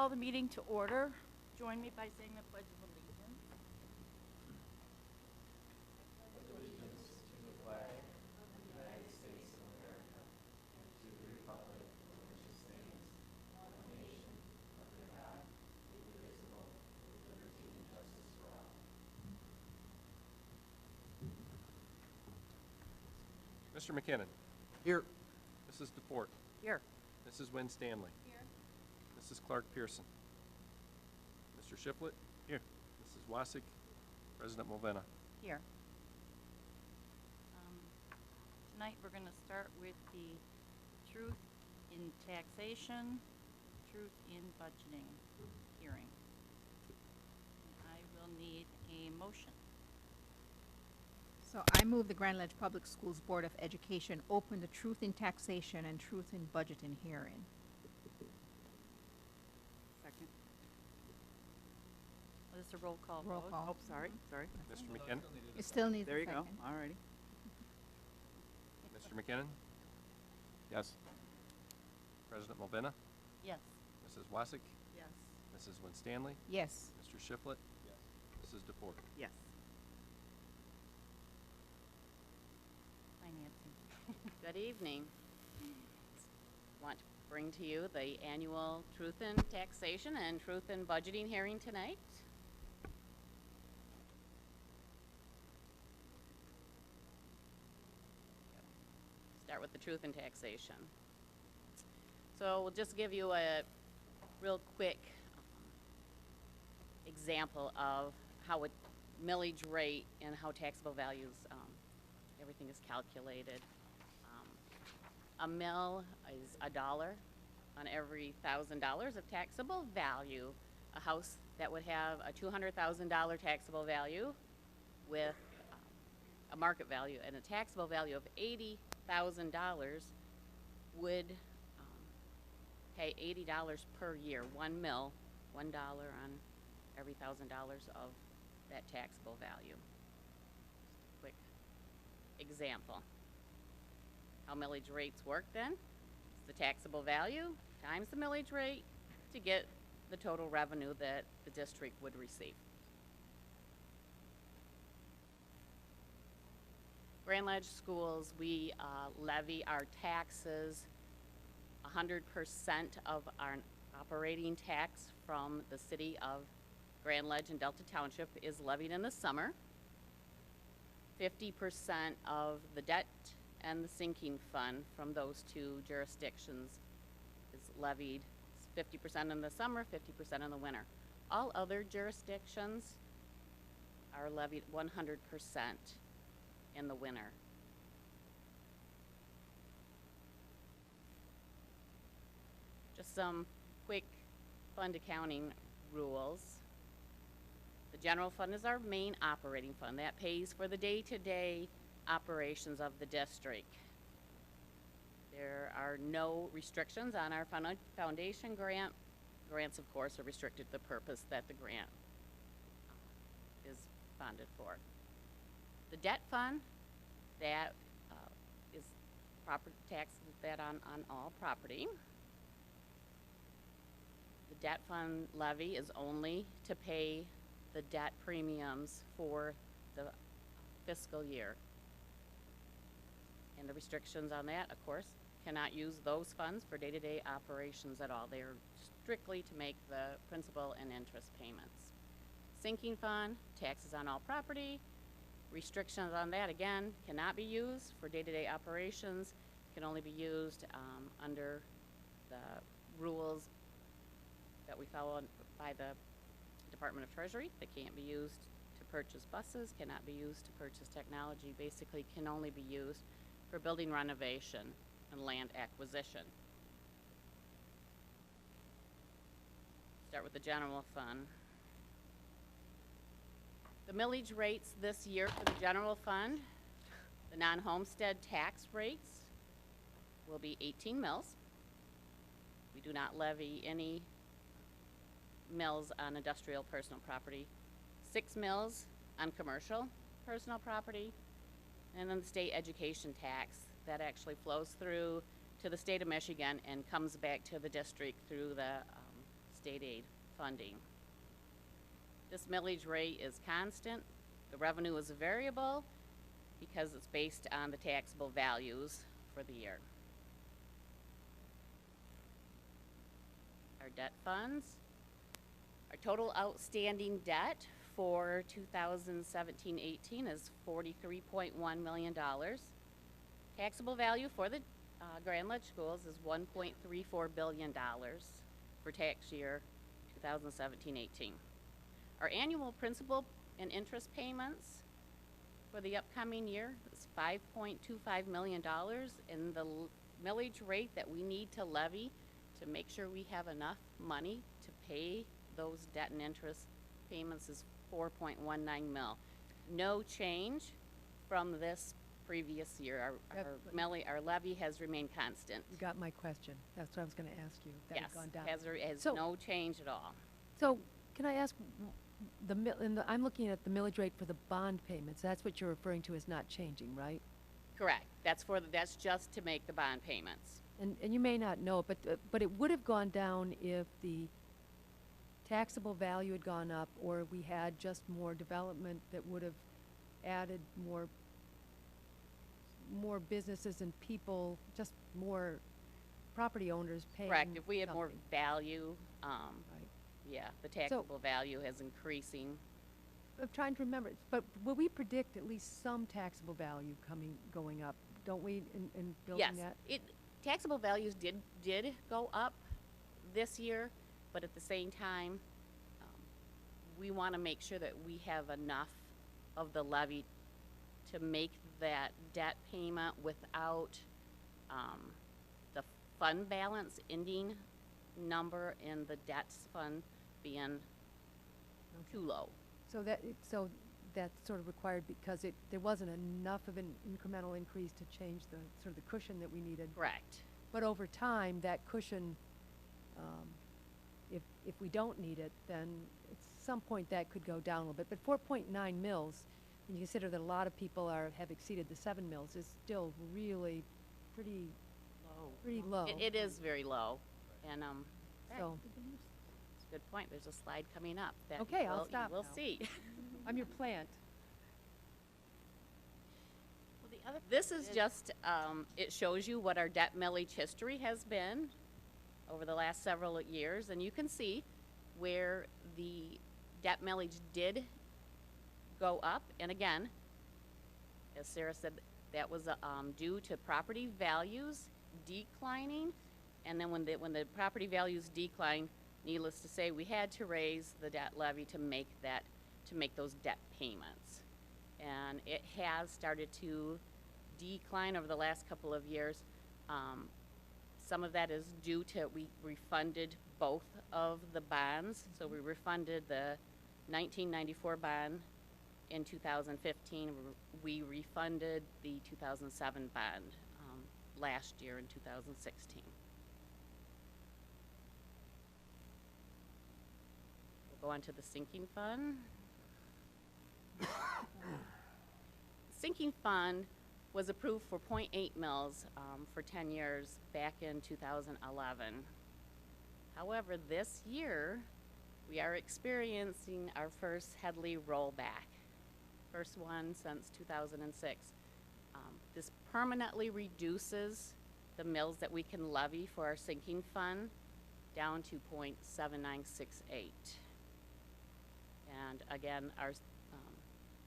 call the meeting to order. Join me by saying the Pledge of Allegiance. Mr. McKinnon. Here. Mrs. DeFort. Here. Mrs. Wynn Stanley. Here. Mrs. Clark Pearson. Mr. Shiflett. Here. Mrs. Wassick. President Mulvena. Here. Tonight we're going to start with the truth in taxation, truth in budgeting hearing. And I will need a motion. So I move the Grand Ledge Public Schools Board of Education open the truth in taxation and truth in budgeting hearing. Second. This is a roll call Roll vote. call. Oh, sorry. Mr. McKinnon. It still needs a There you second. go. All righty. Mr. McKinnon. Yes. President Mulvena. Yes. Mrs. Wassick. Yes. Mrs. Wynn Stanley. Yes. Mr. Shiflett. Yes. Mrs. DeFort. Yes. Hi, Nancy. Good evening. Want to bring to you the annual Truth in Taxation and Truth in Budgeting hearing tonight. Start with the Truth in Taxation. So we'll just give you a real quick example of how a millage rate and how taxable values, everything is calculated. A mill is $1 on every $1,000 of taxable value. A house that would have a $200,000 taxable value with a market value and a taxable value of $80,000 would pay $80 per year. 1 mill, $1 on every $1,000 of that taxable value. Just a quick example. How millage rates work then? It's the taxable value times the millage rate to get the total revenue that the district would receive. Grand Ledge Schools, we levy our taxes. 100% of our operating tax from the city of Grand Ledge and Delta Township is levied in the summer. 50% of the debt and the sinking fund from those two jurisdictions is levied 50% in the summer, 50% in the winter. All other jurisdictions are levied 100% in the winter. Just some quick fund accounting rules. The general fund is our main operating fund. That pays for the day-to-day operations of the district. There are no restrictions on our foundation grant. Grants, of course, are restricted to the purpose that the grant is funded for. The debt fund, that is property tax that on all property. The debt fund levy is only to pay the debt premiums for the fiscal year. And the restrictions on that, of course, cannot use those funds for day-to-day operations at all. They are strictly to make the principal and interest payments. Sinking fund, taxes on all property. Restrictions on that, again, cannot be used for day-to-day operations, can only be used under the rules that we follow by the Department of Treasury. They can't be used to purchase buses, cannot be used to purchase technology, basically can only be used for building renovation and land acquisition. Start with the general fund. The millage rates this year for the general fund, the non-homestead tax rates will be 18 mills. We do not levy any mills on industrial personal property, 6 mills on commercial personal property, and then the state education tax that actually flows through to the state of Michigan and comes back to the district through the state aid funding. This millage rate is constant. The revenue is variable because it's based on the taxable values for the year. Our debt funds. Our total outstanding debt for 2017-18 is $43.1 million. Taxable value for the Grand Ledge Schools is $1.34 billion for tax year 2017-18. Our annual principal and interest payments for the upcoming year is $5.25 million, and the millage rate that we need to levy to make sure we have enough money to pay those debt and interest payments is 4.19 mil. No change from this previous year. Our levy has remained constant. You got my question. That's what I was going to ask you. That Yes, had gone down. has So- no change at all. So can I ask, I'm looking at the millage rate for the bond payments. That's what you're referring to as not changing, right? Correct. That's just to make the bond payments. And you may not know, but it would have gone down if the taxable value had gone up, or we had just more development that would have added more businesses and people, just more property owners paying Correct. If we had more something, value, right? yeah, the taxable value is increasing. I'm trying to remember, but will we predict at least some taxable value going up? Don't we, in building Yes, that? taxable values did go up this year, but at the same time, we want to make sure that we have enough of the levy to make that debt payment without the fund balance ending number in the debts fund being too low. So that's sort of required because there wasn't enough of an incremental increase to change the sort of the cushion that we needed. Correct. But over time, that cushion, if we don't need it, then at some point that could go down a little bit. But 4.9 mils, when you consider that a lot of people have exceeded the 7 mils, is still really pretty low. It is very low, and So it's a good point. There's a slide coming up that Okay, I'll stop we'll now. see. I'm your plant. Well, the other This is just, it shows you what our debt millage history has been over the last several years, and you can see where the debt millage did go up. And again, as Sarah said, that was due to property values declining, and then when the property values declined, needless to say, we had to raise the debt levy to make those debt payments. And it has started to decline over the last couple of years. Some of that is due to we refunded both of the bonds. So we refunded the 1994 bond in 2015. We refunded the 2007 bond last year in 2016. We'll go on to the sinking fund. Sinking fund was approved for 0.8 mils for 10 years back in 2011. However, this year, we are experiencing our first Headley rollback, first one since 2006. This permanently reduces the mills that we can levy for our sinking fund down to 0.7968. And again,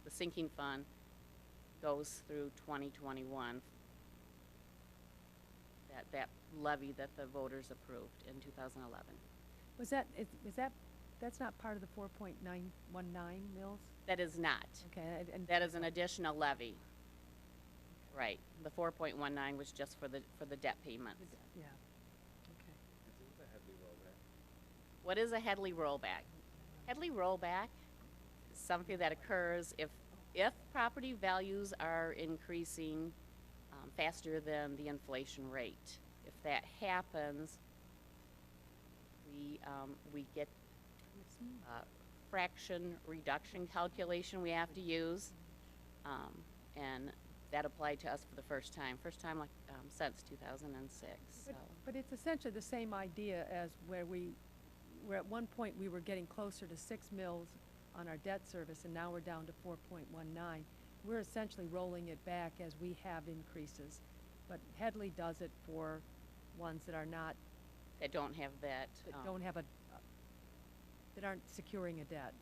the sinking fund goes through 2021, that levy that the voters approved in 2011. That's not part of the 4.919 mils? That is not. Okay. That is an additional levy. Right. The 4.19 was just for the debt payments. Yeah. Okay. What is a Headley rollback? Headley rollback is something that occurs if property values are increasing faster than the inflation rate. If that happens, we get fraction reduction calculation we have to use, and that applied to us for the first time like since 2006. So. But it's essentially the same idea as where we where at one point we were getting closer to 6 mils on our debt service, and now we're down to 4.19. We're essentially rolling it back as we have increases. But Headley does it for ones that are not, That don't have that. that don't have that aren't securing a debt.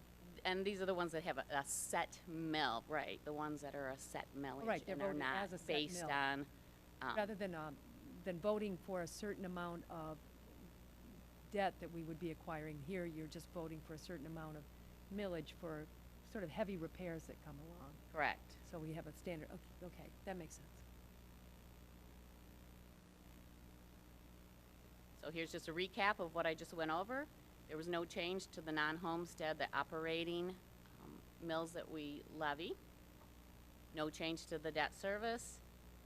And these are the ones that have a set mill, right? The ones that are a set millage. Right, they're and are voted not as a set based mill. on, Rather than voting for a certain amount of debt that we would be acquiring here, you're just voting for a certain amount of millage for sort of heavy repairs that come along. correct. So we have a standard, okay, that makes sense. So here's just a recap of what I just went over. There was no change to the non-homestead, the operating mills that we levy. No change to the debt service.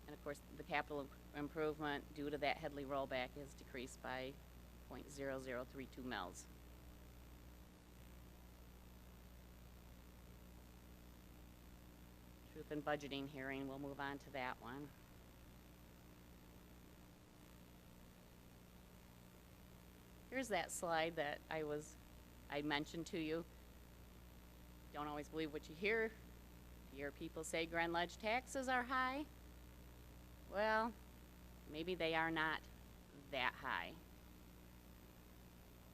And of course, the capital improvement due to that Headley rollback is decreased by 0.0032 mils. Truth in budgeting hearing, we'll move on to that one. Here's that slide that I mentioned to you. Don't always believe what you hear. You hear people say Grand Ledge taxes are high. Well, maybe they are not that high.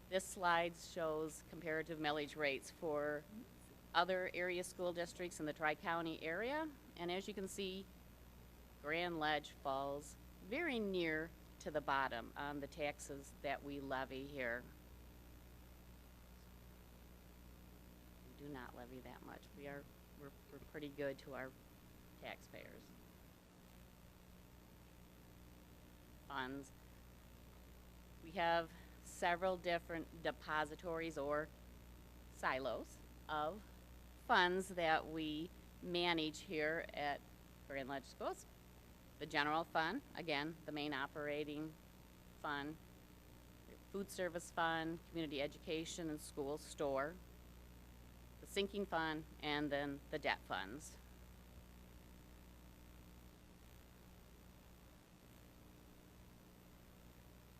This slide shows comparative millage rates for other area school districts in the Tri-County area. And as you can see, Grand Ledge falls very near to the bottom on the taxes that we levy here. We do not levy that much. We're pretty good to our taxpayers. Funds. We have several different depositories or silos of funds that we manage here at Grand Ledge Schools. The general fund, again, the main operating fund, food service fund, community education and school store, the sinking fund, and then the debt funds.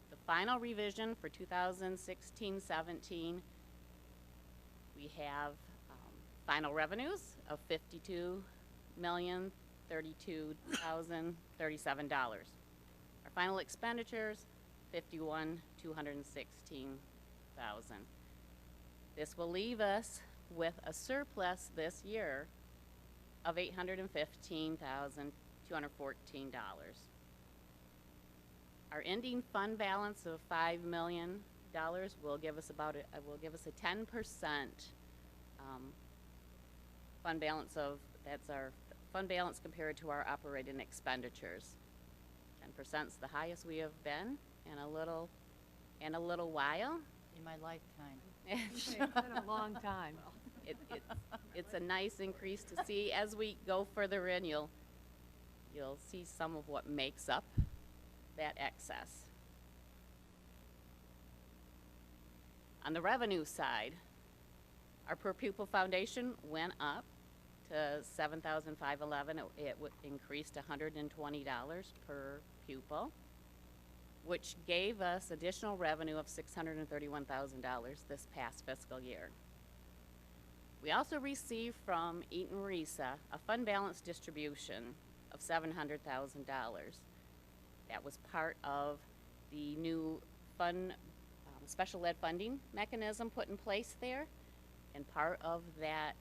The final revision for 2016-17, we have final revenues of $52,032,037. Our final expenditures, $51,216,000. This will leave us with a surplus this year of $815,214. Our ending fund balance of $5 million will give us a 10% fund balance that's our fund balance compared to our operating expenditures. 10% is the highest we have been in a little while. In my lifetime. It's been a long time. It's a nice increase to see. As we go further in, you'll see some of what makes up that excess. On the revenue side, our per pupil foundation went up to $7,511. It increased $120 per pupil, which gave us additional revenue of $631,000 this past fiscal year. We also received from Eaton Risa a fund balance distribution of $700,000. That was part of the new fund, special ed funding mechanism put in place there. And part of that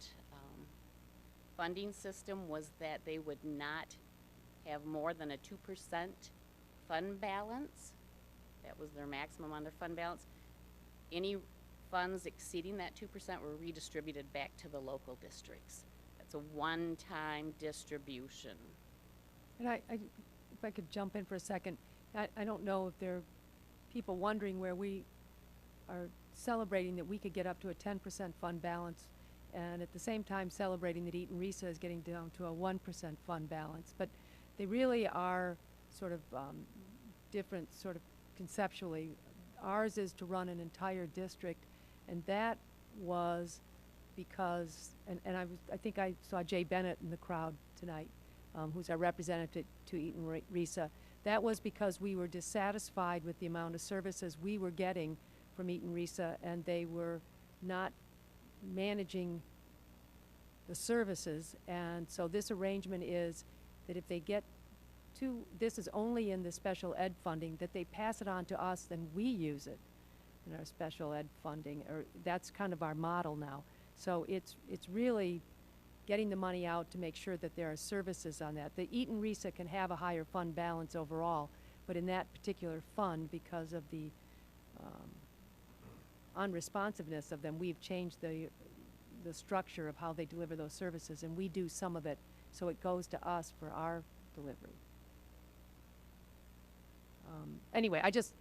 funding system was that they would not have more than a 2% fund balance. That was their maximum on their fund balance. Any funds exceeding that 2% were redistributed back to the local districts. That's a one-time distribution. And if I could jump in for a second, I don't know if there are people wondering where we are celebrating that we could get up to a 10% fund balance, and at the same time celebrating that Eaton Risa is getting down to a 1% fund balance. But they really are sort of different sort of conceptually. Ours is to run an entire district, and that was because, and I think I saw Jay Bennett in the crowd tonight, who's our representative to Eaton Risa. That was because we were dissatisfied with the amount of services we were getting from Eaton Risa, and they were not managing the services. And so this arrangement is that if they get to, this is only in the special ed funding, that they pass it on to us, then we use it in our special ed funding, or that's kind of our model now. So it's really getting the money out to make sure that there are services on that. The Eaton Risa can have a higher fund balance overall, but in that particular fund, because of the unresponsiveness of them, we've changed the structure of how they deliver those services, and we do some of it, so it goes to us for our delivery. Anyway, I just,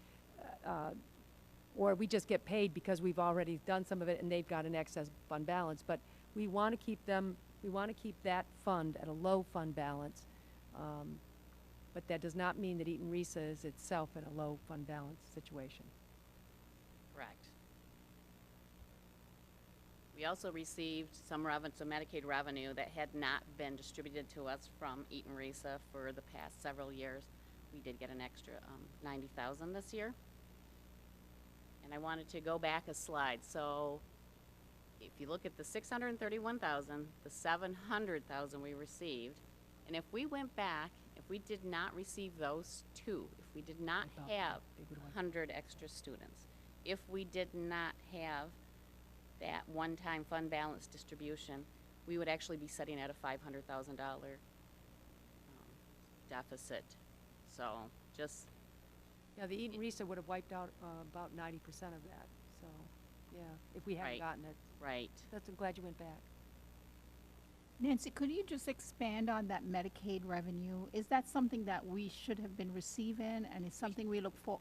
or we just get paid because we've already done some of it and they've got an excess fund balance, but we want to keep them, we want to keep that fund at a low fund balance, but that does not mean that Eaton Risa is itself in a low fund balance situation. Correct. We also received some Medicaid revenue that had not been distributed to us from Eaton Risa for the past several years. We did get an extra $90,000 this year. And I wanted to go back a slide. So if you look at the $631,000, the $700,000 we received, and if we went back, if we did not receive those two, if we did not have 100 extra students, if we did not have that one-time fund balance distribution, we would actually be sitting at a $500,000 deficit. So just, Yeah, the Eaton Risa would have wiped out about 90% of that, so, yeah, if we hadn't Right. gotten it. right. I'm glad you went back. Nancy, could you just expand on that Medicaid revenue? Is that something that we should have been receiving, and is something we look for,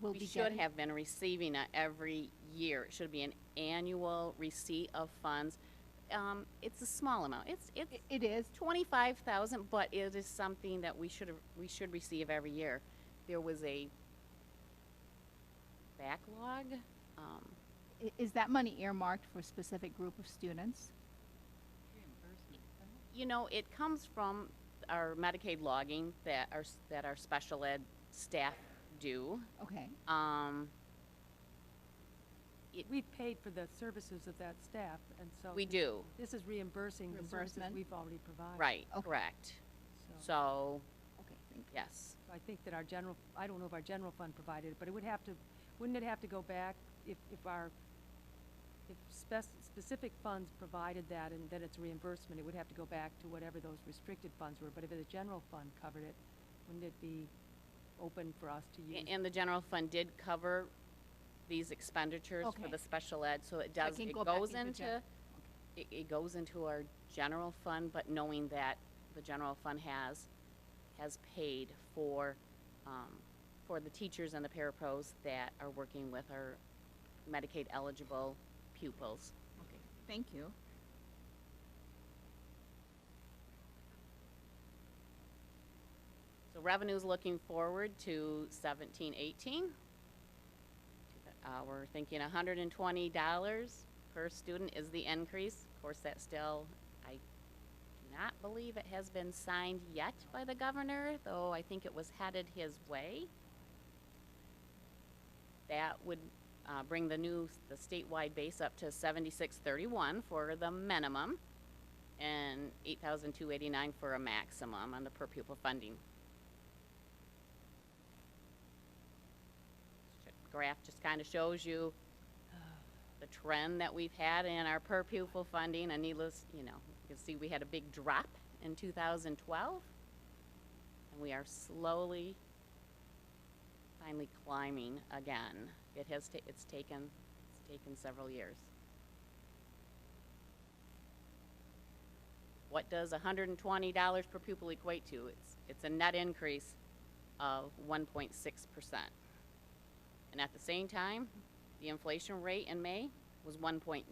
will We be should getting? have been receiving it every year. It should be an annual receipt of funds. It's a small amount. It is. 25,000, but it is something that we should receive every year. There was a backlog. Is that money earmarked for a specific group of students? You know, it comes from our Medicaid logging that our special ed staff do. Okay. We've paid for the services of that staff, and so. We do, This is reimbursing the services Reimbursement? we've already provided. right, Okay. correct. So, So, Okay, thank you. yes, I think that our general, I don't know if our general fund provided it, but it would have to, wouldn't it have to go back if specific funds provided that and then it's reimbursement, it would have to go back to whatever those restricted funds were, but if the general fund covered it, wouldn't it be open for us to use? and the general fund did cover these expenditures for Okay. the special ed, so it So it does, can it go back goes into into, it goes into our general fund, but knowing that the general fund has paid for the teachers and the parapros that are working with our Medicaid eligible pupils. Okay, thank you. So revenue's looking forward to 17-18. We're thinking $120 per student is the increase. Of course, that still, I do not believe it has been signed yet by the governor, though I think it was headed his way. That would bring the statewide base up to $76.31 for the minimum and $8,289 for a maximum on the per pupil funding. Graph just kind of shows you the trend that we've had in our per pupil funding, and needless, you can see we had a big drop in 2012, and we are slowly, finally climbing again. It's taken several years. What does $120 per pupil equate to? It's a net increase of 1.6%. And at the same time, the inflation rate in May was 1.9%.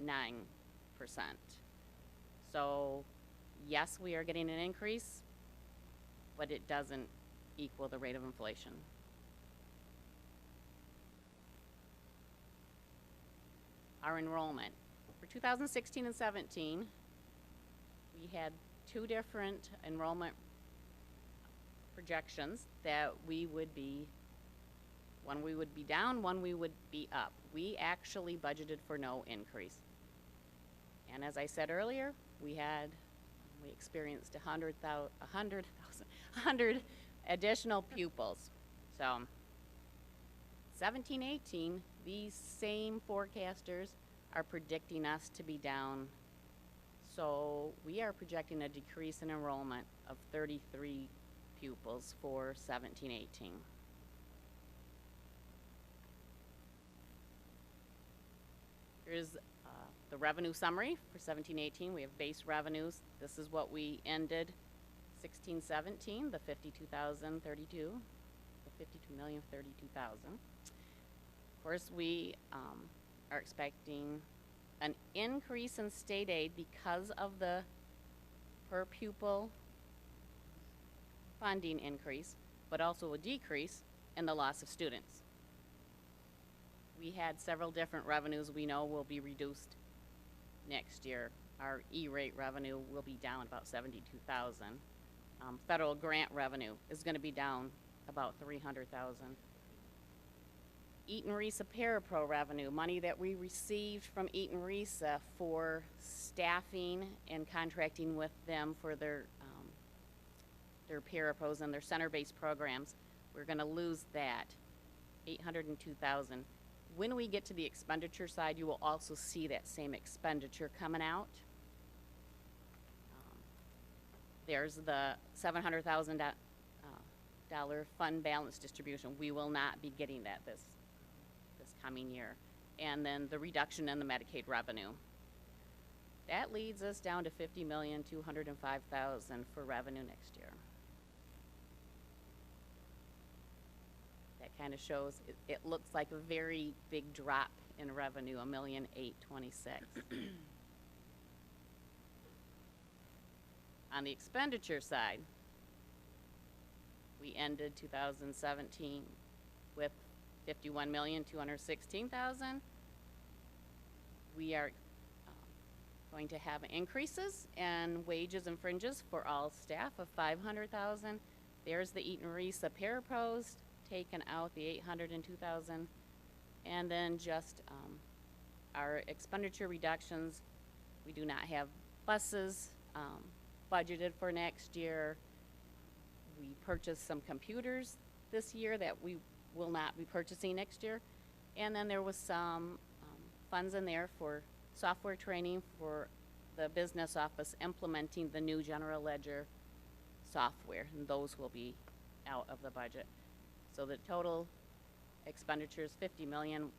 So, yes, we are getting an increase, but it doesn't equal the rate of inflation. Our enrollment. For 2016 and 17, we had two different enrollment projections that we would be, one we would be down, one we would be up. we actually budgeted for no increase. And as I said earlier, we experienced 100 additional pupils. So 17, 18, these same forecasters are predicting us to be down. So we are projecting a decrease in enrollment of 33 pupils for 17, 18. Here's the revenue summary for 17, 18. We have base revenues. This is what we ended 16, 17, the 52,032, the 52,032,000. Of course, we are expecting an increase in state aid because of the per pupil funding increase, but also a decrease in the loss of students. We had several different revenues we know will be reduced next year. Our E-rate revenue will be down about 72,000. Federal grant revenue is going to be down about 300,000. Eaton Risa Parapro revenue, money that we received from Eaton Risa for staffing and contracting with them for their parapros and their center-based programs. We're going to lose that, 802,000. When we get to the expenditure side, you will also see that same expenditure coming out. There's the $700,000 fund balance distribution. We will not be getting that this coming year. And then the reduction in the Medicaid revenue. That leads us down to $50,205,000 for revenue next year. That kind of shows, it looks like a very big drop in revenue, $1,826,000. On the expenditure side, we ended 2017 with $51,216,000. We are going to have increases in wages and fringes for all staff of $500,000. There's the Eaton Risa parapros, taken out the $802,000, and then just our expenditure reductions. We do not have buses budgeted for next year. We purchased some computers this year that we will not be purchasing next year, and then there was some funds in there for software training for the business office implementing the new general ledger software, and those will be out of the budget. So the total expenditure is $50,167,000.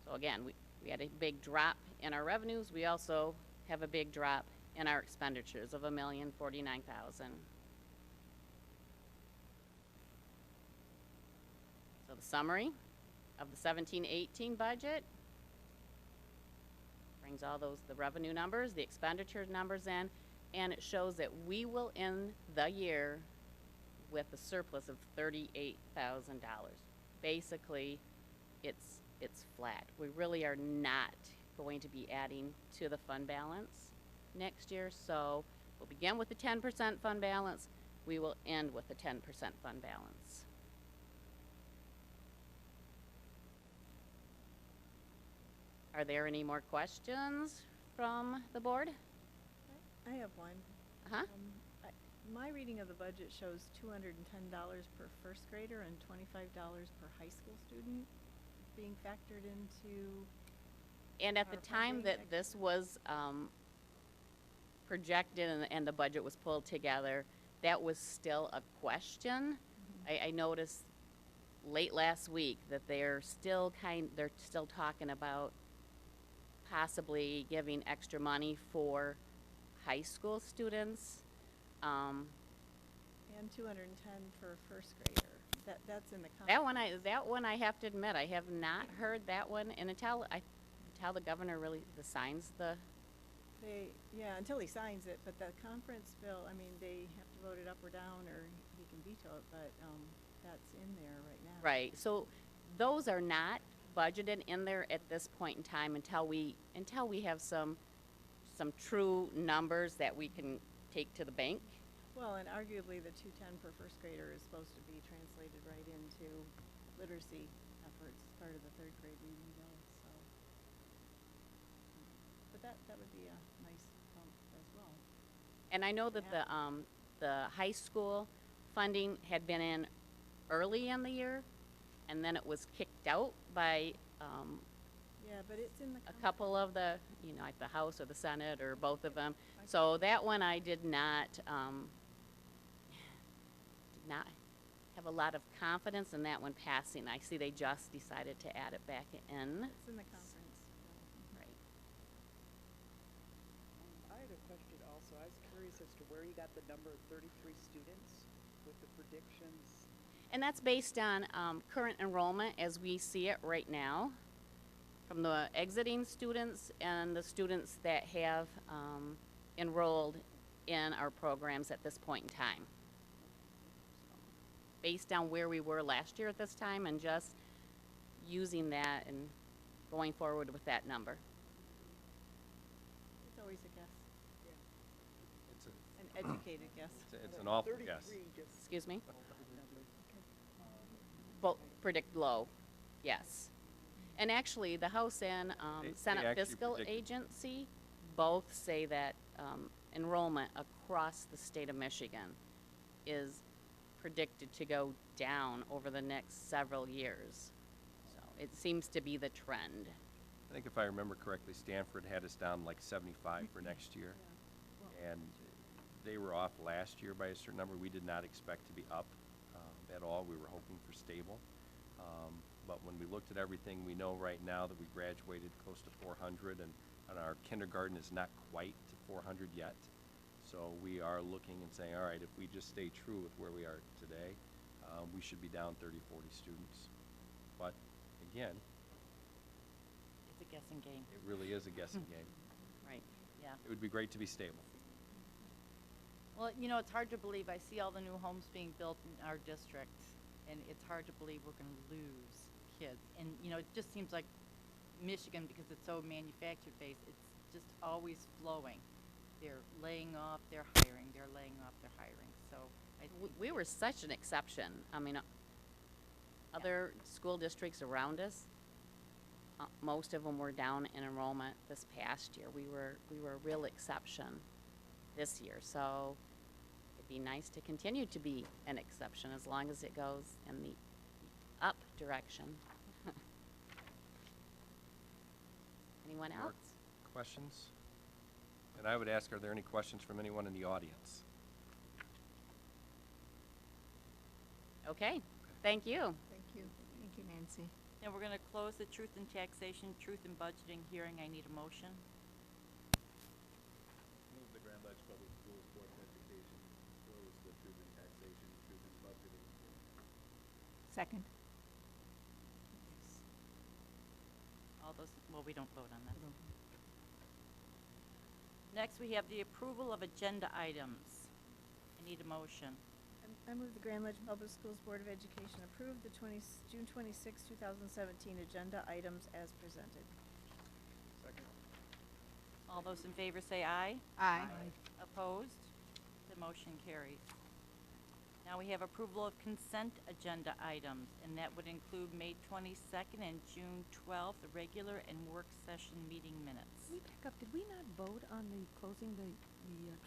So again, we had a big drop in our revenues. We also have a big drop in our expenditures of $1,049,000. So the summary of the 17-18 budget brings all those, the revenue numbers, the expenditure numbers in, and it shows that we will end the year with a surplus of $38,000. Basically, it's flat. We really are not going to be adding to the fund balance next year, so we'll begin with the 10% fund balance. We will end with the 10% fund balance. Are there any more questions from the board? I have one. Uh-huh. My reading of the budget shows $210 per first grader and $25 per high school student being factored into. And at the our time funding that next this was projected and the budget was pulled together, that was still a question. I noticed late last week that they're still talking about possibly giving extra money for high school students. And $210 for first grader. That's in the contract. That one I have to admit, I have not heard that one, and until the governor really signs the. Until he signs it, but the conference bill, I mean, they have to vote it up or down, or he can veto it, but that's in there right now. Right, so those are not budgeted in there at this point in time until we have some true numbers that we can take to the bank Well, and arguably the 210 per first grader is supposed to be translated right into literacy efforts as part of the third grade reading bill, so. But that would be a nice bump as well. And I know that Yeah. the high school funding had been in early in the year, and then it was kicked out by, Yeah, but it's in the. a couple of the, like the House or the Senate or both of them. So that one I did not have a lot of confidence in that one passing. I see they just decided to add it back in. It's in the conference. Right. I had a question also. I was curious as to where you got the number of 33 students with the predictions. And that's based on current enrollment as we see it right now, from the exiting students and the students that have enrolled in our programs at this point in time. Based on where we were last year at this time and just using that and going forward with that number. It's always a guess, It's a, an educated guess. it's an awful guess. 33 just Excuse me? number. Both predict low, yes. And actually, the House and They Senate actually Fiscal predicted- Agency both say that enrollment across the state of Michigan is predicted to go down over the next several years. So it seems to be the trend. I think if I remember correctly, Stanford had us down like 75 for next year. And they were off last year by a certain number. We did not expect to be up at all. We were hoping for stable. But when we looked at everything, we know right now that we graduated close to 400, and our kindergarten is not quite to 400 yet. So we are looking and saying, all right, if we just stay true with where we are today, we should be down 30, 40 students. But again, It's a guessing game. it really is a guessing game. Right. Yeah. It would be great to be stable. Well, it's hard to believe. I see all the new homes being built in our district, and it's hard to believe we're going to lose kids. And, it just seems like Michigan, because it's so manufactured based, it's just always flowing. They're laying off, they're hiring, they're laying off, they're hiring. So I think We were such an exception. I mean, other school districts around us, most of them were down in enrollment this past year. We were a real exception this year. So it'd be nice to continue to be an exception as long as it goes in the up direction. Anyone More else? Questions? And I would ask, are there any questions from anyone in the audience? Okay, thank you. Thank you. Thank you, Nancy. Then we're going to close the Truth in Taxation, Truth in Budgeting hearing. I need a motion. Move the Grand Ledge Public Schools Board of Education close the truth in taxation, truth in budgeting. Second. All those, well, we don't vote on that. Next, we have the approval of agenda items. I need a motion. I move the Grand Ledge Public Schools Board of Education approve the June 26, 2017 agenda items as presented. Second. All those in favor say aye. Aye. Opposed? The motion carries. Now we have approval of consent agenda items, and that would include May 22nd and June 12th, the regular and work session meeting minutes. Can we back up? Did we not vote on the closing the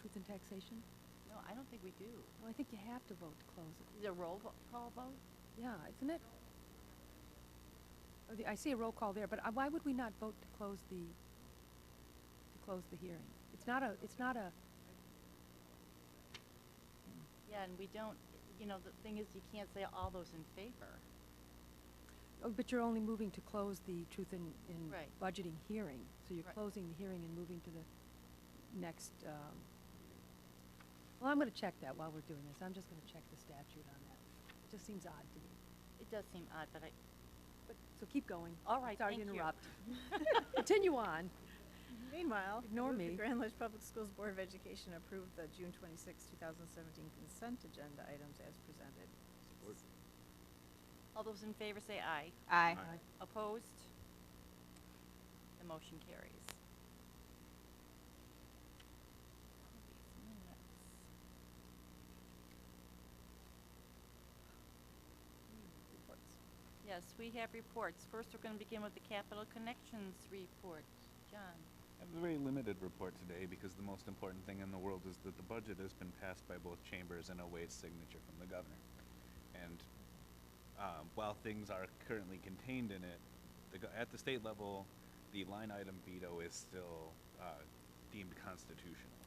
truth and taxation? No, I don't think we do. No, I think you have to vote to close it. Is it a roll call vote? Yeah, isn't it? Oh, I see a roll call there, but why would we not vote to close the hearing? It's not a, Yeah, and we don't, the thing is, you can't say all those in favor. oh, but you're only moving to close the truth in Right. budgeting hearing. So you're Right. closing the hearing and moving to the next, well, I'm gonna check that while we're doing this. I'm just gonna check the statute on that. It just seems odd to me. It does seem odd, but But, so keep going. all right, Sorry thank to you. interrupt. Continue on. Meanwhile, Ignore move me. the Grand Ledge Public Schools Board of Education approve the June 26, 2017 consent agenda items as presented. Support. All those in favor say aye. Aye. Opposed? The motion carries. These minutes. Yes, we have reports. First, we're gonna begin with the Capital Connections report. John? I have a very limited report today because the most important thing in the world is that the budget has been passed by both chambers and awaits signature from the governor. And while things are currently contained in it, at the state level, the line item veto is still deemed constitutional.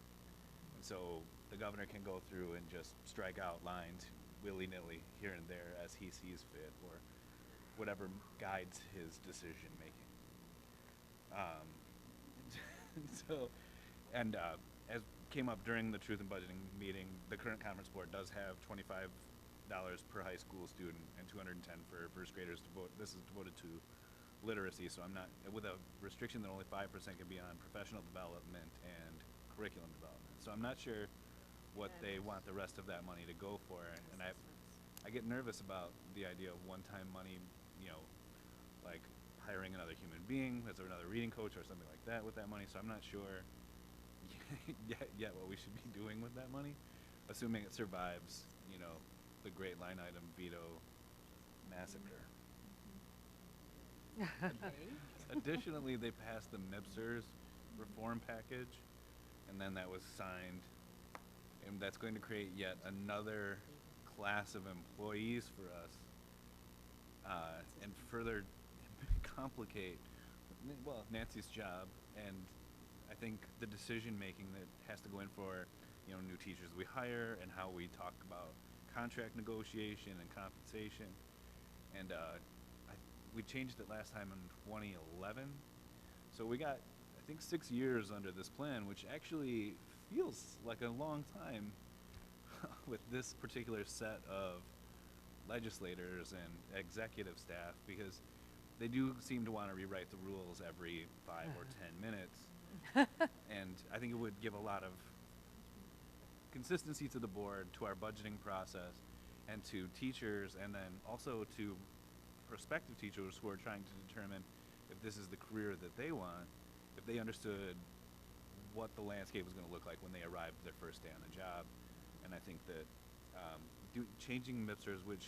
And so the governor can go through and just strike out lines willy-nilly here and there as he sees fit, or whatever guides his decision making. As came up during the Truth in Budgeting meeting, the current conference board does have $25 per high school student and $210 for first graders to vote. This is devoted to literacy, so I'm not, with a restriction that only 5% can be on professional development and curriculum development. So I'm not sure what they want the rest of that money to go for, and I get nervous about the idea of one-time money, you know, like hiring another human being as another reading coach or something like that with that money. So I'm not sure yet what we should be doing with that money, assuming it survives, you know, the great line item veto massacre. Additionally, they passed the MIPSers reform package, and then that was signed, and that's going to create yet another class of employees for us, and further complicate, well, Nancy's job, and I think the decision making that has to go in for, you know, new teachers we hire and how we talk about contract negotiation and compensation. And we changed it last time in 2011, so we got, I think, 6 years under this plan, which actually feels like a long time with this particular set of legislators and executive staff, because they do seem to want to rewrite the rules every 5 or 10 minutes. And I think it would give a lot of consistency to the board, to our budgeting process, and to teachers, and then also to prospective teachers who are trying to determine if this is the career that they want, if they understood what the landscape was going to look like when they arrived their first day on the job. And I think that changing MIPSers, which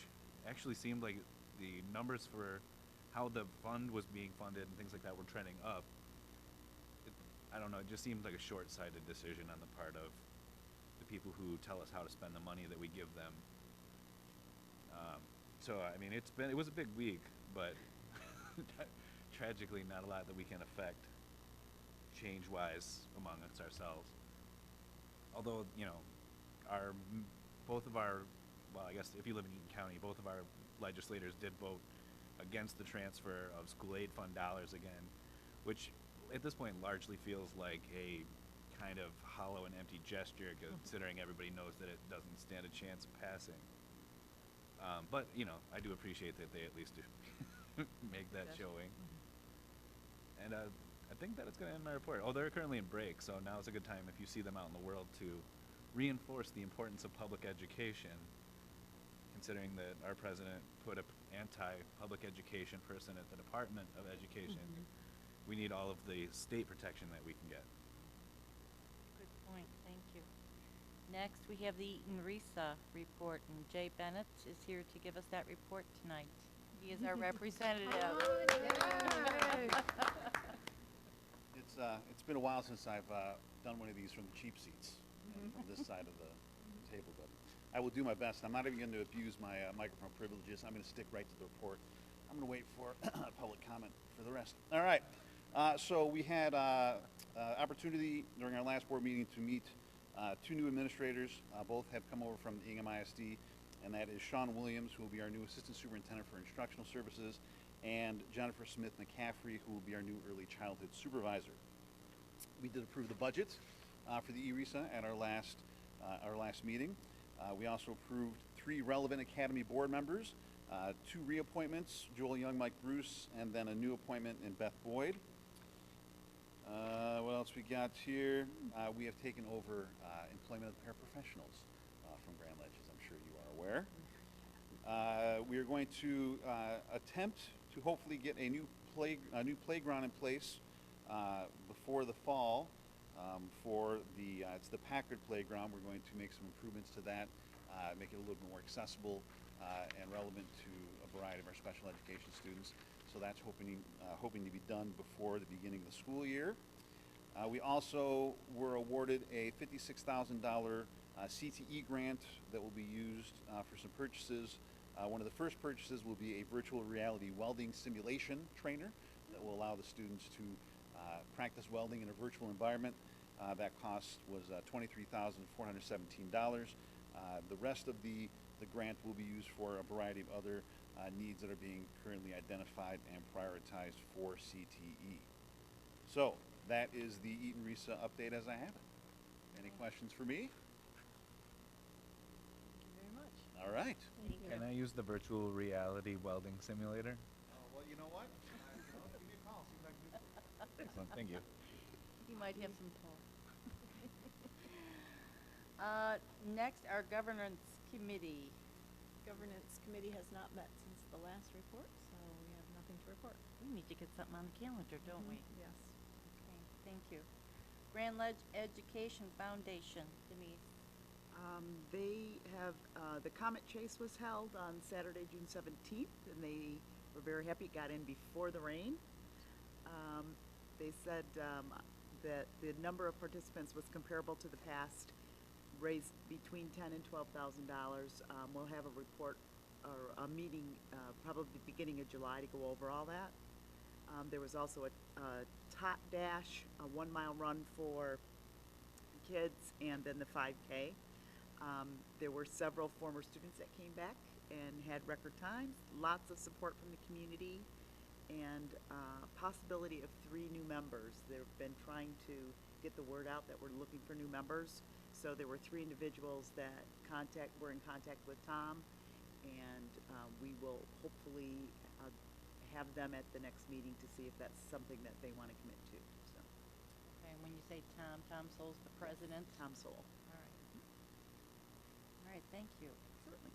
actually seemed like the numbers for how the fund was being funded and things like that were trending up, I don't know, it just seemed like a short-sighted decision on the part of the people who tell us how to spend the money that we give them. So I mean, it was a big week, but tragically not a lot that we can affect change-wise among us ourselves. Although, you know, both of our, well, I guess if you live in Eaton County, both of our legislators did vote against the transfer of school aid fund dollars again, which at this point largely feels like a kind of hollow and empty gesture, considering everybody knows that it doesn't stand a chance of passing. But, you know, I do appreciate that they at least do make that showing. And I think that it's going to end my report. Oh, they're currently in break, so now is a good time, if you see them out in the world, to reinforce the importance of public education, considering that our president put an anti-public education person at the Department of Education. We need all of the state protection that we can get. Good point, thank you. Next, we have the Eaton RESA report, and Jay Bennett is here to give us that report tonight. He is our representative. It's been a while since I've done one of these from the cheap seats, from this side of the table, but I will do my best. I'm not even going to abuse my microphone privileges. I'm going to stick right to the report. I'm going to wait for public comment for the rest. All right. So we had opportunity during our last board meeting to meet two new administrators. Both have come over from the Ingham ISD, and that is Sean Williams, who will be our new Assistant Superintendent for Instructional Services, and Jennifer Smith McCaffrey, who will be our new Early Childhood Supervisor. We did approve the budget for the ERISA at our last meeting. We also approved 3 relevant Academy board members, 2 reappointments, Joel Young, Mike Bruce, and then a new appointment in Beth Boyd. What else we got here? We have taken over employment of paraprofessionals from Grand Ledge, as I'm sure you are aware. We are going to attempt to hopefully get a new playground in place before the fall for it's the Packard Playground. We're going to make some improvements to that, make it a little bit more accessible and relevant to a variety of our special education students. So that's hoping to be done before the beginning of the school year. We also were awarded a $56,000 CTE grant that will be used for some purchases. One of the first purchases will be a virtual reality welding simulation trainer that will allow the students to practice welding in a virtual environment. That cost was $23,417. The rest of the grant will be used for a variety of other needs that are being currently identified and prioritized for CTE. So that is the Eaton RESA update as I have it. Any questions for me? Thank you very much. All right. Thank you. Can I use the virtual reality welding simulator? Well, you know what? Give me a call. See what I can do for you. Excellent, thank you. You might have some pull. Next, our governance committee. Governance committee has not met since the last report, so we have nothing to report. We need to get something on the calendar, don't we? Yes. Okay, thank you. Grand Ledge Education Foundation, Denise. They have, the Comet Chase was held on Saturday, June 17th, and they were very happy. It got in before the rain. They said that the number of participants was comparable to the past, raised between $10,000 and $12,000. We'll have a report or a meeting probably beginning of July to go over all that. There was also a Tot Dash, a 1 mile run for kids, and then the 5K. There were several former students that came back and had record times, lots of support from the community, and possibility of 3 new members. They've been trying to get the word out that we're looking for new members. So there were 3 individuals that were in contact with Tom, and we will hopefully have them at the next meeting to see if that's something that they want to commit to. So, Okay, when you say Tom, Tom Souls, the president? Tom Sowell. All right. All right, thank you. Certainly.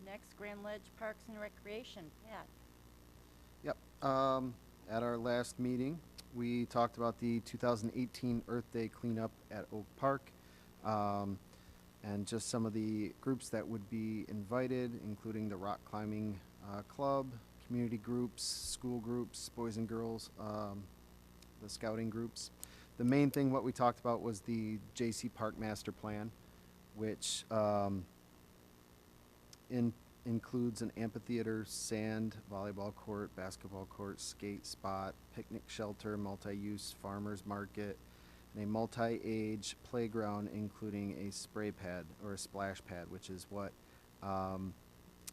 Next, Grand Ledge Parks and Recreation, Pat. Yep. At our last meeting, we talked about the 2018 Earth Day cleanup at Oak Park, and just some of the groups that would be invited, including the Rock Climbing Club, community groups, school groups, boys and girls, the scouting groups. The main thing what we talked about was the JC Park Master Plan, which includes an amphitheater, sand, volleyball court, basketball court, skate spot, picnic shelter, multi-use farmers market, and a multi-age playground, including a spray pad or a splash pad, which is what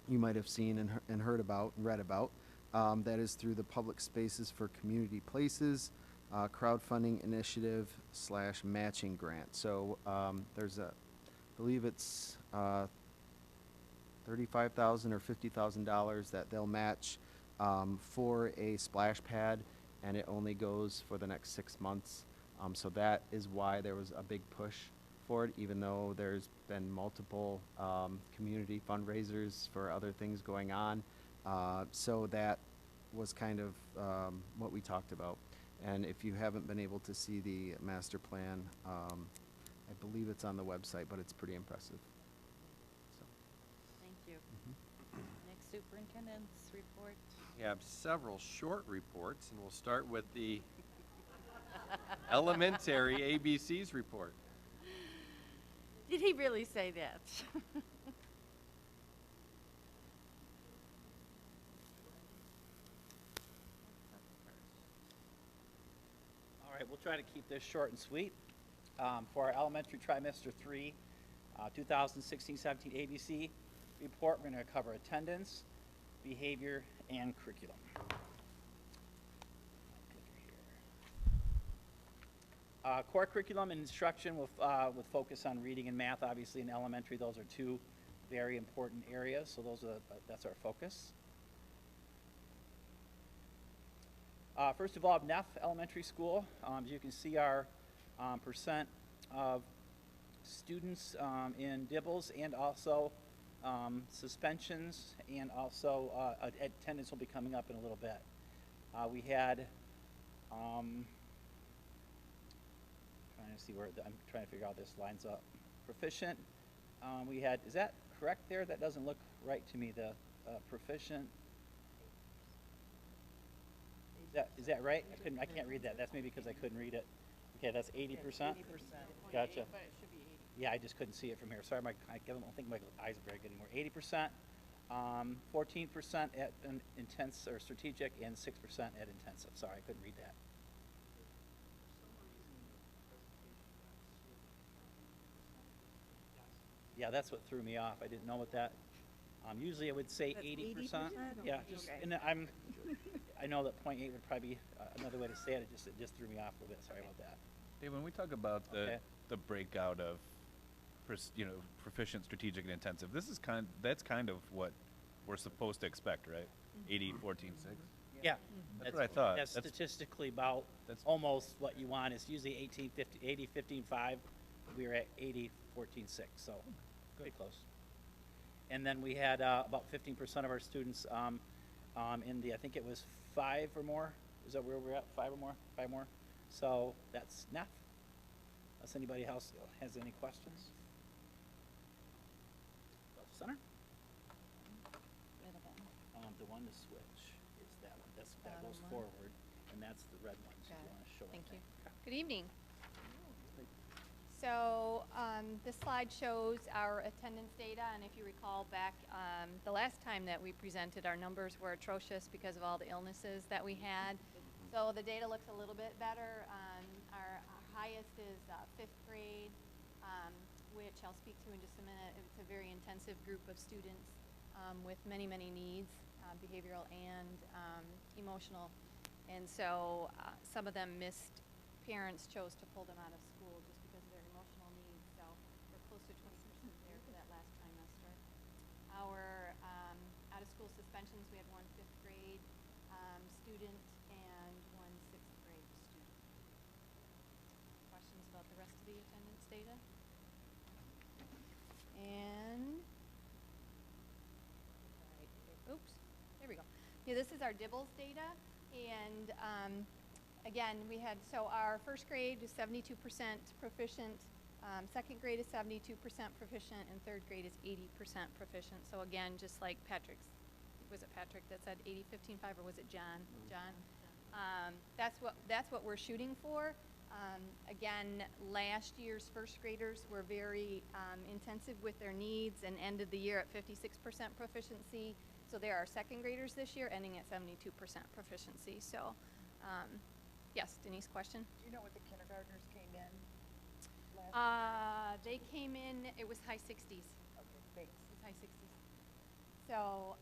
you might have seen and heard about and read about. That is through the Public Spaces for Community Places crowdfunding initiative / matching grant. So there's I believe it's $35,000 or $50,000 that they'll match for a splash pad, and it only goes for the next 6 months. So that is why there was a big push for it, even though there's been multiple community fundraisers for other things going on. So that was kind of what we talked about. And if you haven't been able to see the master plan, I believe it's on the website, but it's pretty impressive. So. Thank you. Next, Superintendent's report. We have several short reports, and we'll start with the elementary ABCs report. Did he really say that? All right, we'll try to keep this short and sweet. For our elementary trimester 3, 2016-17 ABC report, we're going to cover attendance, behavior, and curriculum. Core curriculum and instruction with focus on reading and math. Obviously, in elementary, those are 2 very important areas, so that's our focus. First of all, Neff Elementary School. As you can see, our percent of students in dibbles and also suspensions, and also attendance will be coming up in a little bit. We had, trying to see where, I'm trying to figure out this lines up. Proficient, we had, is that correct there? That doesn't look right to me, the proficient. Is that right? I can't read that. That's maybe because I couldn't read it. Okay, that's 80%? 80%. Gotcha. But it should be 80. Yeah, I just couldn't see it from here. Sorry, I don't think my eyes are very good anymore. 80%, 14% at intense or strategic, and 6% at intensive. Sorry, I couldn't read that. Yeah, that's what threw me off. I didn't know what that. Usually I would say That's 80%. 80%? Yeah, just Okay. and I know that 0.8 would probably be another way to say it. It just threw me off a little bit. Sorry about that. Dave, when we talk about Okay. the breakout of, proficient, strategic, and intensive, that's kind of what we're supposed to expect, right? 80, 14, 6. Yeah. That's what I thought. That's That's- statistically about that's- almost what you want. It's usually 18, 50, 80, 15, 5. We were at 80, 14, 6, so pretty close. And then we had about 15% of our students in the, I think it was 5 or more. Is that where we're at? 5 or more? 5 more? So that's NEF. Unless anybody else has any questions? Go to center. The one to switch is that one. That goes forward, and that's the red one. So Got you it. want to show it. Thank you. Okay. Good evening. So this slide shows our attendance data, and if you recall back the last time that we presented, our numbers were atrocious because of all the illnesses that we had. So the data looks a little bit better. Our highest is 5th grade, which I'll speak to in just a minute. It's a very intensive group of students with many, many needs, behavioral and emotional. And so some of them missed, parents chose to pull them out of school just because of their emotional needs. So we're close to 20% there for that last trimester. Our out-of-school suspensions, we had one 5th grade student and one 6th grade student. Questions about the rest of the attendance data? And oops, there we go. Yeah, this is our DIBELS data, and again, we had, so our 1st grade is 72% proficient, 2nd grade is 72% proficient, and 3rd grade is 80% proficient. So again, just like Patrick's, was it Patrick that said 80, 15, 5, or was it John? John? That's what we're shooting for. Again, last year's 1st graders were very intensive with their needs and ended the year at 56% proficiency. So there are 2nd graders this year ending at 72% proficiency. So, yes, Denise, question? Do you know what the kindergartners came in last They came in, it was high 60s. Okay, thanks. It was high 60s. So,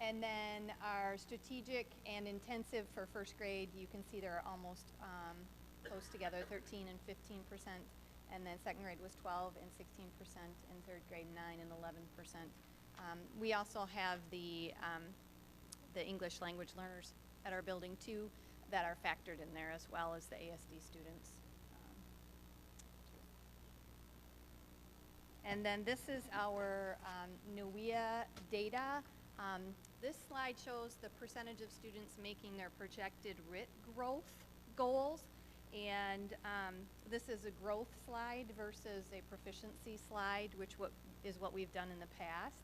and then our strategic and intensive for 1st grade, you can see they're almost close together, 13 and 15%. And then 2nd grade was 12 and 16%, and 3rd grade 9 and 11%. We also have the English language learners at our building too that are factored in there, as well as the ASD students. And then this is our NUIA data. This slide shows the percentage of students making their projected RIT growth goals. And this is a growth slide versus a proficiency slide, which is what we've done in the past.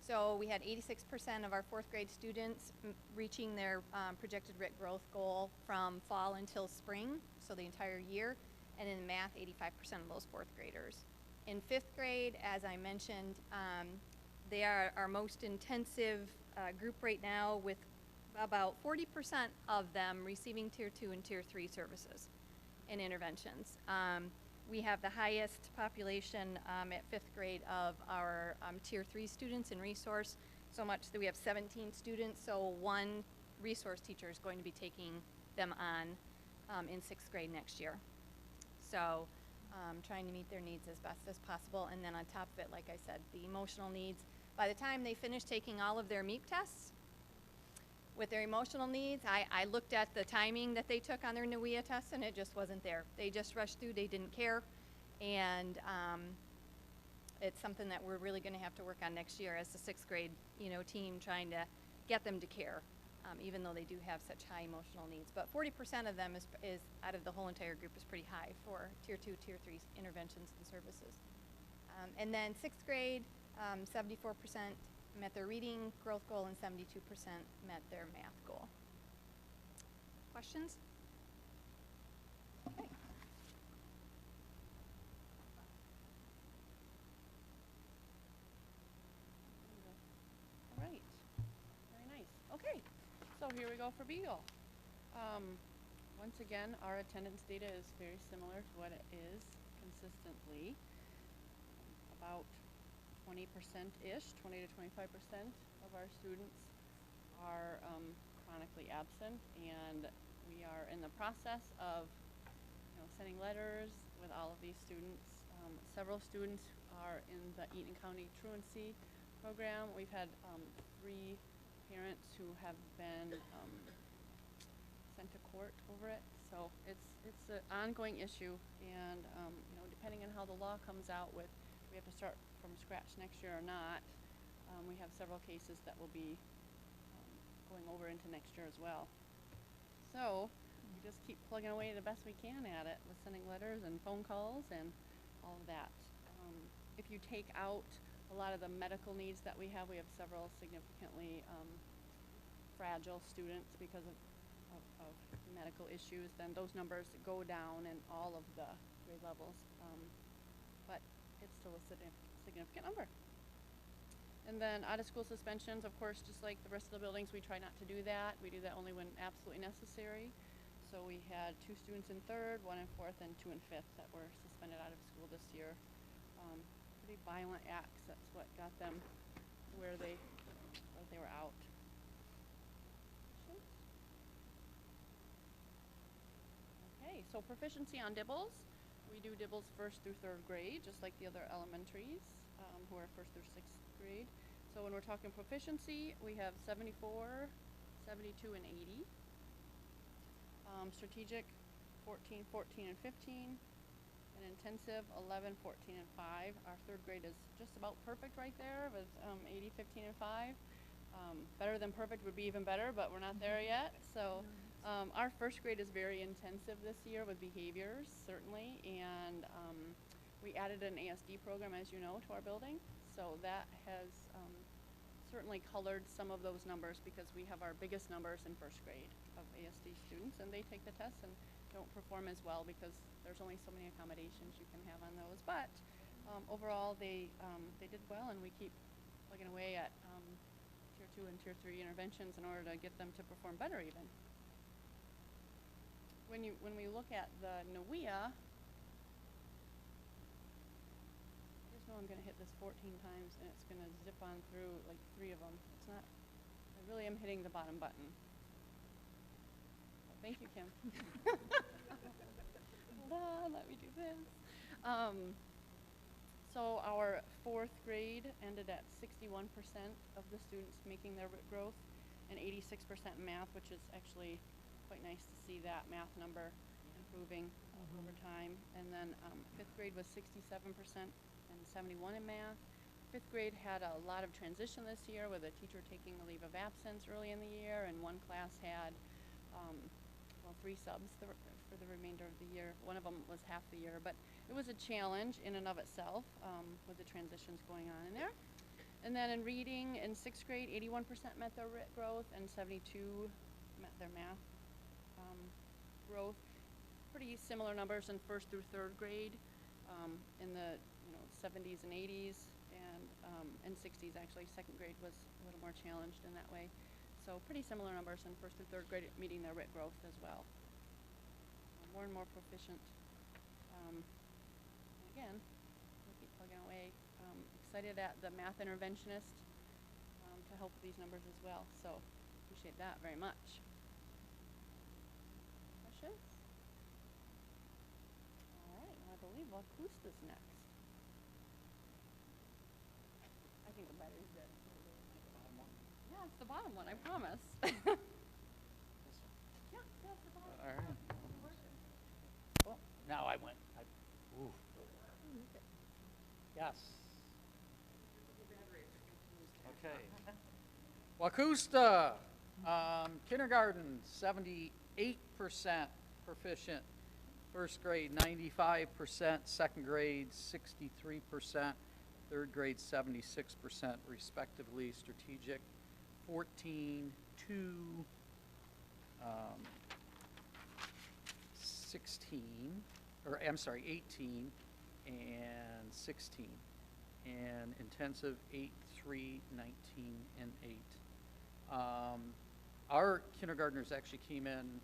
So we had 86% of our 4th grade students reaching their projected RIT growth goal from fall until spring, so the entire year. And in math, 85% of those 4th graders. In 5th grade, as I mentioned, they are our most intensive group right now, with about 40% of them receiving Tier 2 and Tier 3 services and interventions. We have the highest population at 5th grade of our Tier 3 students in resource, so much that we have 17 students, so one resource teacher is going to be taking them on in 6th grade next year. So trying to meet their needs as best as possible. And then on top of it, like I said, the emotional needs. By the time they finish taking all of their MEEP tests, with their emotional needs, I looked at the timing that they took on their NUIA tests, and it just wasn't there. They just rushed through, they didn't care, and it's something that we're really gonna have to work on next year as the 6th grade, team, trying to get them to care, even though they do have such high emotional needs. But 40% of them is out of the whole entire group is pretty high for Tier 2, Tier 3 interventions and services. And then 6th grade, 74% met their reading growth goal, and 72% met their math goal. questions? Okay. All right, very nice. Okay, so here we go for Beagle. Once again, our attendance data is very similar to what it is consistently. About 20%-ish, 20 to 25% of our students are chronically absent, and we are in the process of sending letters with all of these students. Several students are in the Eaton County Truancy program. We've had 3 parents who have been sent to court over it. So it's an ongoing issue, and depending on how the law comes out with, we have to start from scratch next year or not. We have several cases that will be going over into next year as well. So we just keep plugging away the best we can at it with sending letters and phone calls and all of that. If you take out a lot of the medical needs that we have several significantly fragile students because of medical issues, then those numbers go down in all of the grade levels. But it's still a significant number. And then out of school suspensions, of course, just like the rest of the buildings, we try not to do that. We do that only when absolutely necessary. So we had 2 students in 3rd, 1 in 4th, and 2 in 5th that were suspended out of school this year. Pretty violent acts. That's what got them where they were out. Okay, so proficiency on DIBELS. We do DIBELS 1st through 3rd grade, just like the other elementaries who are 1st through 6th grade. So when we're talking proficiency, we have 74, 72, and 80. Strategic, 14, 14, and 15. And intensive, 11, 14, and 5. Our 3rd grade is just about perfect right there with 80, 15, and 5. Better than perfect would be even better, but we're not there yet. So our 1st grade is very intensive this year with behaviors, certainly. And we added an ASD program, as you know, to our building. So that has certainly colored some of those numbers because we have our biggest numbers in 1st grade of ASD students, and they take the tests and don't perform as well because there's only so many accommodations you can have on those. But overall, they did well, and we keep plugging away at Tier 2 and Tier 3 interventions in order to get them to perform better even. When we look at the NAWIA, I just know I'm going to hit this 14 times, and it's going to zip on through like 3 of them. It's not, I really am hitting the bottom button. Thank you, Kim. Hold on, let me do this. So our 4th grade ended at 61% of the students making their RIT growth and 86% in math, which is actually quite nice to see that math number improving over time. And then 5th grade was 67% and 71 in math. 5th grade had a lot of transition this year with a teacher taking a leave of absence early in the year, and one class had 3 subs for the remainder of the year. One of them was half the year, but it was a challenge in and of itself with the transitions going on in there. And then in reading, in 6th grade, 81% met their RIT growth and 72 met their math growth. Pretty similar numbers in 1st through 3rd grade, in the 70s and 80s, and 60s actually. 2nd grade was a little more challenged in that way. So pretty similar numbers in 1st through 3rd grade meeting their RIT growth as well. More and more proficient. And again, we'll keep plugging away. Excited at the math interventionist to help with these numbers as well. So appreciate that very much. Questions? All right, I believe Wakusta's next. I think the battery's dead. Yeah, it's the bottom one, I promise. Yeah, that's the bottom. All right. Well, now I went. Ooh. Yes. Okay. Wakusta, kindergarten, 78% proficient. 1st grade, 95%. 2nd grade, 63%. 3rd grade, 76% respectively. Strategic, 14, 2, 16, or I'm sorry, 18 and 16, and intensive 8, 3, 19, and 8. Our kindergartners actually came in,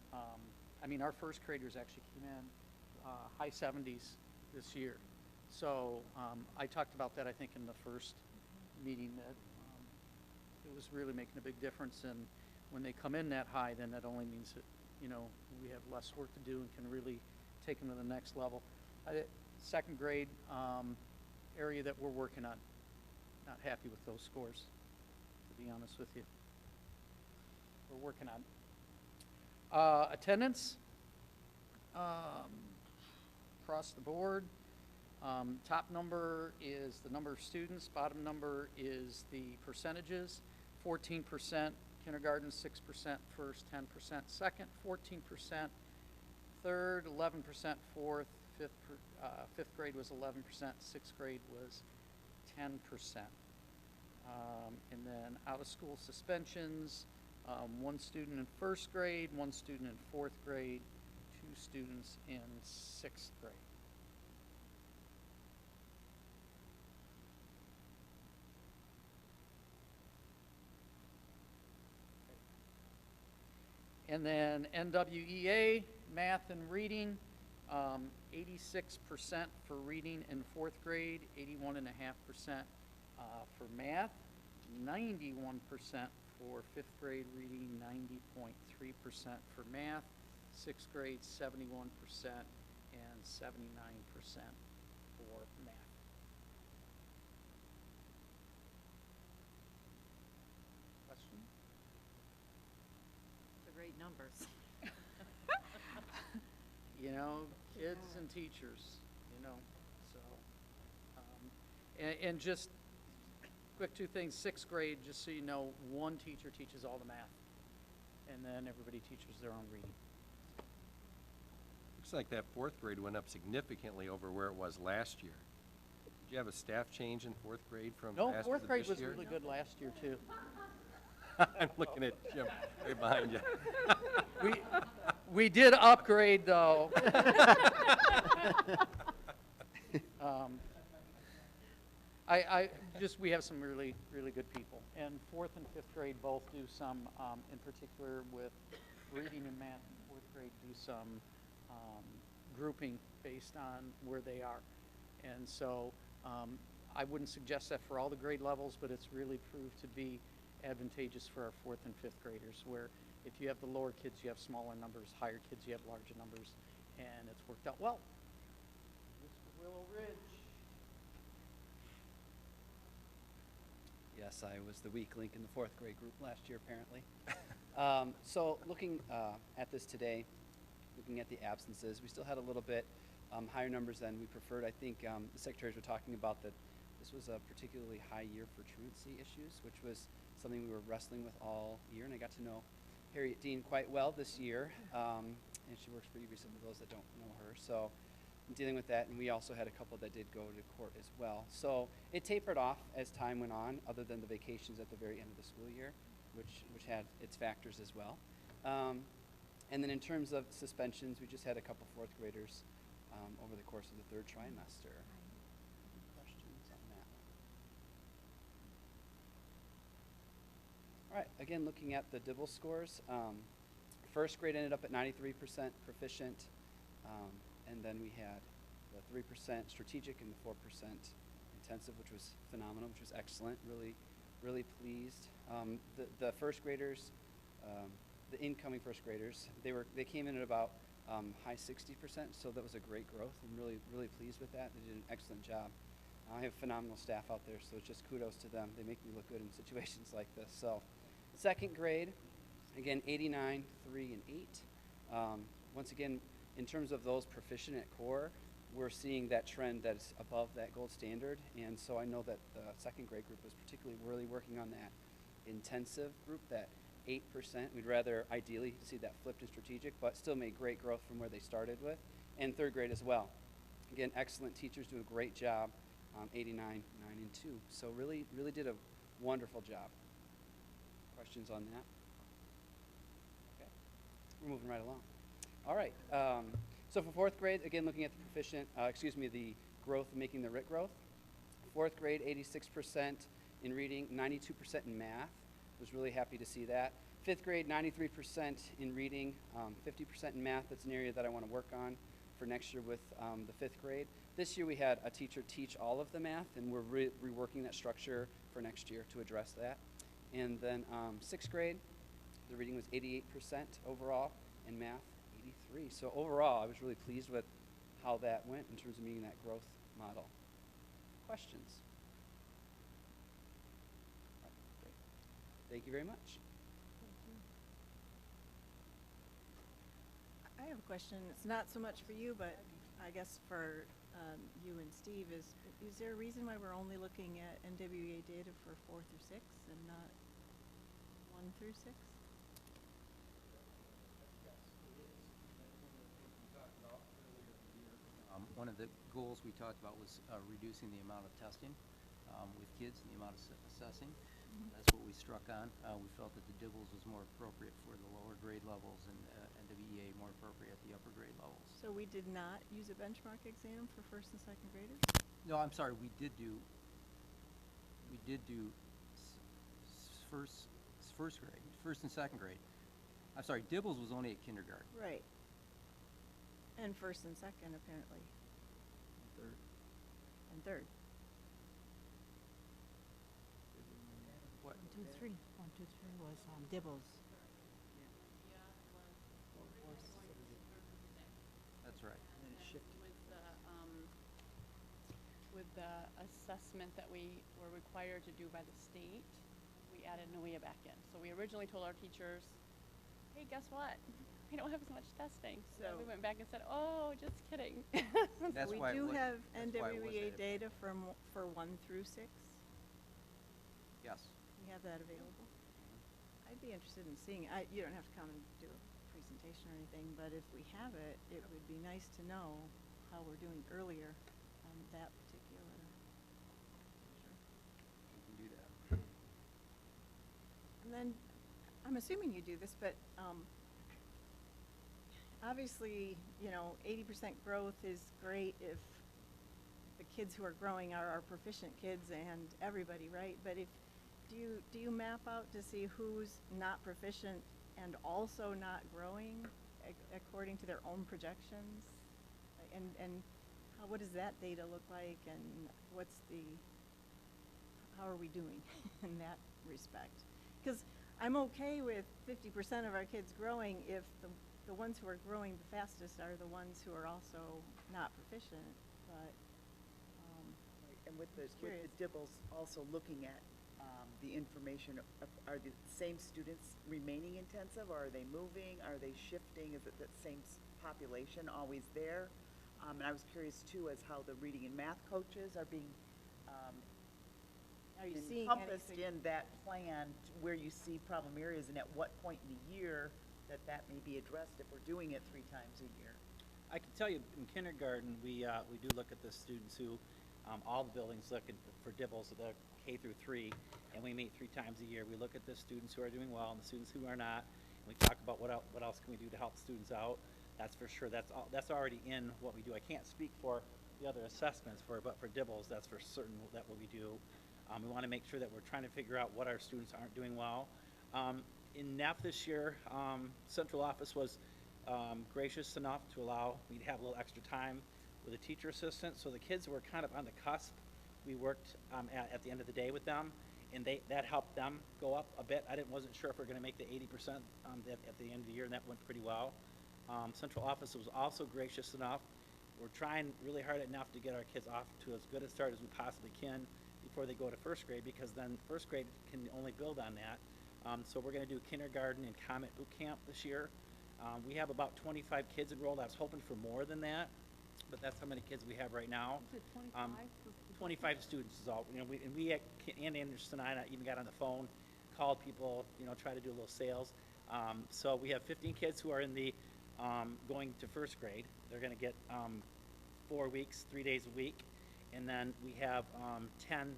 our first graders actually came in high 70s this year. So I talked about that, I think, in the first meeting, that it was really making a big difference. And when they come in that high, then that only means that, we have less work to do and can really take them to the next level. Second grade area that we're working on. Not happy with those scores, to be honest with you. We're working on attendance across the board. Top number is the number of students. Bottom number is the percentages. 14% kindergarten, 6% first, 10% second, 14% third, 11% fourth, fifth grade was 11%, sixth grade was 10%. And then out of school suspensions, 1 student in first grade, 1 student in fourth grade, 2 students in sixth grade. And then NWEA, math and reading, 86% for reading in fourth grade, 81.5% for math, 91% for fifth grade reading, 90.3% for math, sixth grade 71%, and 79% for math. Question? Those are great numbers. Kids and teachers, so. And just quick 2 things, sixth grade, just so you know, 1 teacher teaches all the math, and then everybody teaches their own reading. Looks like that fourth grade went up significantly over where it was last year. Did you have a staff change in fourth grade from No, last fourth to grade this was year? really good last year, too. I'm looking at Jim right behind you. We did upgrade, though. We have some really, really good people. And fourth and fifth grade both do some, in particular with reading and math, and fourth grade do some grouping based on where they are. And so I wouldn't suggest that for all the grade levels, but it's really proved to be advantageous for our fourth and fifth graders, where if you have the lower kids, you have smaller numbers, higher kids, you have larger numbers, and it's worked out well. Mr. Willow Ridge. Yes, I was the weak link in the fourth grade group last year, apparently. So looking at this today, looking at the absences, we still had a little bit higher numbers than we preferred. I think the secretaries were talking about that this was a particularly high year for truancy issues, which was something we were wrestling with all year, and I got to know Harriet Dean quite well this year, and she works for UBC for those that don't know her. So I'm dealing with that, and we also had a couple that did go to court as well. So it tapered off as time went on, other than the vacations at the very end of the school year, which had its factors as well. And then in terms of suspensions, we just had a couple fourth graders over the course of the third trimester. Any questions on that? All right, again, looking at the DIBEL scores, first grade ended up at 93% proficient, and then we had the 3% strategic and the 4% intensive, which was phenomenal, which was excellent, really pleased. The first graders, the incoming first graders, they came in at about high 60%, so that was a great growth. I'm really pleased with that. They did an excellent job. I have phenomenal staff out there, so it's just kudos to them. They make me look good in situations like this. So second grade, again, 89, 3, and 8. Once again, in terms of those proficient at core, we're seeing that trend that's above that gold standard. And so I know that the second grade group was particularly really working on that intensive group, that 8%. We'd rather ideally see that flipped in strategic, but still made great growth from where they started with. And third grade as well. Again, excellent teachers do a great job, 89, 9, and 2. So really did a wonderful job. Questions on that? Okay, we're moving right along. All right, So for fourth grade, again, looking at the the growth, making the RIT growth. Fourth grade, 86% in reading, 92% in math. Was really happy to see that. Fifth grade, 93% in reading, 50% in math. That's an area that I want to work on for next year with the fifth grade. This year we had a teacher teach all of the math, and we're reworking that structure for next year to address that. And then sixth grade, the reading was 88% overall, and math, 83. So overall, I was really pleased with how that went in terms of meeting that growth model. Questions? All right, great. Thank you very much. I have a question. It's not so much for you, but I guess for you and Steve. Is there a reason why we're only looking at NWEA data for 4 through 6 and not 1 through 6? One of the goals we talked about was reducing the amount of testing with kids and the amount of assessing. That's what we struck on. We felt that the DIBELS was more appropriate for the lower grade levels and NWEA more appropriate at the upper grade levels. So we did not use a benchmark exam for first and second graders? No, I'm sorry, we did do first grade, first and second grade. I'm sorry, DIBELS was only at kindergarten. Right. And first and second, apparently. Third. And third. What? 1, 2, 3. 1, 2, 3 was DIBELS. That's right. And then it shifted. With the assessment that we were required to do by the state, we added NWEA back in. So we originally told our teachers, hey, guess what? We don't have as much testing. So we went back and said, oh, just kidding. That's we why do have that's why it was NWEA added. data for 1 through 6. Yes. We have that available. I'd be interested in seeing it. You don't have to come and do a presentation or anything, but if we have it, it would be nice to know how we're doing earlier on that particular measure. We can do that. And then, I'm assuming you do this, but obviously, 80% growth is great if the kids who are growing are our proficient kids and everybody, right? But do you map out to see who's not proficient and also not growing according to their own projections? And what does that data look like, and how are we doing in that respect? Because I'm okay with 50% of our kids growing if the ones who are growing the fastest are the ones who are also not proficient, but And with the DIBELS also looking at the information, are the same students remaining intensive, or are they moving, are they shifting, is it that same population always there? And I was curious too as how the reading and math coaches are being are you seeing encompassed anything? in that plan where you see problem areas, and at what point in the year that may be addressed if we're doing it 3 times a year? I can tell you in kindergarten, we do look at the students who, all the buildings look for DIBELS, the K through 3, and we meet 3 times a year. We look at the students who are doing well and the students who are not, and we talk about what else can we do to help students out. That's for sure. That's already in what we do. I can't speak for the other assessments but for DIBELS, that's for certain that what we do. We want to make sure that we're trying to figure out what our students aren't doing well. In NAP this year, central office was gracious enough to allow me to have a little extra time with a teacher assistant. So the kids were kind of on the cusp. We worked at the end of the day with them, and that helped them go up a bit. Wasn't sure if we are going to make the 80% at the end of the year, and that went pretty well. Central office was also gracious enough. We're trying really hard enough to get our kids off to as good a start as we possibly can before they go to first grade, because then first grade can only build on that. So we're going to do kindergarten and Comet Boot Camp this year. We have about 25 kids enrolled. I was hoping for more than that, but that's how many kids we have right now. Is it 25? 25 students is all. Ann Anderson and I even got on the phone, called people, try to do a little sales. So we have 15 kids who are in the going to first grade. They're going to get 4 weeks, 3 days a week, and then we have 10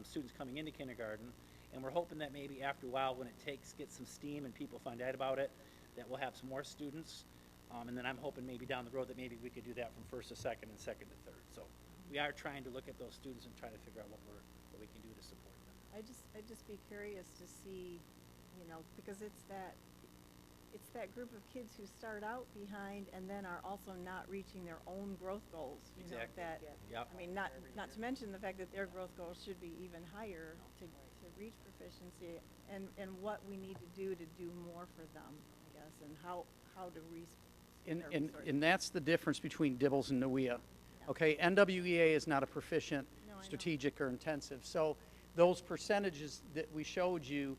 students coming into kindergarten. And we're hoping that maybe after a while, when it gets some steam and people find out about it, that we'll have some more students. And then I'm hoping maybe down the road that maybe we could do that from first to second and second to third. So we are trying to look at those students and try to figure out what we can do to support them. I'd just be curious to see, you know, because it's that group of kids who start out behind and then are also not reaching their own growth goals. You know, Exactly. that, Yep. I mean, not to mention the fact that their growth goals should be even higher to reach proficiency, and what we need to do more for them, I guess, and how to And that's the difference between Dibbles and NUIA. Okay, NWEA is not a proficient, No, I know. strategic, or intensive. So those percentages that we showed you,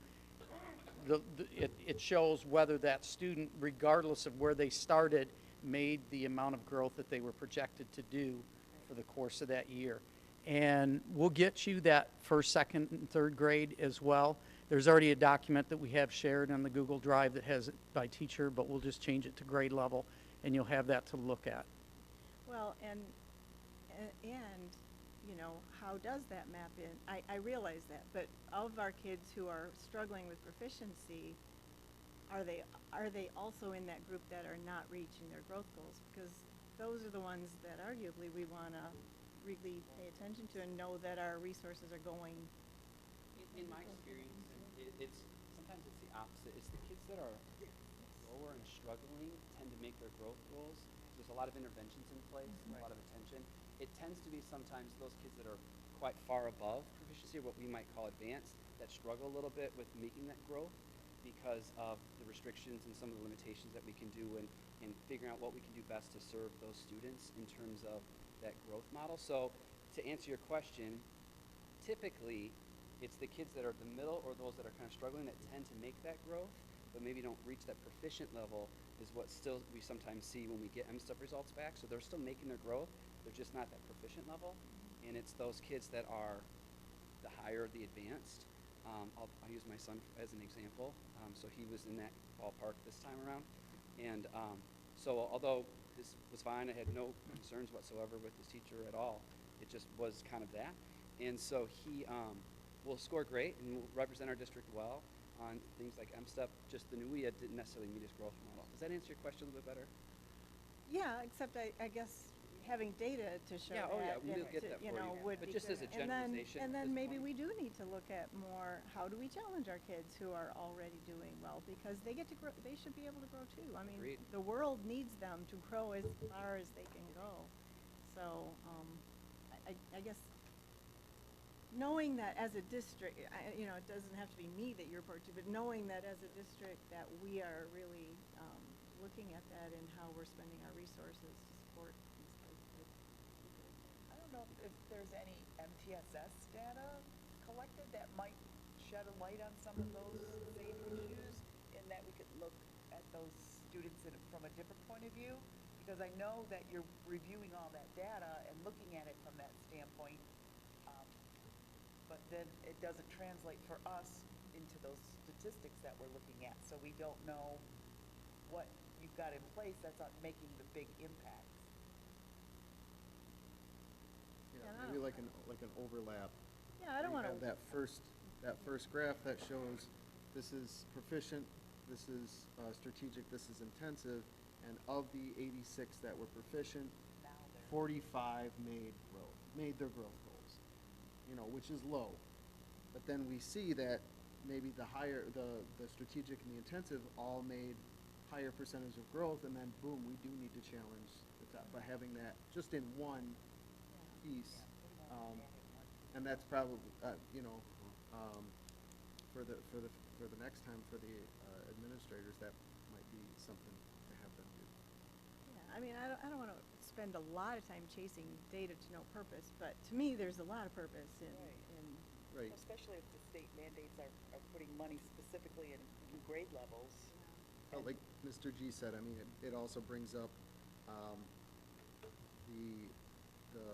it shows whether that student, regardless of where they started, made the amount of growth that they were projected to do for the course of that year. And we'll get you that first, second, and third grade as well. There's already a document that we have shared on the Google Drive that has it by teacher, but we'll just change it to grade level, and you'll have that to look at. Well, and, you know, how does that map in? I realize that, but of our kids who are struggling with proficiency, are they also in that group that are not reaching their growth goals? Because those are the ones that arguably we want to really pay attention to and know that our resources are going. In my experience, sometimes it's the opposite. It's the kids that are lower and struggling tend to make their growth goals. There's a lot of interventions in place, a lot of attention. It tends to be sometimes those kids that are quite far above proficiency, or what we might call advanced, that struggle a little bit with making that growth because of the restrictions and some of the limitations that we can do in figuring out what we can do best to serve those students in terms of that growth model. So to answer your question, typically it's the kids that are the middle or those that are kind of struggling that tend to make that growth, but maybe don't reach that proficient level is what still we sometimes see when we get MSTEP results back. So they're still making their growth, they're just not that proficient level. And it's those kids that are the higher the advanced. I'll use my son as an example. So he was in that ballpark this time around. And so although this was fine, I had no concerns whatsoever with this teacher at all. It just was kind of that. And so he will score great and will represent our district well on things like MSTEP. Just the NUIA didn't necessarily meet his growth model. Does that answer your question a little bit better? Yeah, except I guess having data to show Yeah, that, we'll and get to, that you for know, you. would But be just good. as a generalization And at then this maybe point. we do need to look at more, how do we challenge our kids who are already doing well? Because they get to grow, they should be able to grow too. I mean, Agreed. the world needs them to grow as far as they can go. So, I guess, knowing that as a district, you know, it doesn't have to be me that you report to, but knowing that as a district that we are really looking at that and how we're spending our resources to support these kids. I don't know if there's any MTSS data collected that might shed a light on some of those same issues, in that we could look at those students from a different point of view. Because I know that you're reviewing all that data and looking at it from that standpoint, but then it doesn't translate for us into those statistics that we're looking at. So we don't know what you've got in place that's not making the big impacts. Yeah, Yeah, maybe like an overlap. Yeah, I don't where want you to. have that first graph that shows this is proficient, this is strategic, this is intensive, and of the 86 that were proficient, 45 made their growth goals, you know, which is low. But then we see that maybe the strategic and the intensive all made higher percentage of growth, and then boom, we do need to challenge the top by having that just in one piece. And that's probably, you know, for the next time for the administrators, that might be something to have them do. Yeah, I mean, I don't want to spend a lot of time chasing data to no purpose, but to me, there's a lot of purpose in. Right. Especially if the state mandates are putting money specifically in grade levels. But like Mr. G said, I mean, it also brings up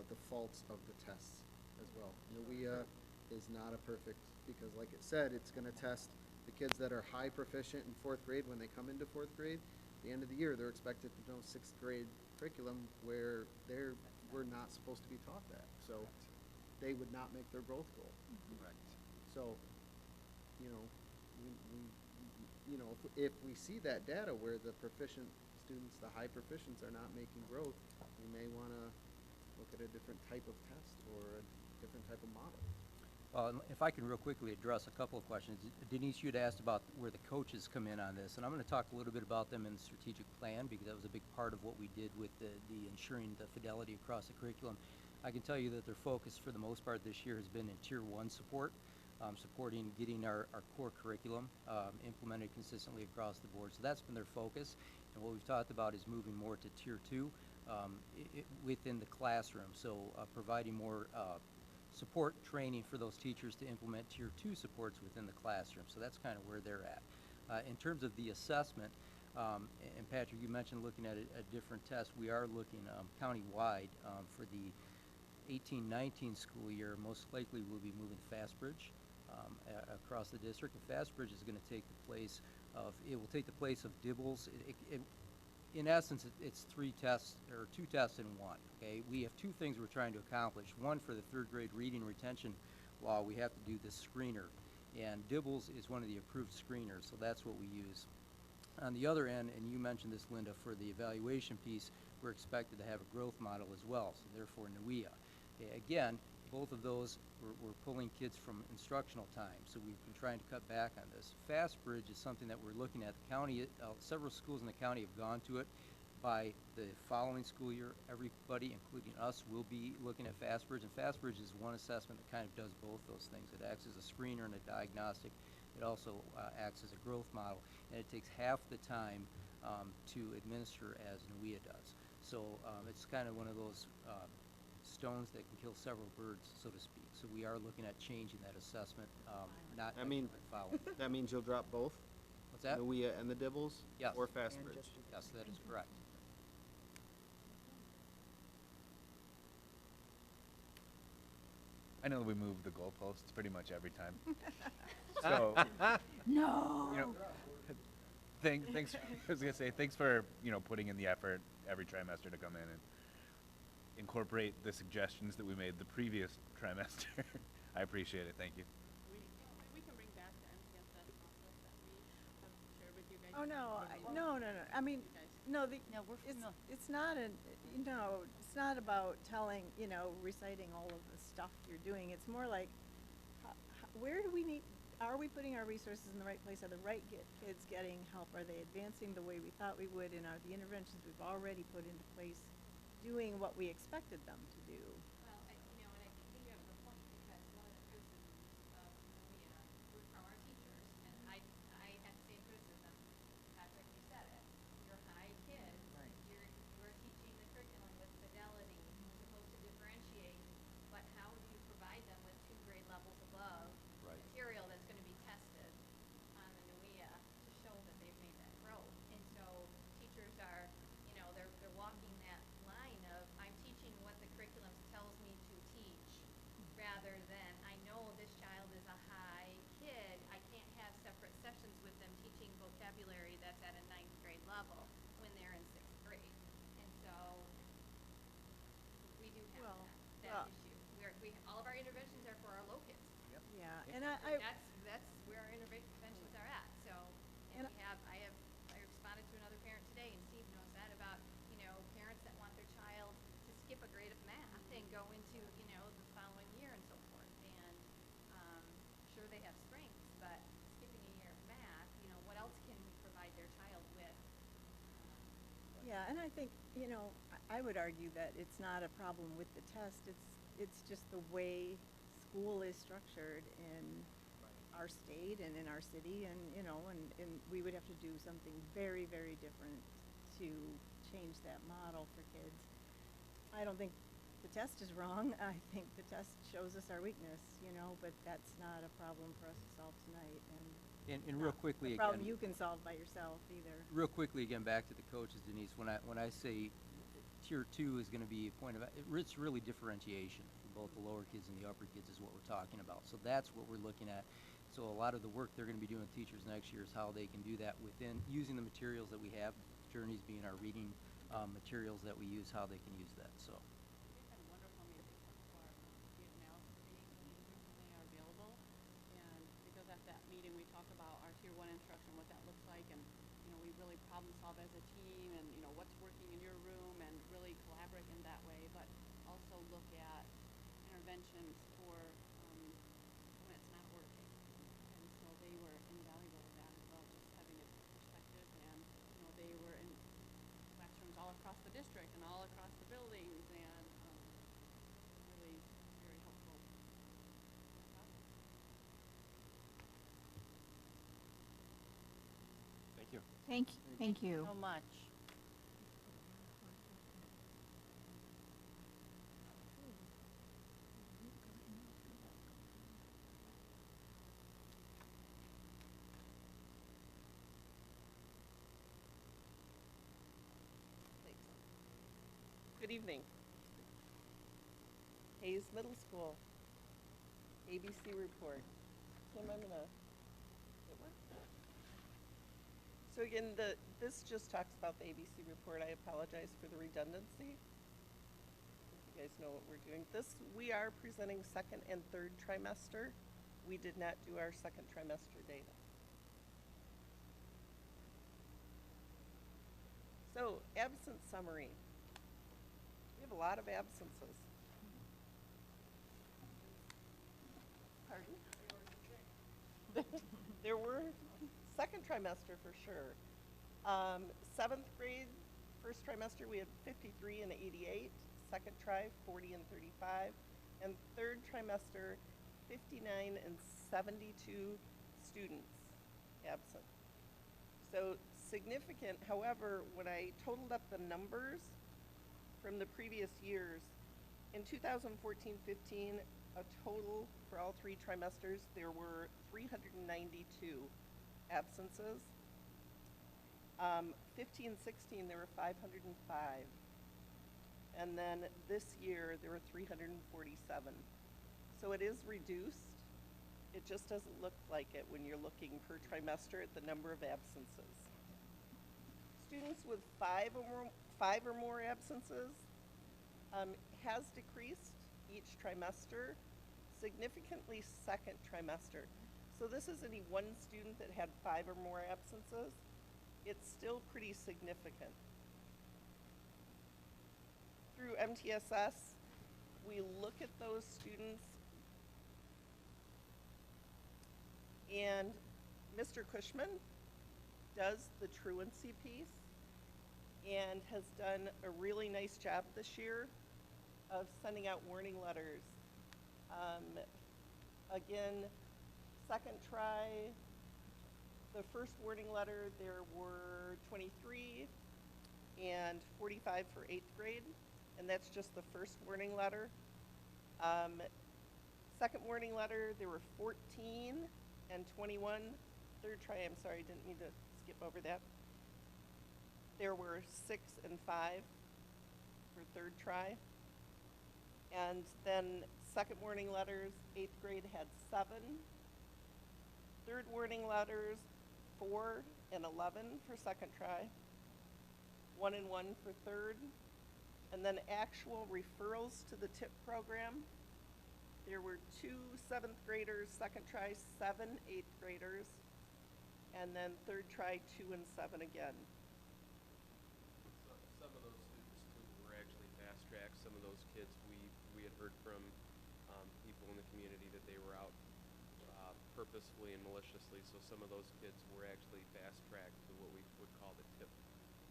the faults of the tests as well. NUIA is not a perfect, because like it said, it's going to test the kids that are high proficient in fourth grade when they come into fourth grade. At the end of the year, they're expected to know sixth grade curriculum where we're not supposed to be taught that. So they would not make their growth goal. Correct. So, you know, you know, if we see that data where the proficient students, the high proficients are not making growth, we may want to look at a different type of test or a different type of model. If I can real quickly address a couple of questions. Denise, you had asked about where the coaches come in on this, and I'm going to talk a little bit about them in the strategic plan because that was a big part of what we did with the ensuring the fidelity across the curriculum. I can tell you that their focus for the most part this year has been in Tier 1 support, supporting getting our core curriculum implemented consistently across the board. So that's been their focus, and what we've talked about is moving more to Tier 2 within the classroom, so providing more support training for those teachers to implement Tier 2 supports within the classroom. So that's kind of where they're at. In terms of the assessment, and Patrick, you mentioned looking at a different test. We are looking county-wide for the 18-19 school year. Most likely we'll be moving FastBridge across the district. And FastBridge is going to take the place of, it will take the place of Dibbles. In essence, it's 3 tests, or 2 tests in one, okay? We have 2 things we're trying to accomplish. One, for the 3rd grade reading retention law, we have to do this screener, and Dibbles is one of the approved screeners, so that's what we use. On the other end, and you mentioned this, Linda, for the evaluation piece, we're expected to have a growth model as well, so therefore NUIA. Okay, again, both of those, we're pulling kids from instructional time, so we've been trying to cut back on this. FastBridge is something that we're looking at. The county, several schools in the county have gone to it. By the following school year, everybody, including us, will be looking at FastBridge, and FastBridge is one assessment that kind of does both those things. It acts as a screener and a diagnostic. It also acts as a growth model, and it takes half the time to administer as NUIA does. So it's kind of one of those stones that can kill several birds, so to speak. So we are looking at changing that assessment, not following. That means you'll drop both? What's that? NUIA and the Dibbles? Yes. Or FastBridge? Yes, that is correct. I know we move the goalposts pretty much every time. So, No. you know, thanks. I was gonna say thanks for putting in the effort every trimester to come in and incorporate the suggestions that we made the previous trimester. I appreciate it. Thank you. We can bring back the MTSS process that we have shared with you guys. Oh, no, no. I mean, no, it's not it's not about telling, reciting all of the stuff you're doing. It's more like, where do we need, are we putting our resources in the right place? Are the right kids getting help? Are they advancing the way we thought we would? And are the interventions we've already put into place doing what we expected them to do? Well, and I think you have a point, because one of the criticisms of NUIA was from our teachers, and I had the same criticism. Patrick, you said it. You're high kids. Right. You are teaching the curriculum with fidelity. You're supposed to differentiate, but how do you provide them with 2 grade levels above material that's going to be tested on the NUIA to show that they've made that growth? And so teachers are, they're walking that line of, I'm teaching what the curriculum tells me to teach, rather than, I know this child is a high kid, I can't have separate sessions with them teaching vocabulary that's at a 9th grade level when they're in 6th grade. And so we do have that issue. All of our interventions are for our low kids. Yeah, and I That's where our interventions are at, so, and I responded to another parent today, and Steve knows that, about, parents that want their child to skip a grade of math and go into, the following year and so forth, and, sure they have strengths, but skipping a year of math, what else can we provide their child with? Yeah, and I think, I would argue that it's not a problem with the test. It's just the way school is structured in our state and in our city, and and we would have to do something very, very different to change that model for kids. I don't think the test is wrong. I think the test shows us our weakness, but that's not a problem for us to solve tonight, And real quickly a again. problem you can solve by yourself either. Real quickly again, back to the coaches, Denise. When I say Tier 2 is going to be a point of, it's really differentiation for both the lower kids and the upper kids is what we're talking about. So that's what we're looking at. So a lot of the work they're going to be doing with teachers next year is how they can do that within using the materials that we have, Journeys being our reading materials that we use, how they can use that. So. We've had wonderful meetings for our gate analysis meetings when they are available, and because at that meeting we talk about our Tier 1 instruction, what that looks really problem solve as a team and, you know, what's working in your room and really collaborate in that way, but also look at interventions for when it's not working. And so they were invaluable to that as well, just having a perspective. And, you know, they were in classrooms all across the district and all across the buildings and really very helpful. Thank you. Thank you. So much. Good evening. Hayes Middle School, ABC report. Kim, I'm gonna, it work? So again, this just talks about the ABC report. I apologize for the redundancy. You guys know what we're doing. We are presenting second and third trimester. We did not do our second trimester data. So, absence summary. We have a lot of absences. Pardon? There were second trimester for sure. 7th grade, first trimester, we had 53 and 88. Second tri, 40 and 35. And third trimester, 59 and 72 students absent. So significant. However, when I totaled up the numbers from the previous years, in 2014-15, a total for all 3 trimesters, there were 392 absences. 15-16, there were 505. And then this year, there were 347. So it is reduced. It just doesn't look like it when you're looking per trimester at the number of absences. Students with 5 or more absences has decreased each trimester, significantly second trimester. So this is any one student that had 5 or more absences. It's still pretty significant. Through MTSS, we look at those students, and Mr. Cushman does the truancy piece and has done a really nice job this year of sending out warning letters. Again, second try, the first warning letter, there were 23 and 45 for 8th grade, and that's just the first warning letter. Second warning letter, there were 14 and 21. Third try, I'm sorry, didn't mean to skip over that. There were 6 and 5 for third try. And then second warning letters, 8th grade had 7. Third warning letters, 4 and 11 for second try. 1 and 1 for third. And then actual referrals to the TIP program. There were 2 7th graders, second try, 7 8th graders. And then third try, 2 and 7 again. Some of those students too were actually fast tracked. Some of those kids we had heard from people in the community that they were out purposefully and maliciously. So some of those kids were actually fast tracked to what we would call the TIP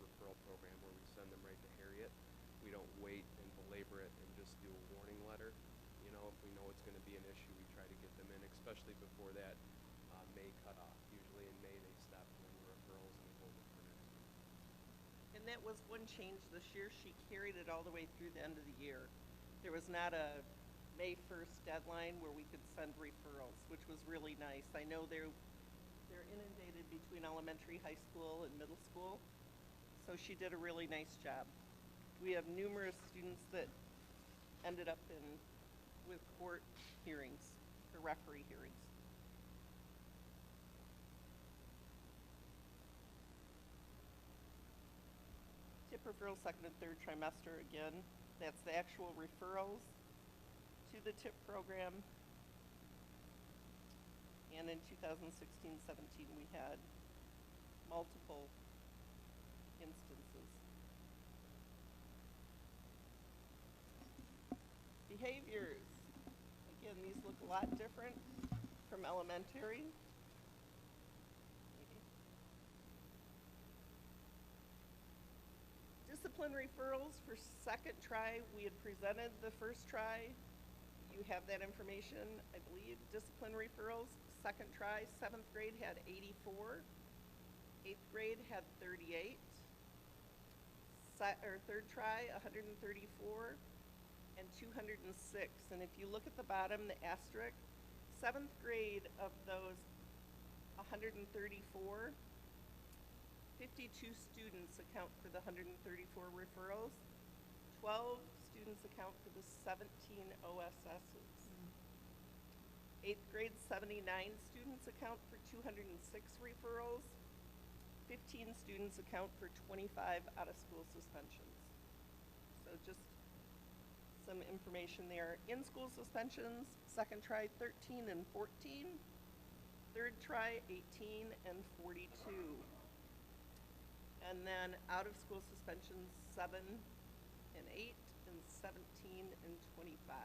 referral program, where we send them right to Harriet. We don't wait and belabor it and just do a warning letter. You know, if we know it's going to be an issue, we try to get them in, especially before that May cutoff. Usually in May they stop doing the referrals and hold it for next week. And that was one change this year. She carried it all the way through the end of the year. There was not a May 1st deadline where we could send referrals, which was really nice. I know they're inundated between elementary, high school, and middle school. So she did a really nice job. We have numerous students that ended up with court hearings, or referee hearings. TIP referrals second and third trimester again. That's the actual referrals to the TIP program. And in 2016-17 we had multiple behaviors. Again, these look a lot different from elementary. Discipline referrals for second try, we had presented the first try. You have that information, I believe. Discipline referrals, second try, 7th grade had 84. 8th grade had 38. Third try, 134 and 206. And if you look at the bottom, the asterisk, 7th grade of those 134, 52 students account for the 134 referrals. 12 students account for the 17 OSSs. 8th grade, 79 students account for 206 referrals. 15 students account for 25 out-of-school suspensions. So just some information there. In-school suspensions, second try 13 and 14, third try 18 and 42. And then out-of-school suspensions 7 and 8 and 17 and 25.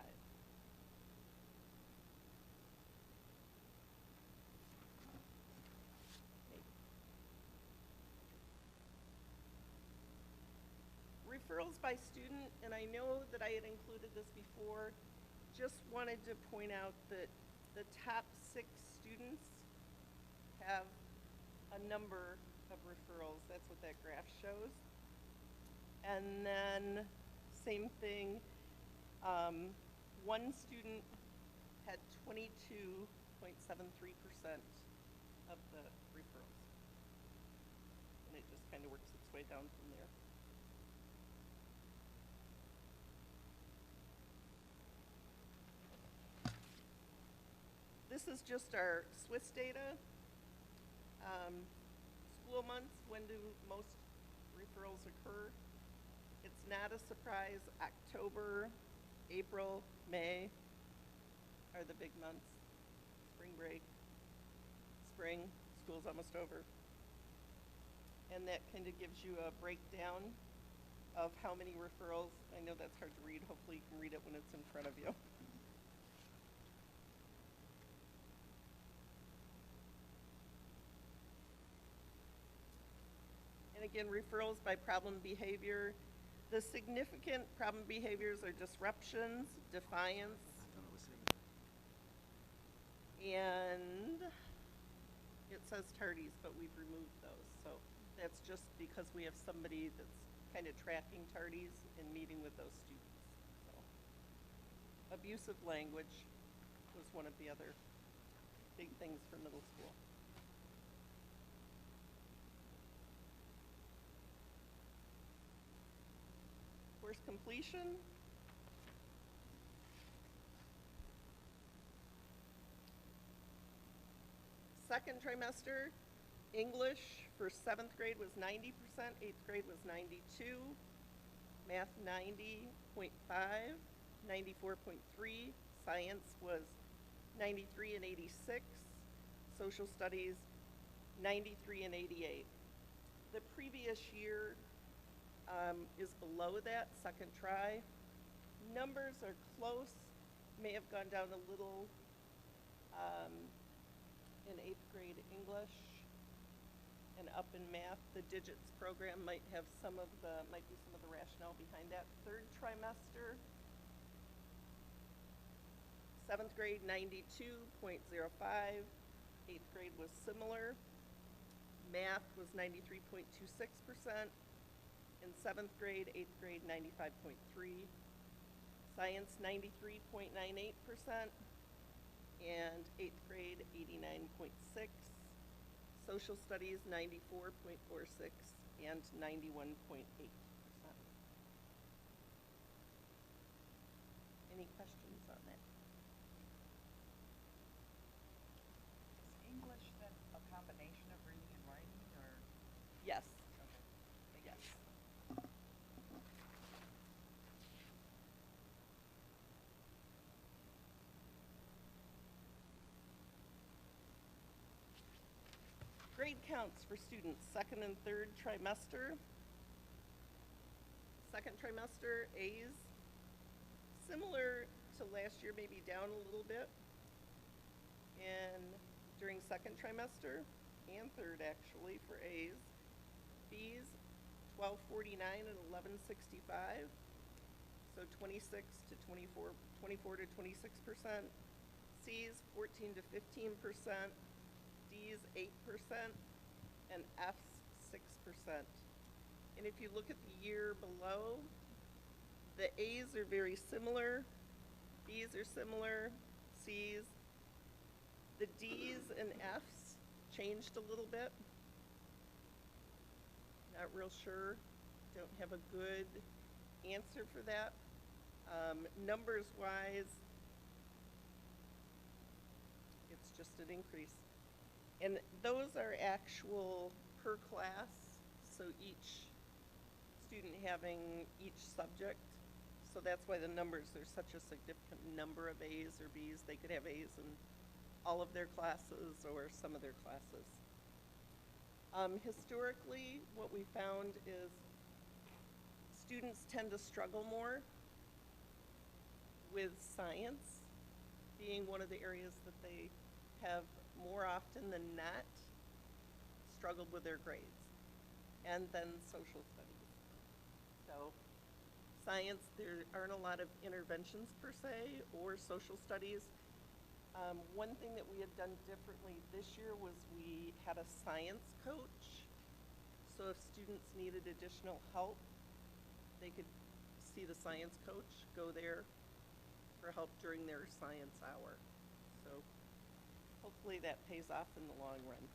Referrals by student, and I know that I had included this before, just wanted to point out that the top 6 students have a number of referrals. That's what that graph shows. And then same thing, one student had 22.73% of the referrals. And it just kind of works its way down from there. This is just our Swiss data. School months, when do most referrals occur? It's not a surprise. October, April, May are the big months. Spring break, spring, school's almost over. And that kind of gives you a breakdown of how many referrals. I know that's hard to read. Hopefully you can read it when it's in front of you. And again, referrals by problem behavior. The significant problem behaviors are disruptions, defiance, and it says tardies, but we've removed those. So that's just because we have somebody that's kind of tracking tardies and meeting with those students. So abusive language was one of the other big things for middle school. Course completion. Second trimester, English for 7th grade was 90%, 8th grade was 92, math 90.5, 94.3, science was 93 and 86, social studies 93 and 88. The previous year is below that, second try. Numbers are close, may have gone down a little in 8th grade English and up in math. The digits program might have be some of the rationale behind that. Third trimester, 7th grade 92.05, 8th grade was similar. Math was 93.26%. In 7th grade, 8th grade 95.3%, science 93.98%, and 8th grade 89.6%, social studies 94.46%, and 91.8%. Any questions on that? Is English then a combination of reading and writing, or? Yes. Okay. Yes. Grade counts for students, second and third trimester. Second trimester, A's. Similar to last year, maybe down a little bit. And during second trimester and third actually for A's, B's 1249 and 1165. So 26 to 24, 24 to 26%. C's 14 to 15%. D's 8%, and F's 6%. And if you look at the year below, the A's are very similar, B's are similar, C's. The D's and F's changed a little bit. Not real sure, don't have a good answer for that. Numbers wise, it's just an increase. And those are actual per class, so each student having each subject. So that's why the numbers, there's such a significant number of A's or B's. They could have A's in all of their classes or some of their classes. Historically, what we found is students tend to struggle more with science being one of the areas that they have more often than not struggled with their grades, and then social studies. So science, there aren't a lot of interventions per se, or social studies. One thing that we had done differently this year was we had a science coach. So if students needed additional help, they could see the science coach, go there for help during their science hour. So hopefully that pays off in the long run.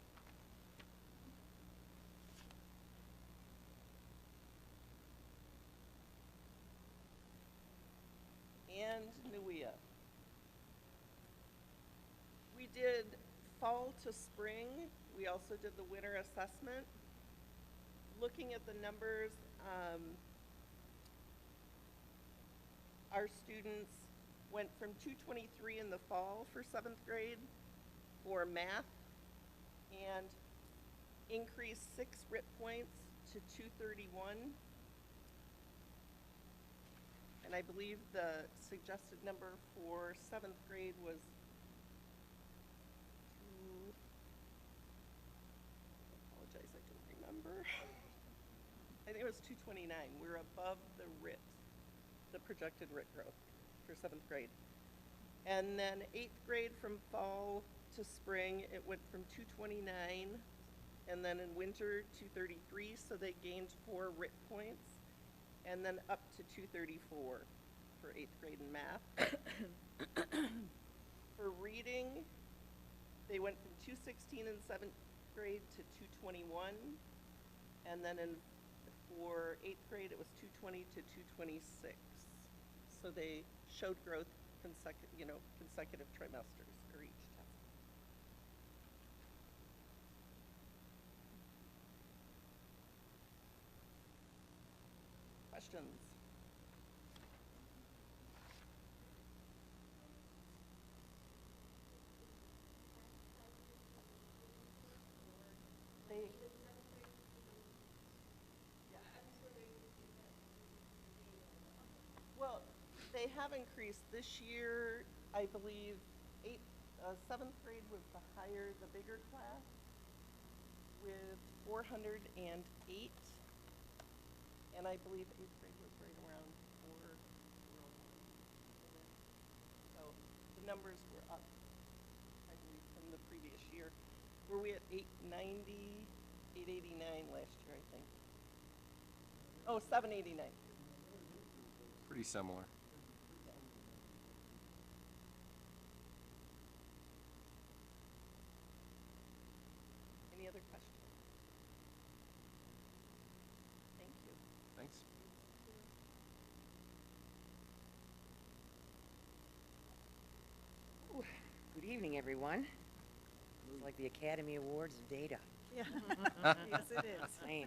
And NUIA. We did fall to spring. We also did the winter assessment. Looking at the numbers, our students went from 223 in the fall for 7th grade for math, and increased 6 RIT points to 231. And I believe the suggested number for 7th grade was I don't remember. I think it was 229. We're above the RIT, the projected RIT growth for 7th grade. And then 8th grade from fall to spring, it went from 229, and then in winter 233, so they gained 4 RIT points, and then up to 234 for 8th grade in math. For reading, they went from 216 in 7th grade to 221, and then for 8th grade it was 220 to 226. So they showed growth consecutive trimesters for each test. Questions? Well, they have increased this year. I believe 7th grade was the bigger class with 408, and I believe 8th grade was right around 401. So the numbers were up, I believe, from the previous year. Were we at 890, 889 last year, I think? Oh, 789. Pretty similar. Any other questions? Thank you. Thanks. Ooh, good evening, everyone. It's like the Academy Awards of data. Yeah, yes it is. Man.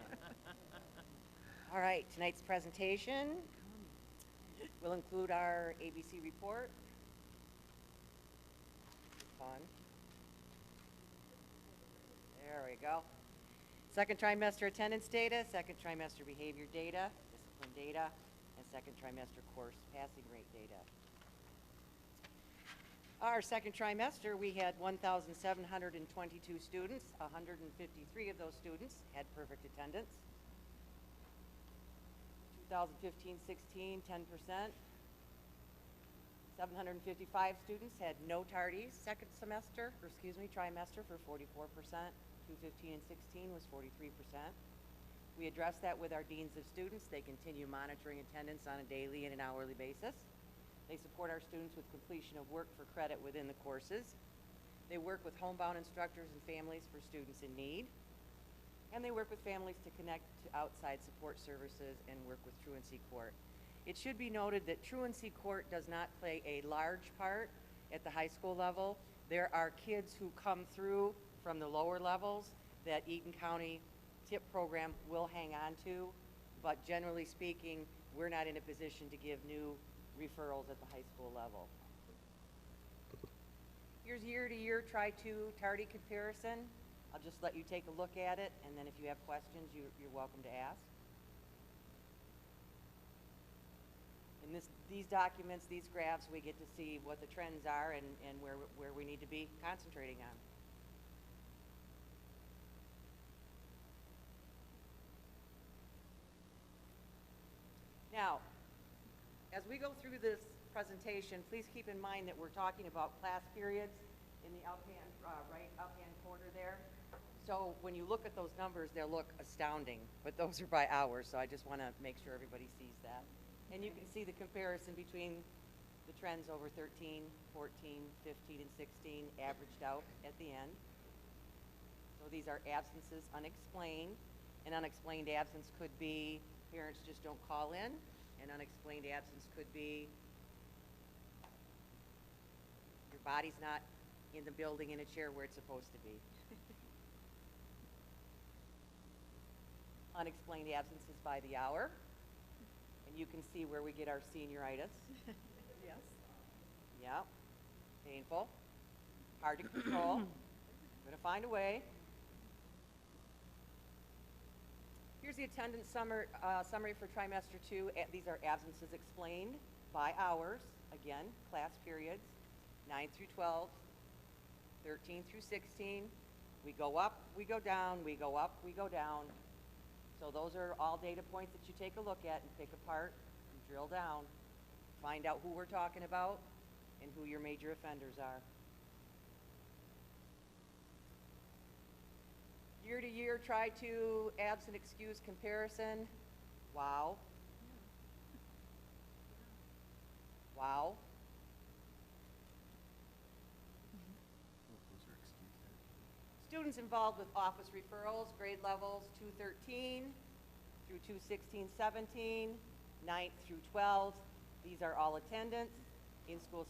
All right, tonight's presentation will include our ABC report. Fun. There we go. Second trimester attendance data, second trimester behavior data, discipline data, and second trimester course passing rate data. Our second trimester, we had 1,722 students. 153 of those students had perfect attendance. 2015-16, 10%. 755 students had no tardies second semester, or excuse me, trimester for 44%. 215 and 16 was 43%. We address that with our deans of students. They continue monitoring attendance on a daily and an hourly basis. They support our students with completion of work for credit within the courses. They work with homebound instructors and families for students in need. And they work with families to connect to outside support services and work with Truancy Court. It should be noted that Truancy Court does not play a large part at the high school level. There are kids who come through from the lower levels that Eaton County TIP program will hang on to, but generally speaking, we're not in a position to give new referrals at the high school level. Here's year-to-year try-to tardy comparison. I'll just let you take a look at it, and then if you have questions, you're welcome to ask. In these documents, these graphs, we get to see what the trends are and where we need to be concentrating on. Now, as we go through this presentation, please keep in mind that we're talking about class periods in the right up-hand corner there. So when you look at those numbers, they'll look astounding, but those are by hours, so I just want to make sure everybody sees that. And you can see the comparison between the trends over 13, 14, 15, and 16 averaged out at the end. So these are absences unexplained. An unexplained absence could be parents just don't call in. An unexplained absence could be your body's not in the building in a chair where it's supposed to be. Unexplained absences by the hour. And you can see where we get our senioritis. Yes. Yeah. Painful. Hard to control. We're going to find a way. Here's the attendance summary for trimester 2. These are absences explained by hours. Again, class periods, 9 through 12, 13 through 16. We go up, we go down, we go up, we go down. So those are all data points that you take a look at and pick apart and drill down. Find out who we're talking about and who your major offenders are. Year-to-year try-to absent excuse comparison. Wow. Wow. Students involved with office referrals, grade levels 213 through 216, 17, 9th through 12th. These are all attendance, in-school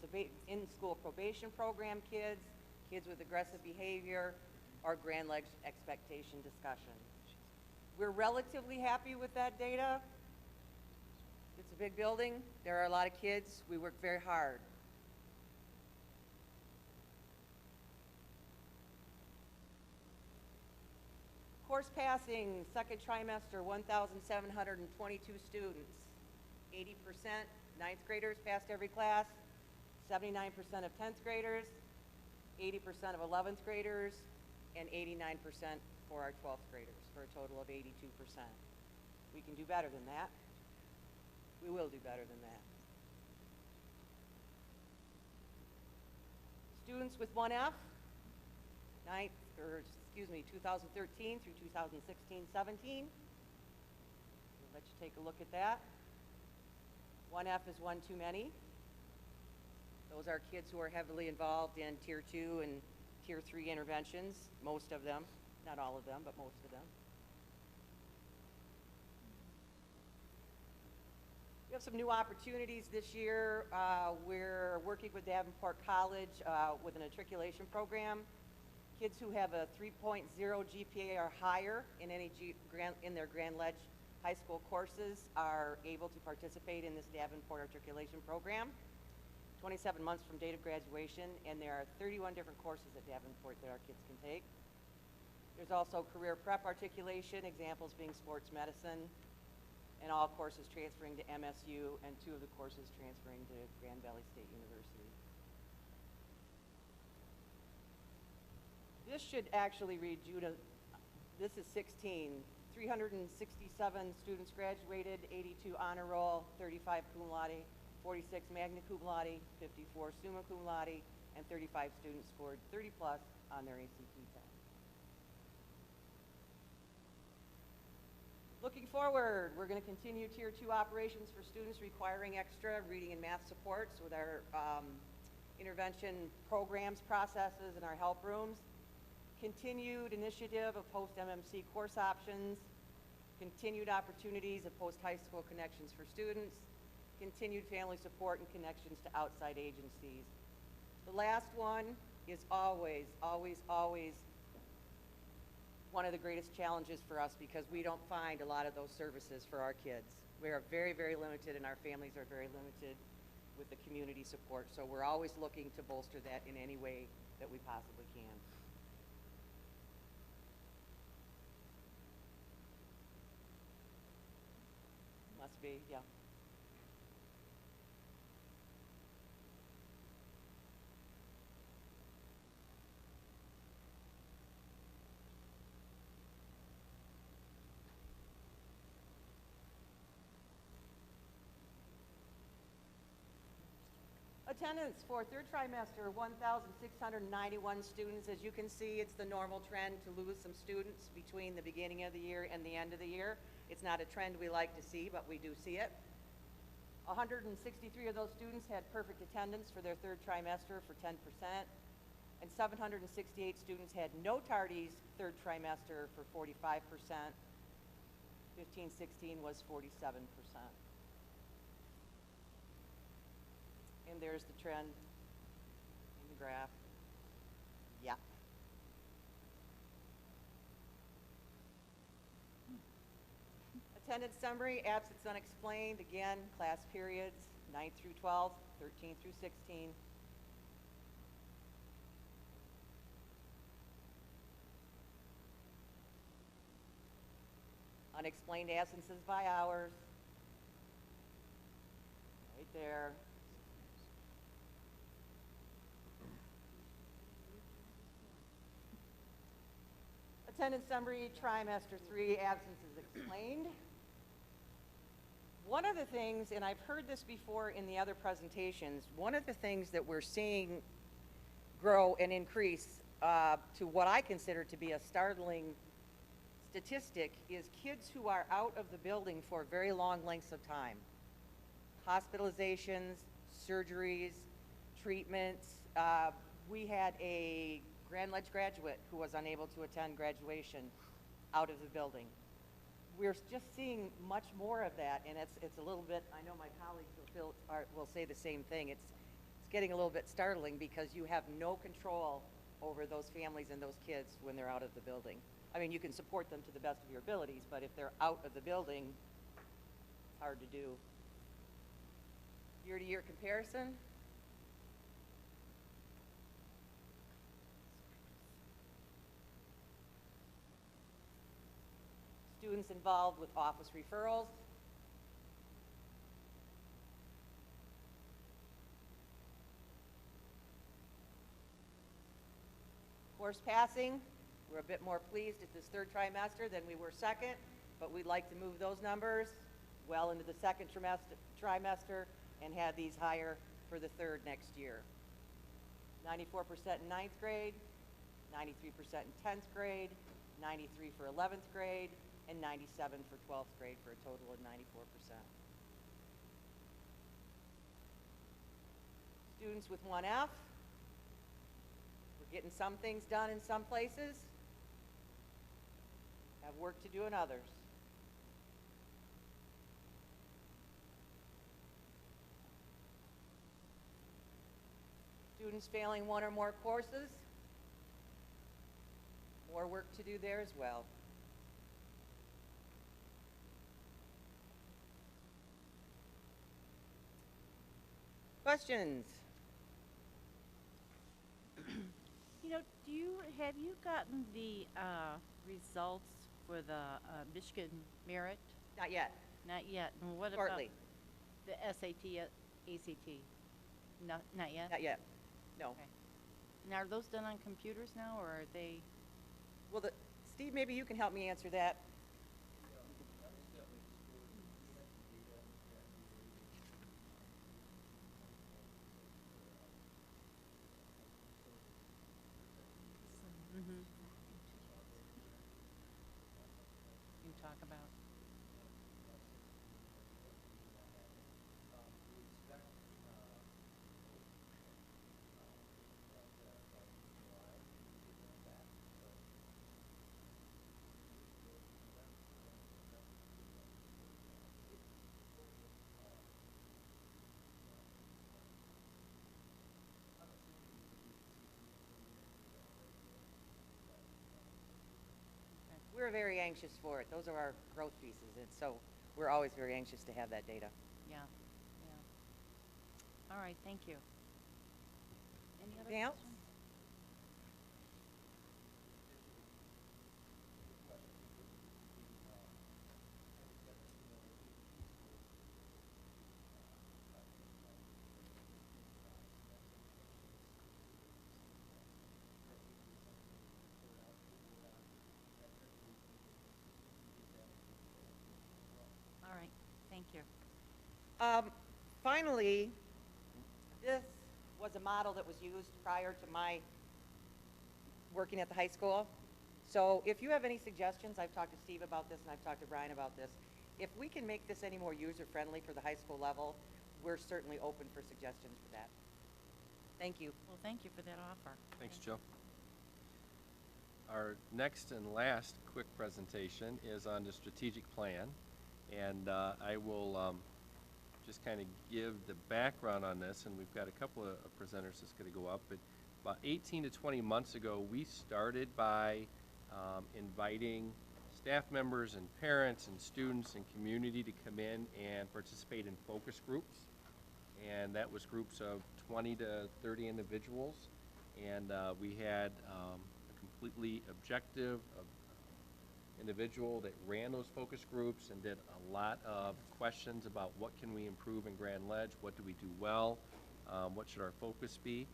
probation program kids, kids with aggressive behavior, or Grand Ledge expectation discussion. We're relatively happy with that data. It's a big building. There are a lot of kids. We work very hard. Course passing, second trimester, 1,722 students. 80% 9th graders passed every class, 79% of 10th graders, 80% of 11th graders, and 89% for our 12th graders, for a total of 82%. We can do better than that. We will do better than that. Students with 1F, 2013 through 2016, 17. We'll let you take a look at that. 1F is one too many. Those are kids who are heavily involved in Tier 2 and Tier 3 interventions, most of them, not all of them, but most of them. We have some new opportunities this year. We're working with Davenport College with an matriculation program. Kids who have a 3.0 GPA or higher in their Grand Ledge high school courses are able to participate in this Davenport articulation program. 27 months from date of graduation, and there are 31 different courses at Davenport that our kids can take. There's also career prep articulation, examples being sports medicine, and all courses transferring to MSU, and 2 of the courses transferring to Grand Valley State University. This should actually read this is 16. 367 students graduated, 82 honor roll, 35 cum laude, 46 magna cum laude, 54 summa cum laude, and 35 students scored 30 plus on their ACT test. Looking forward, we're going to continue Tier 2 operations for students requiring extra reading and math supports with our intervention programs, processes, and our help rooms. Continued initiative of post-MMC course options, continued opportunities of post-high school connections for students, continued family support and connections to outside agencies. The last one is always, always, always one of the greatest challenges for us because we don't find a lot of those services for our kids. We are very, very limited, and our families are very limited with the community support. So we're always looking to bolster that in any way that we possibly can. Must be, yeah. Attendance for third trimester, 1,691 students. As you can see, it's the normal trend to lose some students between the beginning of the year and the end of the year. It's not a trend we like to see, but we do see it. 163 of those students had perfect attendance for their third trimester for 10%, and 768 students had no tardies third trimester for 45%. 15-16 was 47%. And there's the trend in the graph. Yeah. Attendance summary, absence unexplained, again, class periods, 9th through 12th, 13 through 16. Unexplained absences by hours, right there. Attendance summary, trimester 3, absences explained. One of the things, and I've heard this before in the other presentations, one of the things that we're seeing grow and increase to what I consider to be a startling statistic is kids who are out of the building for very long lengths of time. Hospitalizations, surgeries, treatments. We had a Grand Ledge graduate who was unable to attend graduation out of the building. We're just seeing much more of that, and it's a little bit, I know my colleagues will say the same thing. It's getting a little bit startling because you have no control over those families and those kids when they're out of the building. I mean, you can support them to the best of your abilities, but if they're out of the building, it's hard to do. Year-to-year comparison. Students involved with office referrals. Course passing, we're a bit more pleased at this third trimester than we were second, but we'd like to move those numbers well into the second trimester and have these higher for the third next year. 94% in 9th grade, 93% in 10th grade, 93 for 11th grade, and 97 for 12th grade for a total of 94%. Students with 1F, we're getting some things done in some places, have work to do in others. Students failing one or more courses, more work to do there as well. Questions? You know, have you gotten the results for the Michigan Merit? Not yet. Not yet. And what Shortly. about the SAT, ACT? Not yet? Not yet. No. Okay. Now, are those done on computers now, or are they? Well, Steve, maybe you can help me answer that. Mm-hmm. You talk about. We're very anxious for it. Those are our growth pieces, and so we're always very anxious to have that data. Yeah, yeah. All right, thank you. Any other Anything else? questions? All right, thank you. Finally, this was a model that was used prior to my working at the high school. So if you have any suggestions, I've talked to Steve about this and I've talked to Brian about this. If we can make this any more user-friendly for the high school level, we're certainly open for suggestions for that. Thank you. Well, thank you for that offer. Thanks, Jill. Our next and last quick presentation is on the strategic plan. And I will just kind of give the background on this, and we've got a couple of presenters that's going to go up. But about 18 to 20 months ago, we started by inviting staff members and parents and students and community to come in and participate in focus groups. And that was groups of 20 to 30 individuals. And we had a completely objective individual that ran those focus groups and did a lot of questions about what can we improve in Grand Ledge, what do we do well, what should our focus be.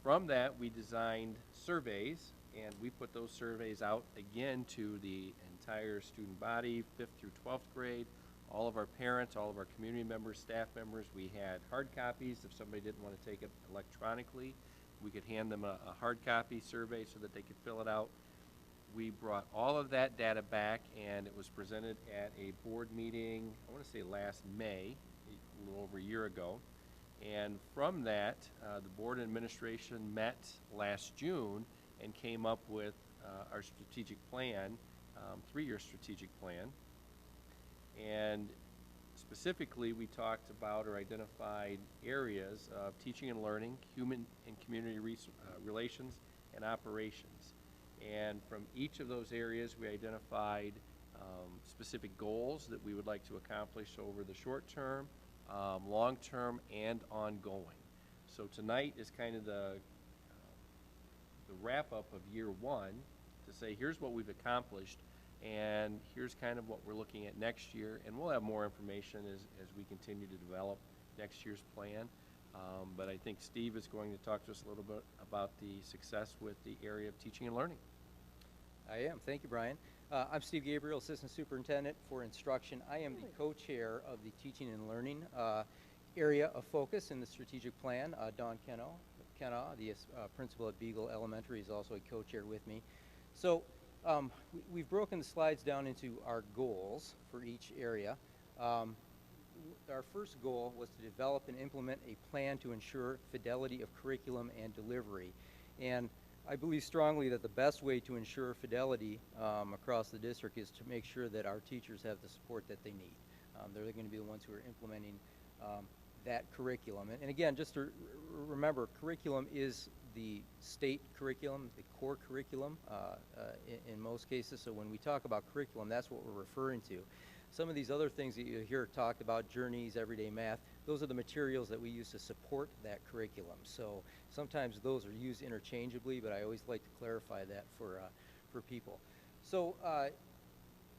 From that, we designed surveys, and we put those surveys out again to the entire student body, 5th through 12th grade, all of our parents, all of our community members, staff members. We had hard copies. If somebody didn't want to take it electronically, we could hand them a hard copy survey so that they could fill it out. We brought all of that data back, and it was presented at a board meeting, I want to say last May, a little over a year ago. And from that, the board and administration met last June and came up with our strategic plan, 3-year strategic plan. And specifically, we talked about or identified areas of teaching and learning, human and community relations, and operations. And from each of those areas, we identified specific goals that we would like to accomplish over the short term, long term, and ongoing. So tonight is kind of the wrap up of year 1 to say here's what we've accomplished, and here's kind of what we're looking at next year. And we'll have more information as we continue to develop next year's plan. But I think Steve is going to talk to us a little bit about the success with the area of teaching and learning. I am. Thank you, Brian. I'm Steve Gabriel, Assistant Superintendent for Instruction. I am the co-chair of the Teaching and Learning area of focus in the strategic plan. Dawn Kenna, the principal at Beagle Elementary, is also a co-chair with me. So we've broken the slides down into our goals for each area. Our first goal was to develop and implement a plan to ensure fidelity of curriculum and delivery. And I believe strongly that the best way to ensure fidelity across the district is to make sure that our teachers have the support that they need. They're going to be the ones who are implementing that curriculum. And again, just to remember, curriculum is the state curriculum, the core curriculum in most cases. So when we talk about curriculum, that's what we're referring to. Some of these other things that you hear talked about, journeys, everyday math, those are the materials that we use to support that curriculum. So sometimes those are used interchangeably, but I always like to clarify that for people. So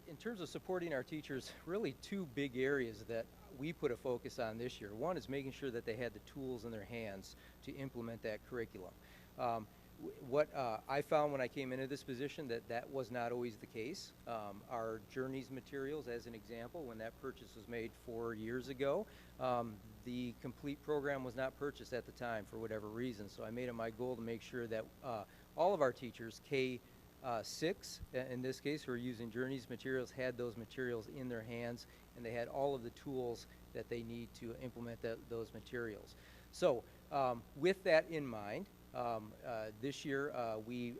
in terms of supporting our teachers, really 2 big areas that we put a focus on this year. One is making sure that they had the tools in their hands to implement that curriculum. What I found when I came into this position, that was not always the case. Our Journeys materials, as an example, when that purchase was made 4 years ago, the complete program was not purchased at the time for whatever reason. So I made it my goal to make sure that all of our teachers, K6 in this case, who are using Journeys materials, had those materials in their hands, and they had all of the tools that they need to implement those materials. So with that in mind, this year we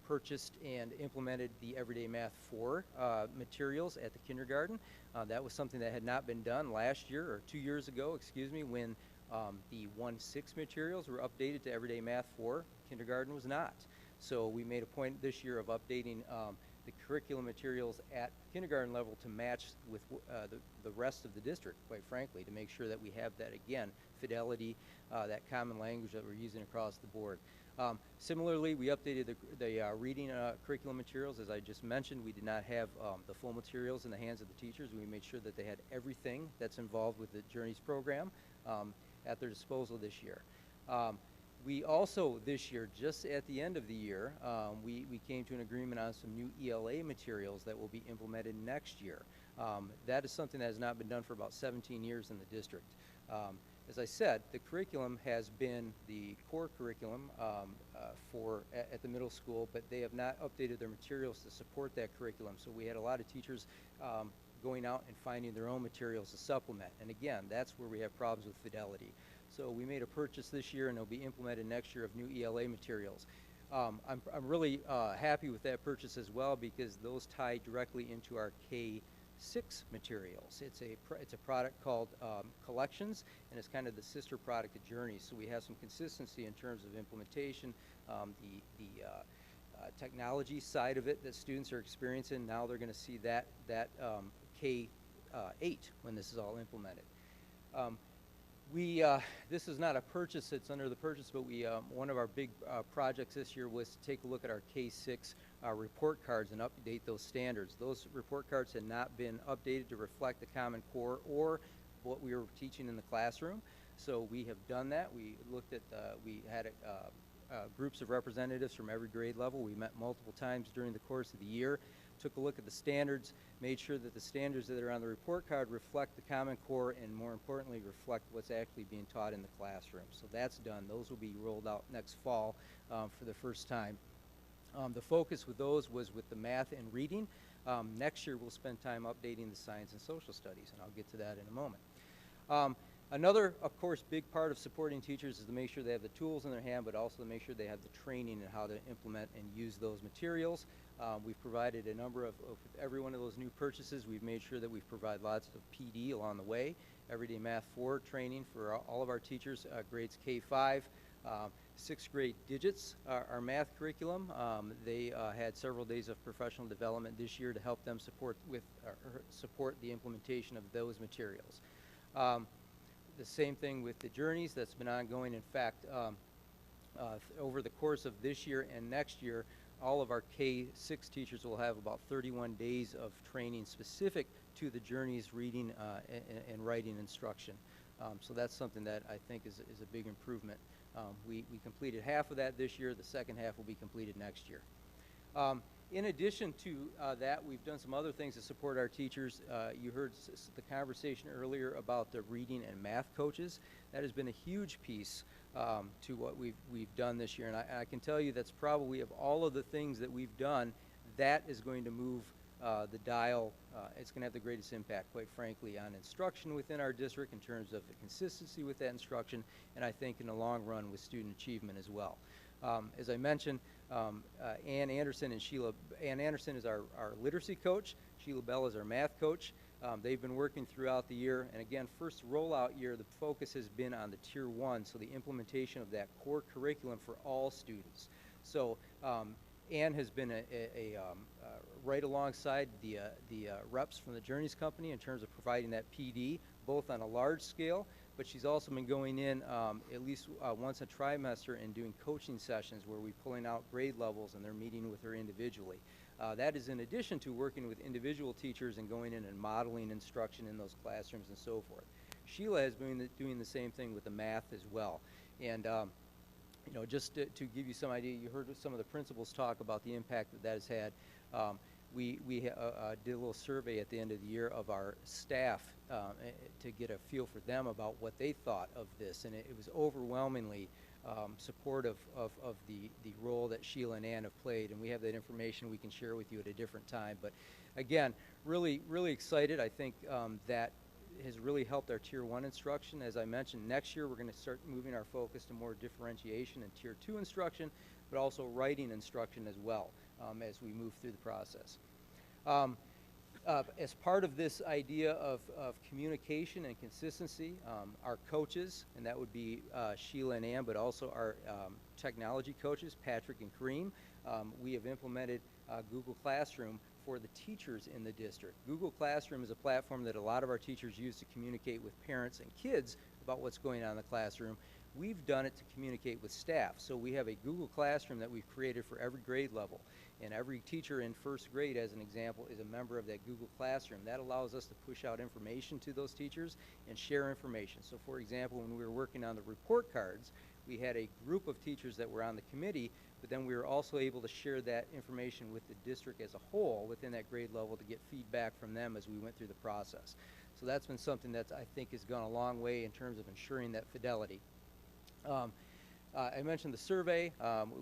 purchased and implemented the Everyday Math 4 materials at the kindergarten. That was something that had not been done last year, or 2 years ago, excuse me, when the 1-6 materials were updated to Everyday Math 4. Kindergarten was not. So we made a point this year of updating the curriculum materials at kindergarten level to match with the rest of the district, quite frankly, to make sure that we have that, again, fidelity, that common language that we're using across the board. Similarly, we updated the reading curriculum materials. As I just mentioned, we did not have the full materials in the hands of the teachers. We made sure that they had everything that's involved with the Journeys program at their disposal this year. We also, this year, just at the end of the year, we came to an agreement on some new ELA materials that will be implemented next year. That is something that has not been done for about 17 years in the district. As I said, the curriculum has been the core curriculum at the middle school, but they have not updated their materials to support that curriculum. So we had a lot of teachers going out and finding their own materials to supplement. And again, that's where we have problems with fidelity. So we made a purchase this year, and it'll be implemented next year, of new ELA materials. I'm really happy with that purchase as well, because those tie directly into our K6 materials. It's a product called Collections, and it's kind of the sister product of Journeys. So we have some consistency in terms of implementation, the technology side of it that students are experiencing. Now they're going to see that K8 when this is all implemented. This is not a purchase that's under the purchase, but one of our big projects this year was to take a look at our K6 report cards and update those standards. Those report cards had not been updated to reflect the Common Core or what we were teaching in the classroom. So we have done that. We looked at, we had groups of representatives from every grade level. We met multiple times during the course of the year, took a look at the standards, made sure that the standards that are on the report card reflect the Common Core, and more importantly, reflect what's actually being taught in the classroom. So that's done. Those will be rolled out next fall for the first time. The focus with those was with the math and reading. Next year, we'll spend time updating the science and social studies, and I'll get to that in a moment. Another, of course, big part of supporting teachers is to make sure they have the tools in their hand, but also to make sure they have the training in how to implement and use those materials. We've provided a number of every one of those new purchases. We've made sure that we've provided lots of PD along the way. Everyday Math 4 training for all of our teachers, grades K5. 6th grade digits, our math curriculum. They had several days of professional development this year to help them support the implementation of those materials. The same thing with the Journeys. That's been ongoing. In fact, over the course of this year and next year, all of our K6 teachers will have about 31 days of training specific to the Journeys reading and writing instruction. So that's something that I think is a big improvement. We completed half of that this year. The second half will be completed next year. In addition to that, we've done some other things to support our teachers. You heard the conversation earlier about the reading and math coaches. That has been a huge piece to what we've done this year. And I can tell you that's probably, of all of the things that we've done, that is going to move the dial. It's going to have the greatest impact, quite frankly, on instruction within our district in terms of the consistency with that instruction, and I think in the long run with student achievement as well. As I mentioned, Ann Anderson and Sheila. Ann Anderson is our literacy coach. Sheila Bell is our math coach. They've been working throughout the year, and again, first rollout year, the focus has been on the Tier 1, so the implementation of that core curriculum for all students. So Ann has been right alongside the reps from the Journeys Company in terms of providing that PD, both on a large scale, but she's also been going in at least once a trimester and doing coaching sessions where we're pulling out grade levels and they're meeting with her individually. That is in addition to working with individual teachers and going in and modeling instruction in those classrooms and so forth. Sheila has been doing the same thing with the math as well. And you know, just to give you some idea, you heard some of the principals talk about the impact that that has had. We did a little survey at the end of the year of our staff to get a feel for them about what they thought of this, and it was overwhelmingly supportive of the role that Sheila and Ann have played, and we have that information we can share with you at a different time. But again, really excited. I think that has really helped our Tier 1 instruction. As I mentioned, next year we're going to start moving our focus to more differentiation in Tier 2 instruction, but also writing instruction as well as we move through the process. As part of this idea of communication and consistency, our coaches, and that would be Sheila and Ann, but also our technology coaches, Patrick and Kareem, we have implemented Google Classroom for the teachers in the district. Google Classroom is a platform that a lot of our teachers use to communicate with parents and kids about what's going on in the classroom. We've done it to communicate with staff. So we have a Google Classroom that we've created for every grade level. And every teacher in first grade, as an example, is a member of that Google Classroom. That allows us to push out information to those teachers and share information. So for example, when we were working on the report cards, we had a group of teachers that were on the committee, but then we were also able to share that information with the district as a whole within that grade level to get feedback from them as we went through the process. So that's been something that I think has gone a long way in terms of ensuring that fidelity. I mentioned the survey.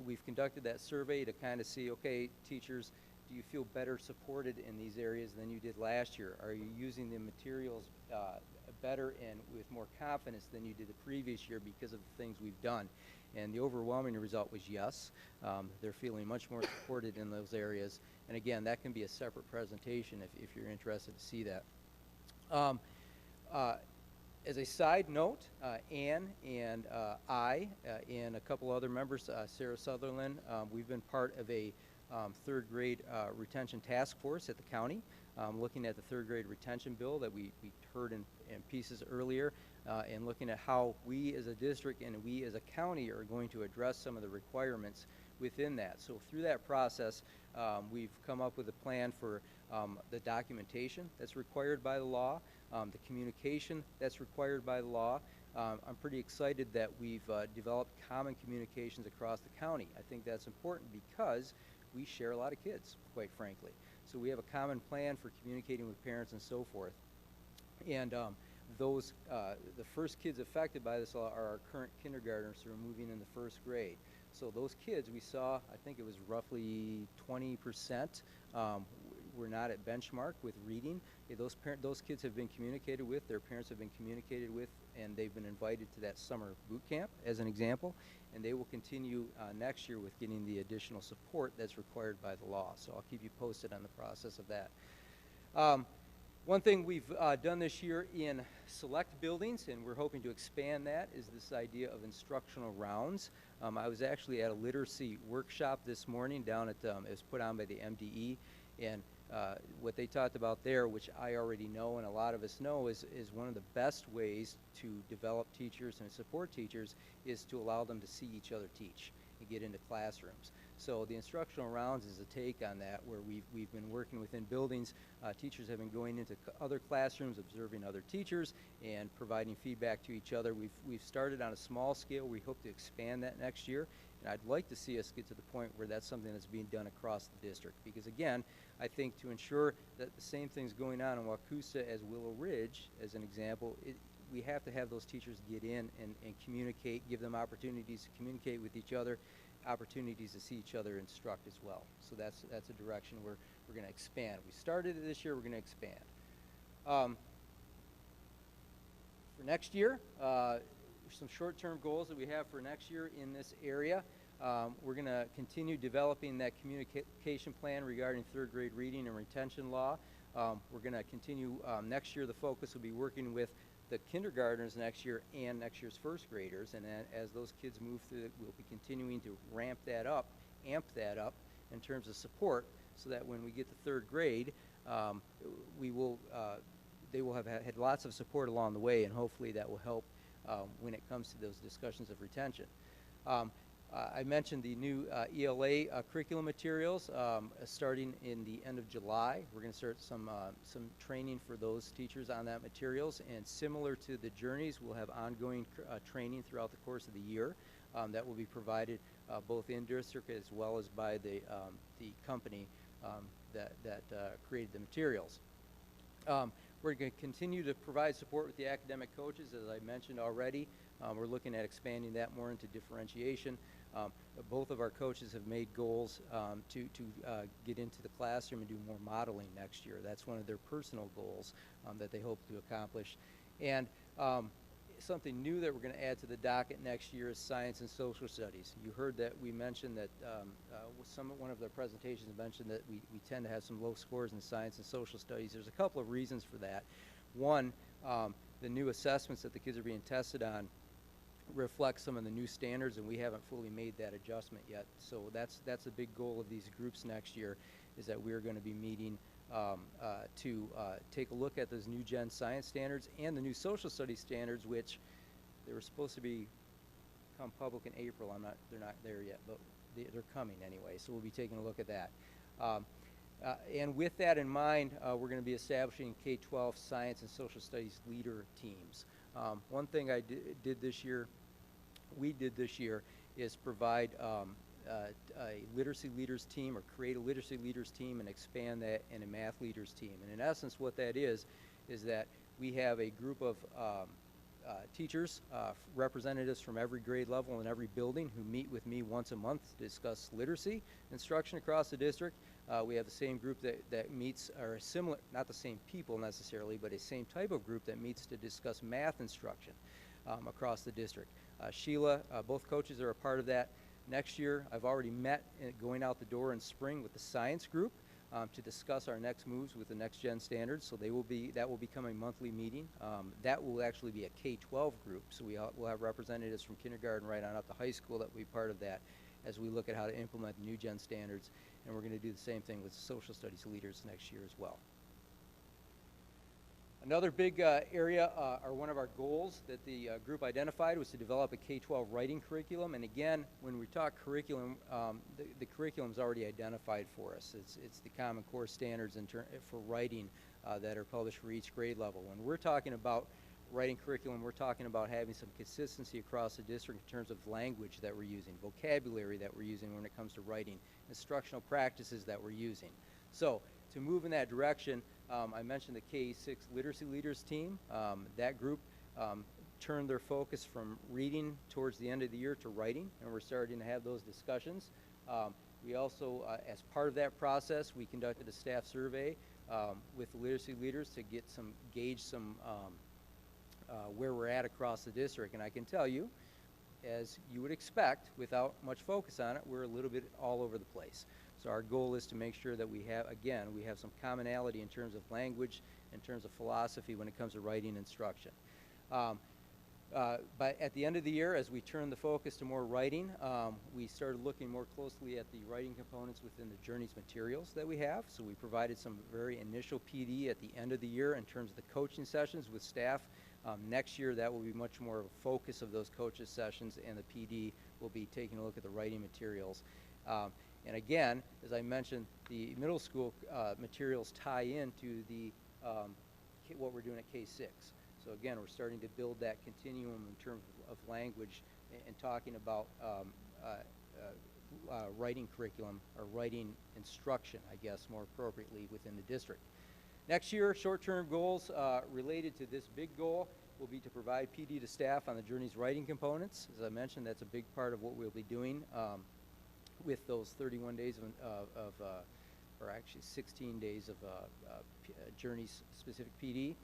We've conducted that survey to kind of see, okay, teachers, do you feel better supported in these areas than you did last year? Are you using the materials better and with more confidence than you did the previous year because of the things we've done? And the overwhelming result was yes. They're feeling much more supported in those areas. And again, that can be a separate presentation if you're interested to see that. As a side note, Ann and I and a couple other members, Sarah Sutherland, we've been part of a third grade retention task force at the county, looking at the third grade retention bill that we heard in pieces earlier, and looking at how we as a district and we as a county are going to address some of the requirements within that. So through that process, we've come up with a plan for the documentation that's required by the law, the communication that's required by the law. I'm pretty excited that we've developed common communications across the county. I think that's important because we share a lot of kids, quite frankly. So we have a common plan for communicating with parents and so forth. And the first kids affected by this law are our current kindergartners who are moving into first grade. So those kids we saw, I think it was roughly 20%, were not at benchmark with reading. Those kids have been communicated with, their parents have been communicated with, and they've been invited to that summer boot camp as an example, and they will continue next year with getting the additional support that's required by the law. So I'll keep you posted on the process of that. One thing we've done this year in select buildings, and we're hoping to expand that, is this idea of instructional rounds. I was actually at a literacy workshop this morning down at, it was put on by the MDE, and what they talked about there, which I already know and a lot of us know, is one of the best ways to develop teachers and support teachers is to allow them to see each other teach and get into classrooms. So the instructional rounds is a take on that, where we've been working within buildings. Teachers have been going into other classrooms, observing other teachers, and providing feedback to each other. We've started on a small scale. We hope to expand that next year. And I'd like to see us get to the point where that's something that's being done across the district. Because again, I think to ensure that the same thing's going on in Waukusa as Willow Ridge, as an example, we have to have those teachers get in and communicate, give them opportunities to communicate with each other, opportunities to see each other instruct as well. So that's a direction we're going to expand. We started it this year, we're going to expand. For next year, some short-term goals that we have for next year in this area. We're going to continue developing that communication plan regarding third grade reading and retention law. We're going to continue next year. The focus will be working with the kindergartners next year and next year's first graders, and then as those kids move through it, we'll be continuing to amp that up in terms of support, so that when we get to third grade, they will have had lots of support along the way, and hopefully that will help when it comes to those discussions of retention. I mentioned the new ELA curriculum materials starting in the end of July. We're going to start some training for those teachers on that materials, and similar to the Journeys, we'll have ongoing training throughout the course of the year that will be provided both in district as well as by the company that created the materials. We're going to continue to provide support with the academic coaches, as I mentioned already. We're looking at expanding that more into differentiation. Both of our coaches have made goals to get into the classroom and do more modeling next year. That's one of their personal goals that they hope to accomplish. And something new that we're going to add to the docket next year is science and social studies. You heard that we mentioned that one of the presentations mentioned that we tend to have some low scores in science and social studies. There's a couple of reasons for that. One, the new assessments that the kids are being tested on reflect some of the new standards, and we haven't fully made that adjustment yet. So that's a big goal of these groups next year, is that we're going to be meeting to take a look at those new gen science standards and the new social studies standards, which they were supposed to become public in April. They're not there yet, but they're coming anyway. So we'll be taking a look at that. And with that in mind, we're going to be establishing K-12 science and social studies leader teams. One thing we did this year is provide a literacy leaders team, or create a literacy leaders team and expand that in a math leaders team. And in essence, what that is that we have a group of teachers, representatives from every grade level and every building, who meet with me once a month to discuss literacy instruction across the district. We have the same group that meets, or similar, not the same people necessarily, but a same type of group that meets to discuss math instruction across the district. Sheila, both coaches are a part of that. Next year, I've already met going out the door in spring with the science group to discuss our next moves with the next gen standards. So that will become a monthly meeting. That will actually be a K-12 group. So we'll have representatives from kindergarten right on up to high school that will be part of that as we look at how to implement the new gen standards. And we're going to do the same thing with social studies leaders next year as well. Another big area, or one of our goals that the group identified, was to develop a K-12 writing curriculum. And again, when we talk curriculum, the curriculum's already identified for us. It's the Common Core standards for writing that are published for each grade level. When we're talking about writing curriculum, we're talking about having some consistency across the district in terms of language that we're using, vocabulary that we're using when it comes to writing, instructional practices that we're using. So to move in that direction, I mentioned the K-6 literacy leaders team. That group turned their focus from reading towards the end of the year to writing, and we're starting to have those discussions. We also, as part of that process, we conducted a staff survey with the literacy leaders to gauge some where we're at across the district. And I can tell you, as you would expect, without much focus on it, we're a little bit all over the place. So our goal is to make sure that we have some commonality in terms of language, in terms of philosophy when it comes to writing instruction. But at the end of the year, as we turned the focus to more writing, we started looking more closely at the writing components within the Journeys materials that we have. So we provided some very initial PD at the end of the year in terms of the coaching sessions with staff. Next year, that will be much more of a focus of those coaches sessions, and the PD will be taking a look at the writing materials. And again, as I mentioned, the middle school materials tie into what we're doing at K-6. So again, we're starting to build that continuum in terms of language and talking about writing curriculum, or writing instruction, I guess, more appropriately within the district. Next year, short-term goals related to this big goal will be to provide PD to staff on the Journeys writing components. As I mentioned, that's a big part of what we'll be doing with those 31 days or actually 16 days of Journeys-specific PD.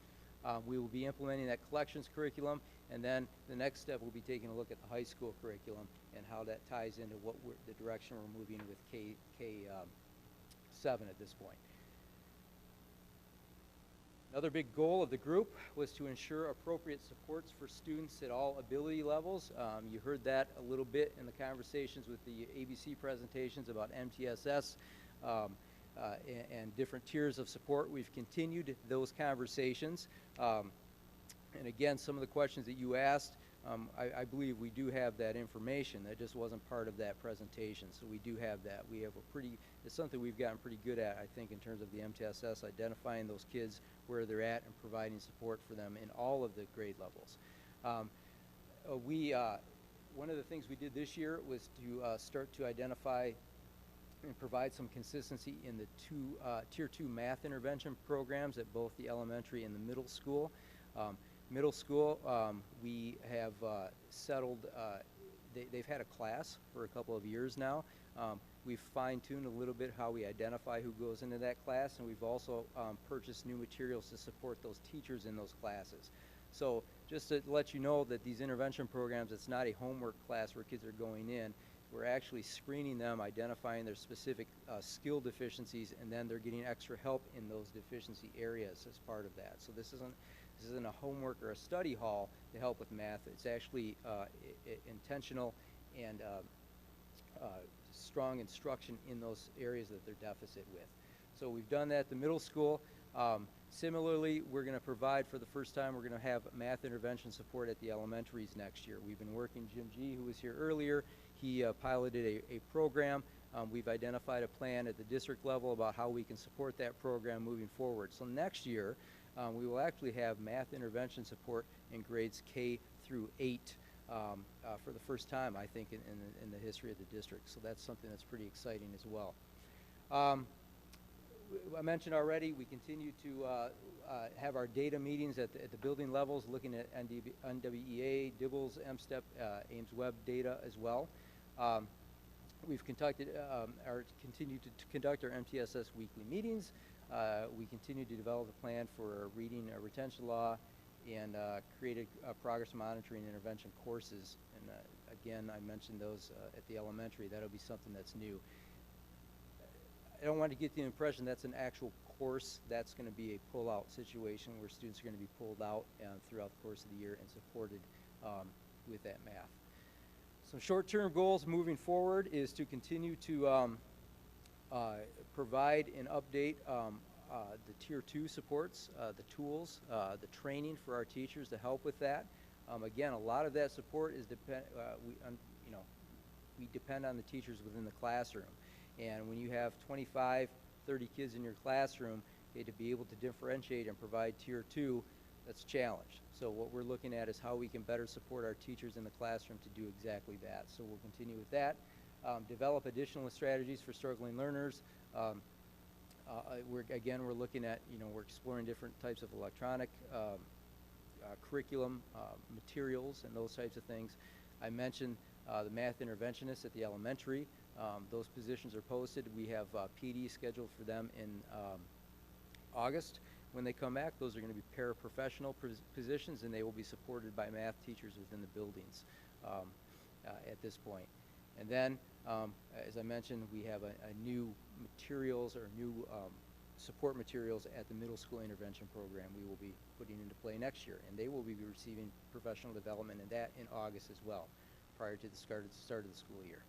We will be implementing that collections curriculum, and then the next step will be taking a look at the high school curriculum and how that ties into the direction we're moving with K-7 at this point. Another big goal of the group was to ensure appropriate supports for students at all ability levels. You heard that a little bit in the conversations with the ABC presentations about MTSS and different tiers of support. We've continued those conversations. And again, some of the questions that you asked I believe we do have that information. That just wasn't part of that presentation, so we do have that. We have it's something we've gotten pretty good at, I think, in terms of the MTSS, identifying those kids where they're at and providing support for them in all of the grade levels. One of the things we did this year was to start to identify and provide some consistency in the Tier 2 math intervention programs at both the elementary and the middle school. Middle school, we have settled, they've had a class for a couple of years now. We've fine-tuned a little bit how we identify who goes into that class, and we've also purchased new materials to support those teachers in those classes. So just to let you know that these intervention programs, it's not a homework class where kids are going in. We're actually screening them, identifying their specific skill deficiencies, and then they're getting extra help in those deficiency areas as part of that. So this isn't a homework or a study hall to help with math. It's actually intentional and strong instruction in those areas that they're deficit with. So we've done that at the middle school. Similarly, we're going to provide, for the first time, we're going to have math intervention support at the elementaries next year. We've been working, Jim G., who was here earlier, he piloted a program. We've identified a plan at the district level about how we can support that program moving forward. So next year, we will actually have math intervention support in grades K through 8 for the first time, I think, in the history of the district. So that's something that's pretty exciting as well. I mentioned already, we continue to have our data meetings at the building levels, looking at NWEA, DIBELS, MSTEP, Ames Web data as well. We've conducted, continue to conduct our MTSS weekly meetings. We continue to develop a plan for reading retention law and created progress monitoring intervention courses. And again, I mentioned those at the elementary. That'll be something that's new. I don't want to get the impression that's an actual course. That's going to be a pull-out situation where students are going to be pulled out throughout the course of the year and supported with that math. Some short-term goals moving forward is to continue to provide and update the Tier 2 supports, the tools, the training for our teachers to help with that. Again, a lot of that support is we depend on the teachers within the classroom. And when you have 25, 30 kids in your classroom, to be able to differentiate and provide Tier 2, that's a challenge. So what we're looking at is how we can better support our teachers in the classroom to do exactly that. So we'll continue with that. Develop additional strategies for struggling learners. We're looking at, we're exploring different types of electronic curriculum, materials, and those types of things. I mentioned the math interventionists at the elementary. Those positions are posted. We have PD scheduled for them in August. When they come back, those are going to be paraprofessional positions, and they will be supported by math teachers within the buildings at this point. And then, as I mentioned, we have a new materials or new support materials at the middle school intervention program we will be putting into play next year, and they will be receiving professional development in that in August as well, prior to the start of the school year.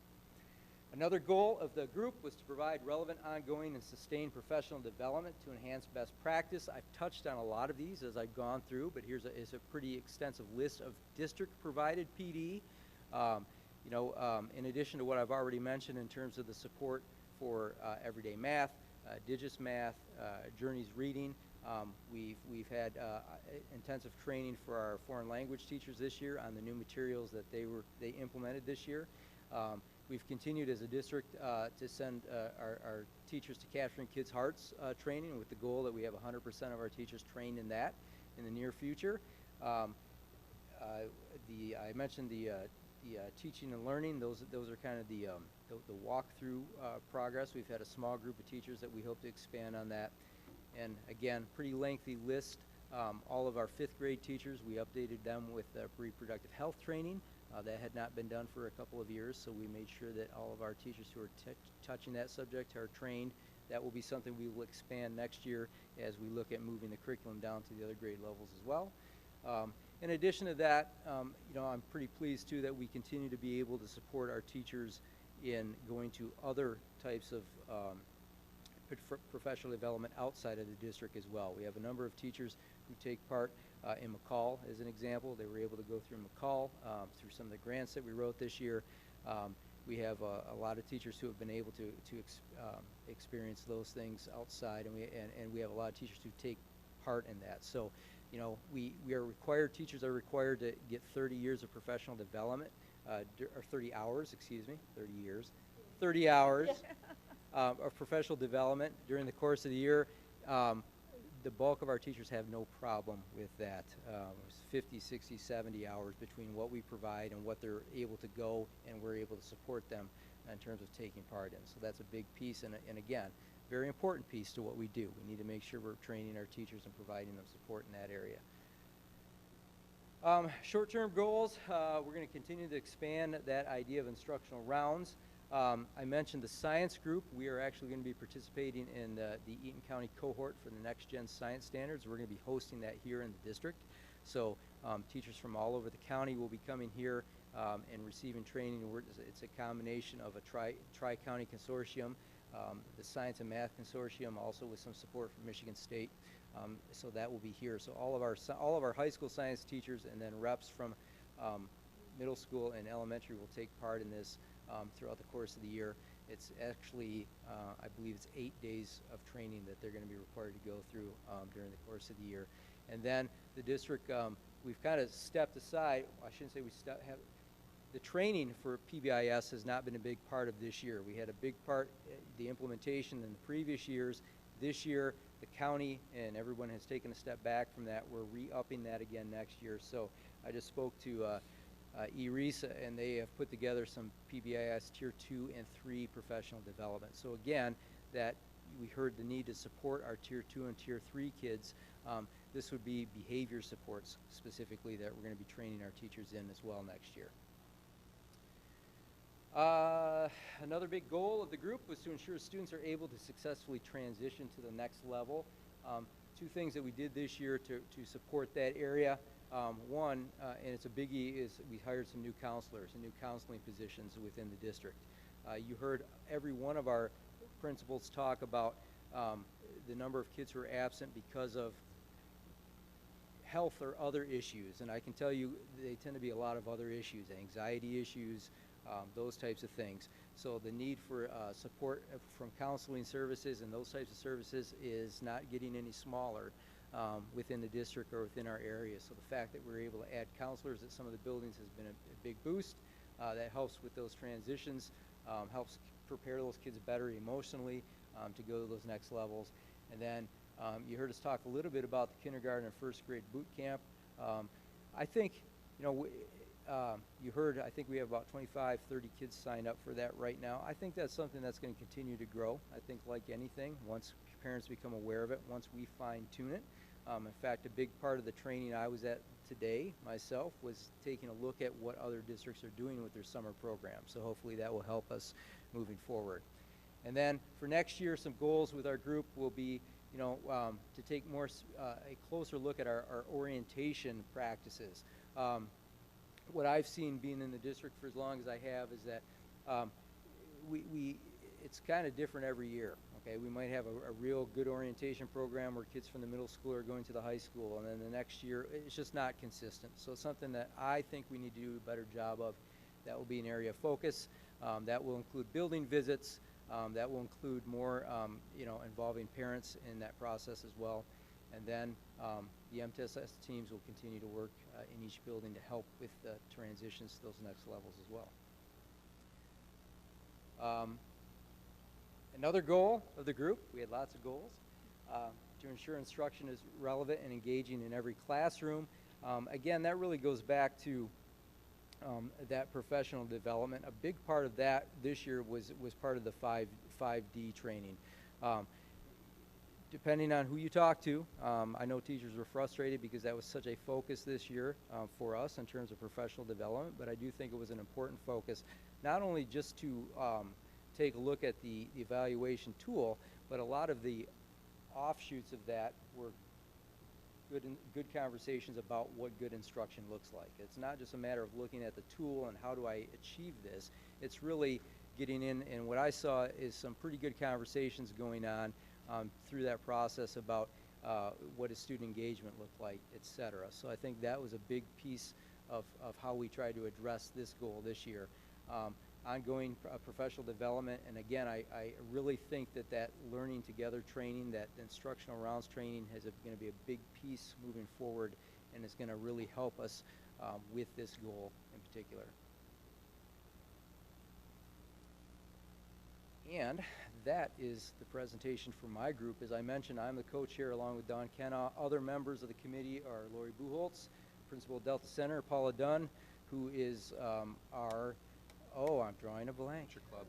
Another goal of the group was to provide relevant, ongoing, and sustained professional development to enhance best practice. I've touched on a lot of these as I've gone through, but here's a pretty extensive list of district-provided PD. In addition to what I've already mentioned in terms of the support for everyday math, Digits Math, Journeys Reading, we've had intensive training for our foreign language teachers this year on the new materials that they implemented this year. We've continued as a district to send our teachers to Capturing Kids' Hearts training with the goal that we have 100% of our teachers trained in that in the near future. I mentioned the teaching and learning. Those are kind of the walkthrough progress. We've had a small group of teachers that we hope to expand on that. And again, pretty lengthy list. All of our 5th grade teachers, we updated them with reproductive health training. That had not been done for a couple of years, so we made sure that all of our teachers who are touching that subject are trained. That will be something we will expand next year as we look at moving the curriculum down to the other grade levels as well. In addition to that, I'm pretty pleased too that we continue to be able to support our teachers in going to other types of professional development outside of the district as well. We have a number of teachers who take part in McCall, as an example. They were able to go through McCall through some of the grants that we wrote this year. We have a lot of teachers who have been able to experience those things outside, and we have a lot of teachers who take part in that. So, you know, we are required, teachers are required to get 30 years of professional development, or 30 hours, excuse me, 30 years, 30 hours of professional development during the course of the year. The bulk of our teachers have no problem with that. 50, 60, 70 hours between what we provide and what they're able to go, and we're able to support them in terms of taking part in. So that's a big piece, and again, very important piece to what we do. We need to make sure we're training our teachers and providing them support in that area. Short-term goals, we're going to continue to expand that idea of instructional rounds. I mentioned the science group. We are actually going to be participating in the Eaton County cohort for the Next Gen Science Standards. We're going to be hosting that here in the district. So teachers from all over the county will be coming here and receiving training. It's a combination of a tri-county consortium, the Science and Math Consortium, also with some support from Michigan State. So that will be here. So all of our high school science teachers and then reps from middle school and elementary will take part in this throughout the course of the year. It's actually, I believe it's 8 days of training that they're going to be required to go through during the course of the year. And then the district, we've kind of stepped aside. I shouldn't say the training for PBIS has not been a big part of this year. We had a big part, the implementation in the previous years. This year, the county and everyone has taken a step back from that. We're re-upping that again next year. So I just spoke to ERISA, and they have put together some PBIS Tier 2 and 3 professional development. So again, that we heard the need to support our Tier 2 and Tier 3 kids. This would be behavior supports specifically that we're going to be training our teachers in as well next year. Another big goal of the group was to ensure students are able to successfully transition to the next level. Two things that we did this year to support that area. One, and it's a biggie, is we hired some new counselors and new counseling positions within the district. You heard every one of our principals talk about the number of kids who are absent because of health or other issues, and I can tell you they tend to be a lot of other issues, anxiety issues, those types of things. So the need for support from counseling services and those types of services is not getting any smaller within the district or within our area. So the fact that we're able to add counselors at some of the buildings has been a big boost. That helps with those transitions, helps prepare those kids better emotionally to go to those next levels. And then you heard us talk a little bit about the kindergarten and first grade boot camp. I think, you know, you heard, I think we have about 25, 30 kids signed up for that right now. I think that's something that's going to continue to grow. I think like anything, once parents become aware of it, once we fine tune it. In fact, a big part of the training I was at today myself was taking a look at what other districts are doing with their summer program. So hopefully that will help us moving forward. And then for next year, some goals with our group will be, you know, to take more a closer look at our orientation practices. What I've seen being in the district for as long as I have is that it's kind of different every year. Okay, we might have a real good orientation program where kids from the middle school are going to the high school, and then the next year it's just not consistent. So it's something that I think we need to do a better job of. That will be an area of focus. That will include building visits. That will include more, you know, involving parents in that process as well. And then the MTSS teams will continue to work in each building to help with the transitions to those next levels as well. Another goal of the group, we had lots of goals, to ensure instruction is relevant and engaging in every classroom. Again, that really goes back to that professional development. A big part of that this year was part of the 5D training. Depending on who you talk to, I know teachers were frustrated because that was such a focus this year for us in terms of professional development, but I do think it was an important focus, not only just to take a look at the evaluation tool, but a lot of the offshoots of that were good conversations about what good instruction looks like. It's not just a matter of looking at the tool and how do I achieve this. It's really getting in, and what I saw is some pretty good conversations going on through that process about what does student engagement look like, et cetera. So I think that was a big piece of how we tried to address this goal this year. Ongoing professional development, and again, I really think that learning together training, that instructional rounds training is going to be a big piece moving forward, and is going to really help us with this goal in particular. And that is the presentation for my group. As I mentioned, I'm the co-chair along with Don Kenna. Other members of the committee are Lori Buholtz, principal at Delta Center, Paula Dunn, who is I'm drawing a blank. Adventure Club.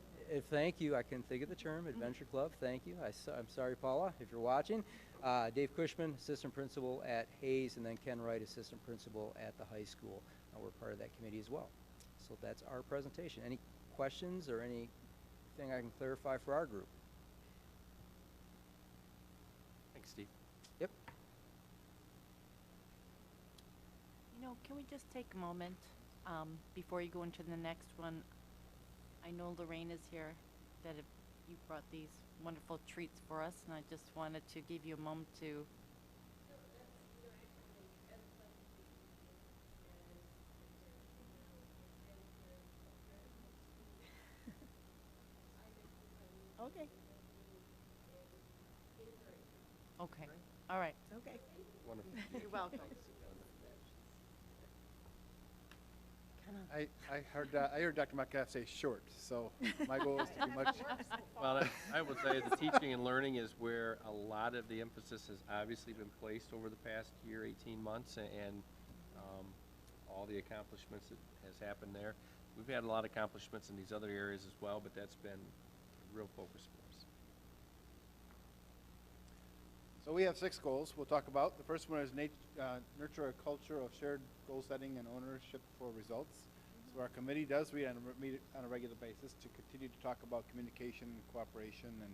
Thank you. I couldn't think of the term, Adventure Club. Thank you. I'm sorry, Paula, if you're watching. Dave Cushman, assistant principal at Hayes, and then Ken Wright, assistant principal at the high school. We're part of that committee as well. So that's our presentation. Any questions or anything I can clarify for our group? Thanks, Steve. Yep. You know, can we just take a moment before you go into the next one? I know Lorraine is here, that you brought these wonderful treats for us, and I just wanted to give you a moment to. Okay. Okay. All right. Okay. Wonderful. You're welcome. I heard Dr. Metcalf say short, so my goal is to be much. Well, I would say the teaching and learning is where a lot of the emphasis has obviously been placed over the past year, 18 months, and all the accomplishments that has happened there. We've had a lot of accomplishments in these other areas as well, but that's been a real focus for us. So we have 6 goals we'll talk about. The first one is nurture a culture of shared goal setting and ownership for results. So our committee does meet on a regular basis to continue to talk about communication and cooperation and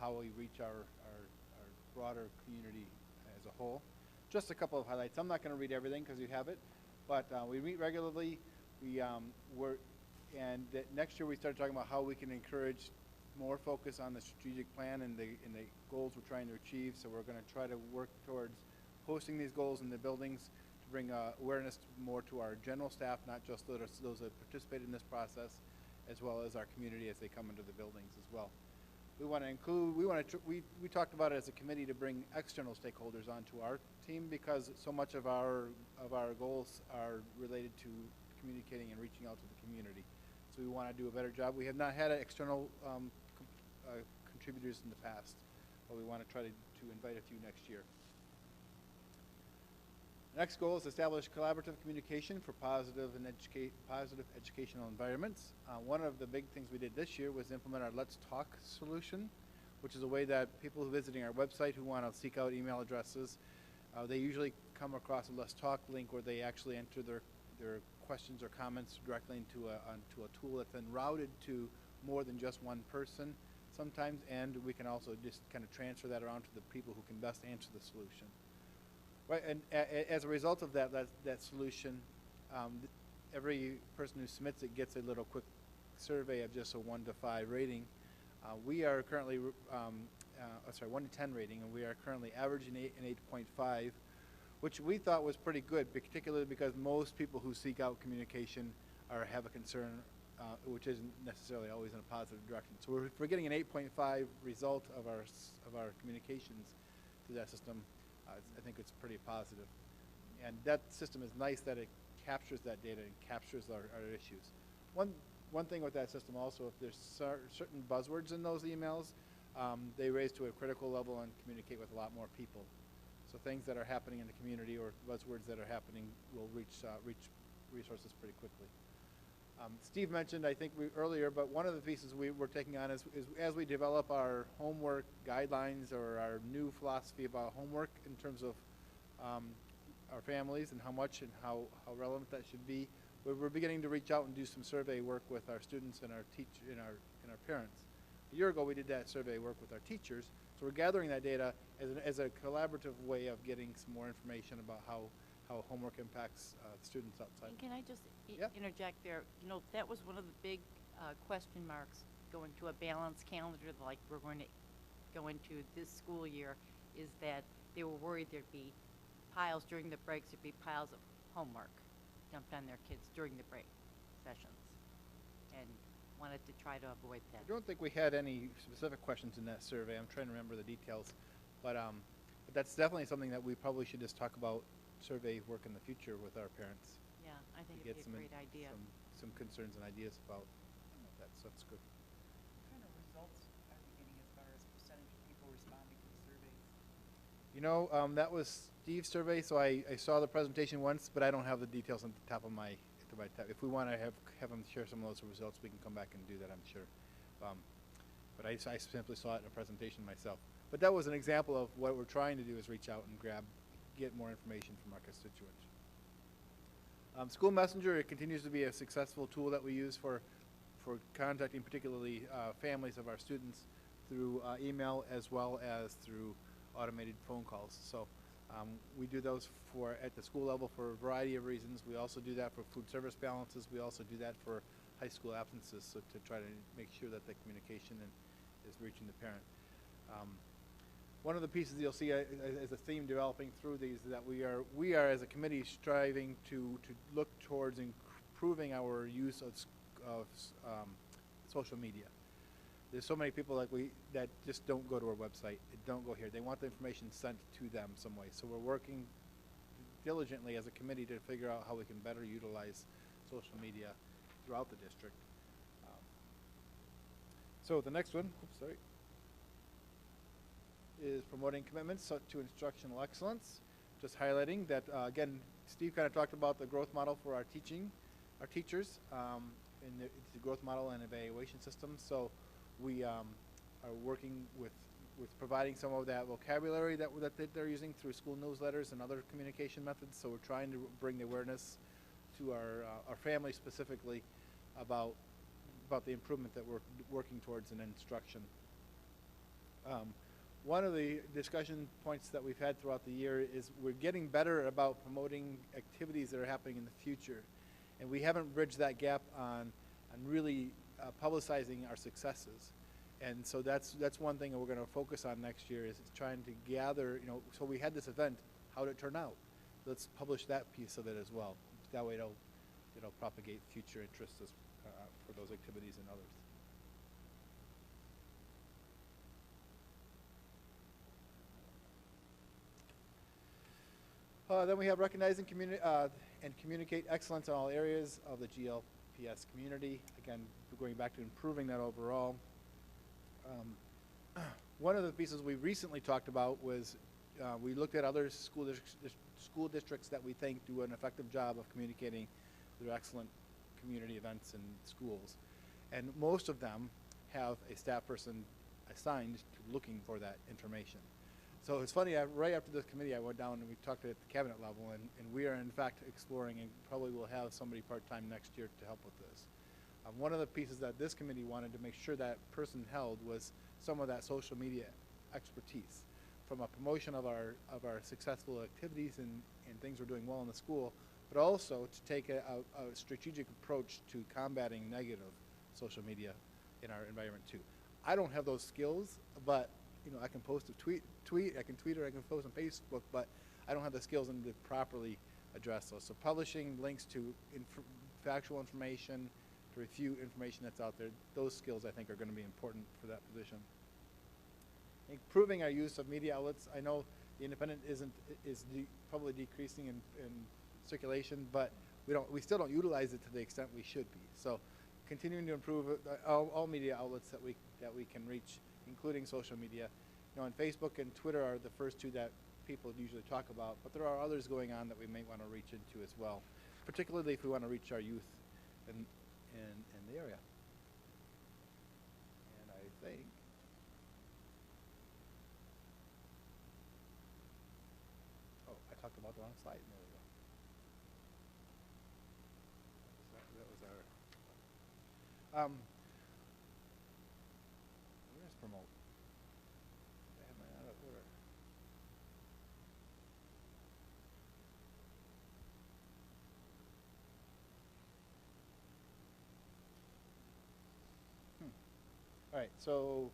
how we reach our broader community as a whole. Just a couple of highlights. I'm not going to read everything because you have it, but we meet regularly. Next year we started talking about how we can encourage more focus on the strategic plan and the goals we're trying to achieve. So we're going to try to work towards posting these goals in the buildings to bring awareness more to our general staff, not just those that participate in this process, as well as our community as they come into the buildings as well. We want to include, we talked about it as a committee to bring external stakeholders onto our team because so much of our goals are related to communicating and reaching out to the community. So we want to do a better job. We have not had external contributors in the past, but we want to try to invite a few next year. Next goal is establish collaborative communication for positive educational environments. One of the big things we did this year was implement our Let's Talk solution, which is a way that people visiting our website who want to seek out email addresses, they usually come across a Let's Talk link where they actually enter their questions or comments directly onto a tool that's then routed to more than just one person sometimes, and we can also just kind of transfer that around to the people who can best answer the solution. Right, and as a result of that solution, every person who submits it gets a little quick survey of just a 1 to 5 rating. We are currently, 1 to 10 rating, and we are currently averaging an 8.5, which we thought was pretty good, particularly because most people who seek out communication have a concern, which isn't necessarily always in a positive direction. So we're getting an 8.5 result of our communications through that system. I think it's pretty positive. And that system is nice that it captures that data and captures our issues. One thing with that system also, if there's certain buzzwords in those emails, they raise to a critical level and communicate with a lot more people. So things that are happening in the community or buzzwords that are happening will reach resources pretty quickly. Steve mentioned, I think earlier, but one of the pieces we're taking on is as we develop our homework guidelines or our new philosophy about homework in terms of our families and how much and how relevant that should be, we're beginning to reach out and do some survey work with our students and our parents. A year ago, we did that survey work with our teachers, so we're gathering that data as a collaborative way of getting some more information about how homework impacts students outside. And can I just interject there? You know, that was one of the big question marks going to a balanced calendar like we're going to go into this school year, is that they were worried there'd be piles during the breaks, there'd be piles of homework dumped on their kids during the break sessions, and wanted to try to avoid that. I don't think we had any specific questions in that survey. I'm trying to remember the details, but that's definitely something that we probably should just talk about survey work in the future with our parents. Yeah, I think to it'd get be a great idea. Some concerns and ideas about that, so that's good. What kind of results are we getting as far as percentage of people responding to the surveys? You know, that was Steve's survey, so I saw the presentation once, but I don't have the details on the top of my, if we want to have him share some of those results, we can come back and do that, I'm sure. But I simply saw it in a presentation myself. But that was an example of what we're trying to do is reach out and get more information from our constituents. School Messenger, it continues to be a successful tool that we use for contacting particularly families of our students through email as well as through automated phone calls. So we do those at the school level for a variety of reasons. We also do that for food service balances. We also do that for high school absences, so to try to make sure that the communication is reaching the parent. One of the pieces you'll see as a theme developing through these is that we are as a committee striving to look towards improving our use of social media. There's so many people that just don't go to our website, don't go here. They want the information sent to them some way. So we're working diligently as a committee to figure out how we can better utilize social media throughout the district. So the next one, is promoting commitments to instructional excellence. Just highlighting that, again, Steve kind of talked about the growth model for our teachers, and it's the growth model and evaluation system. So we are working with providing some of that vocabulary that they're using through school newsletters and other communication methods. So we're trying to bring the awareness to our families specifically about the improvement that we're working towards in instruction. One of the discussion points that we've had throughout the year is we're getting better about promoting activities that are happening in the future. And we haven't bridged that gap on really publicizing our successes. And so that's one thing that we're going to focus on next year is trying to gather, so we had this event, how did it turn out? Let's publish that piece of it as well. That way it'll propagate future interests for those activities and others. Then we have recognizing and communicate excellence in all areas of the GLPS community. Again, going back to improving that overall. One of the pieces we recently talked about was we looked at other school districts that we think do an effective job of communicating their excellent community events in schools. And most of them have a staff person assigned to looking for that information. So it's funny, right after this committee, I went down and we talked at the cabinet level, and we are in fact exploring and probably will have somebody part-time next year to help with this. One of the pieces that this committee wanted to make sure that person held was some of that social media expertise, from a promotion of our successful activities and things we're doing well in the school, but also to take a strategic approach to combating negative social media in our environment too. I don't have those skills, but I can post a tweet, I can tweet or I can post on Facebook, but I don't have the skills to properly address those. So publishing links to factual information, to refute information that's out there, those skills I think are going to be important for that position. Improving our use of media outlets. I know the Independent is probably decreasing in circulation, but we still don't utilize it to the extent we should be. So continuing to improve all media outlets that we can reach, including social media. And Facebook and Twitter are the first two that people usually talk about, but there are others going on that we may want to reach into as well, particularly if we want to reach our youth in the area. And I think I talked about the wrong slide. There we go. That was our where's promote? I have mine out of order. All right, so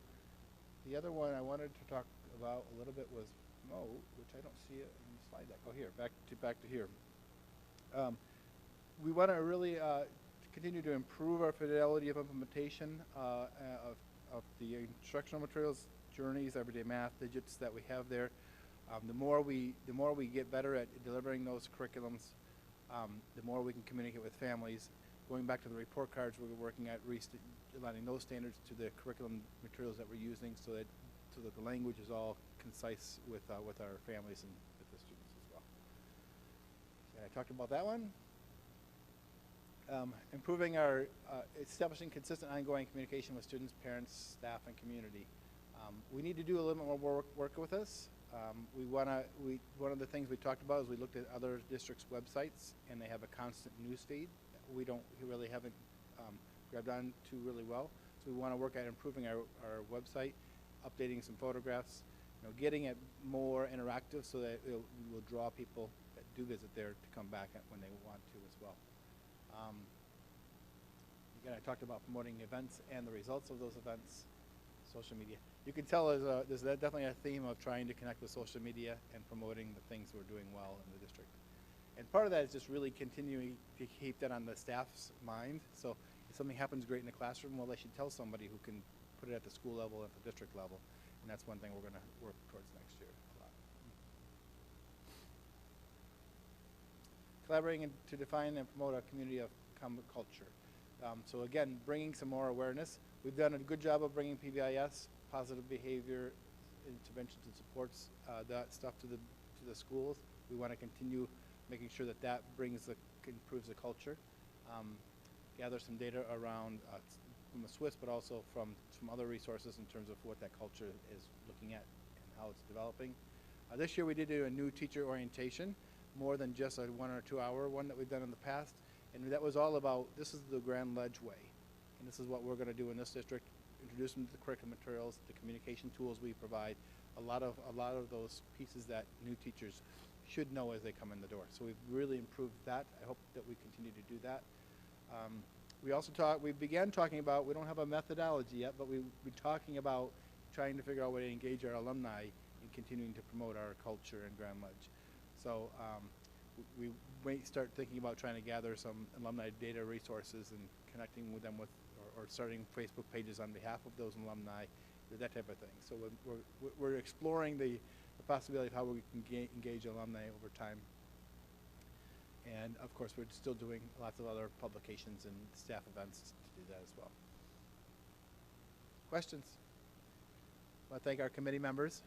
the other one I wanted to talk about a little bit was promote, which I don't see it in the slide deck. Oh, here, back to here. We want to really continue to improve our fidelity of implementation of the instructional materials, journeys, everyday math, digits that we have there. The more we get better at delivering those curriculums, the more we can communicate with families. Going back to the report cards, we're working at aligning those standards to the curriculum materials that we're using, so that the language is all concise with our families and with the students as well. And I talked about that one. Improving our establishing consistent ongoing communication with students, parents, staff, and community. We need to do a little bit more work with this. One of the things we talked about is we looked at other districts' websites, and they have a constant news feed that we really haven't grabbed on to really well. So we want to work at improving our website, updating some photographs, getting it more interactive so that we will draw people that do visit there to come back when they want to as well. Again, I talked about promoting events and the results of those events, social media. You can tell there's definitely a theme of trying to connect with social media and promoting the things we're doing well in the district. And part of that is just really continuing to keep that on the staff's mind. So if something happens great in the classroom, well, they should tell somebody who can put it at the school level, at the district level. And that's one thing we're going to work towards next year a lot. Collaborating to define and promote a community of common culture. So again, bringing some more awareness. We've done a good job of bringing PBIS, positive behavior interventions and supports, that stuff to the schools. We want to continue making sure that improves the culture. Gather some data around from the Swiss, but also from other resources in terms of what that culture is looking at and how it's developing. This year we did do a new teacher orientation, more than just a 1 or 2 hour one that we've done in the past. And that was all about, this is the Grand Ledge way. And this is what we're going to do in this district, introduce them to the curriculum materials, the communication tools we provide, a lot of those pieces that new teachers should know as they come in the door. So we've really improved that. I hope that we continue to do that. We began talking about, we don't have a methodology yet, but we've been talking about trying to figure out a way to engage our alumni in continuing to promote our culture in Grand Ledge. So we might start thinking about trying to gather some alumni data resources and connecting with them or starting Facebook pages on behalf of those alumni, that type of thing. So we're exploring the possibility of how we can engage alumni over time. And of course, we're still doing lots of other publications and staff events to do that as well. Questions? I want to thank our committee members.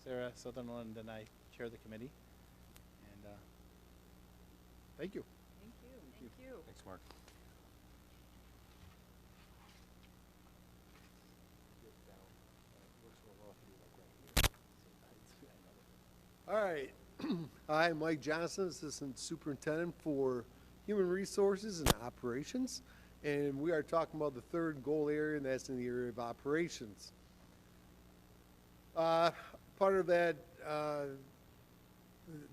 Sarah Sutherland and I chair the committee. And thank you. Thank you. Thanks, Mark. All right. I'm Mike Johnson, Assistant Superintendent for Human Resources and Operations. And we are talking about the third goal area, and that's in the area of operations. Part of that,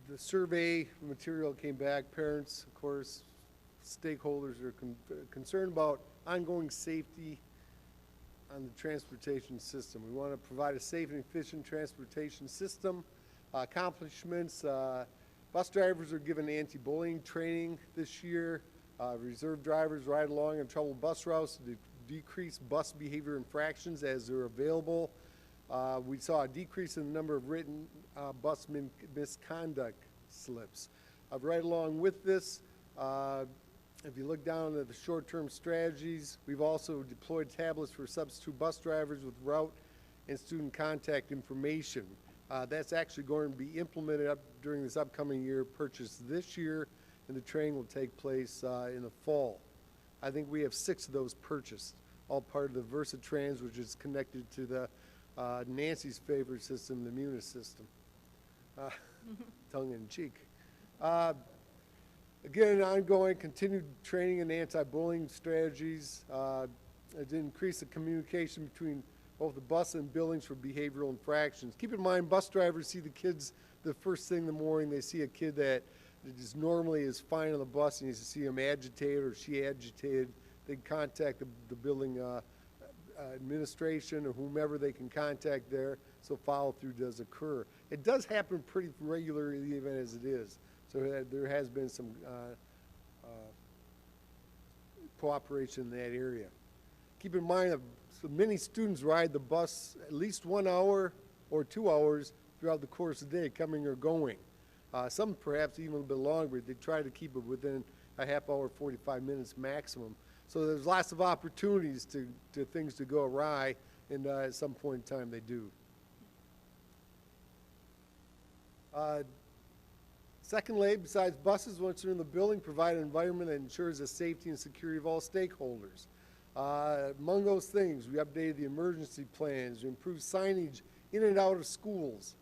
the survey material came back. Parents, of course, stakeholders are concerned about ongoing safety on the transportation system. We want to provide a safe and efficient transportation system. Accomplishments, bus drivers are given anti-bullying training this year. Reserve drivers ride along on troubled bus routes to decrease bus behavior infractions as they're available. We saw a decrease in the number of written bus misconduct slips. Right along with this, if you look down at the short-term strategies, we've also deployed tablets for substitute bus drivers with route and student contact information. That's actually going to be implemented during this upcoming year, purchased this year, and the training will take place in the fall. I think we have 6 of those purchased, all part of the VersaTrans, which is connected to the Nancy's favorite system, the Munis system. Tongue in cheek. Again, ongoing continued training in anti-bullying strategies. To increase the communication between both the bus and buildings for behavioral infractions. Keep in mind, bus drivers see the kids the first thing in the morning. They see a kid that is normally is fine on the bus, and you see him agitated or she agitated. They contact the building administration or whomever they can contact there, so follow-through does occur. It does happen pretty regularly even as it is, so there has been some cooperation in that area. Keep in mind that many students ride the bus at least 1 hour or 2 hours throughout the course of the day, coming or going. Some perhaps even a bit longer. They try to keep it within a half hour, 45 minutes maximum. So there's lots of opportunities to things to go awry, and at some point in time they do. Secondly, besides buses, once they're in the building, provide an environment that ensures the safety and security of all stakeholders. Among those things, we updated the emergency plans, we improved signage in and out of schools,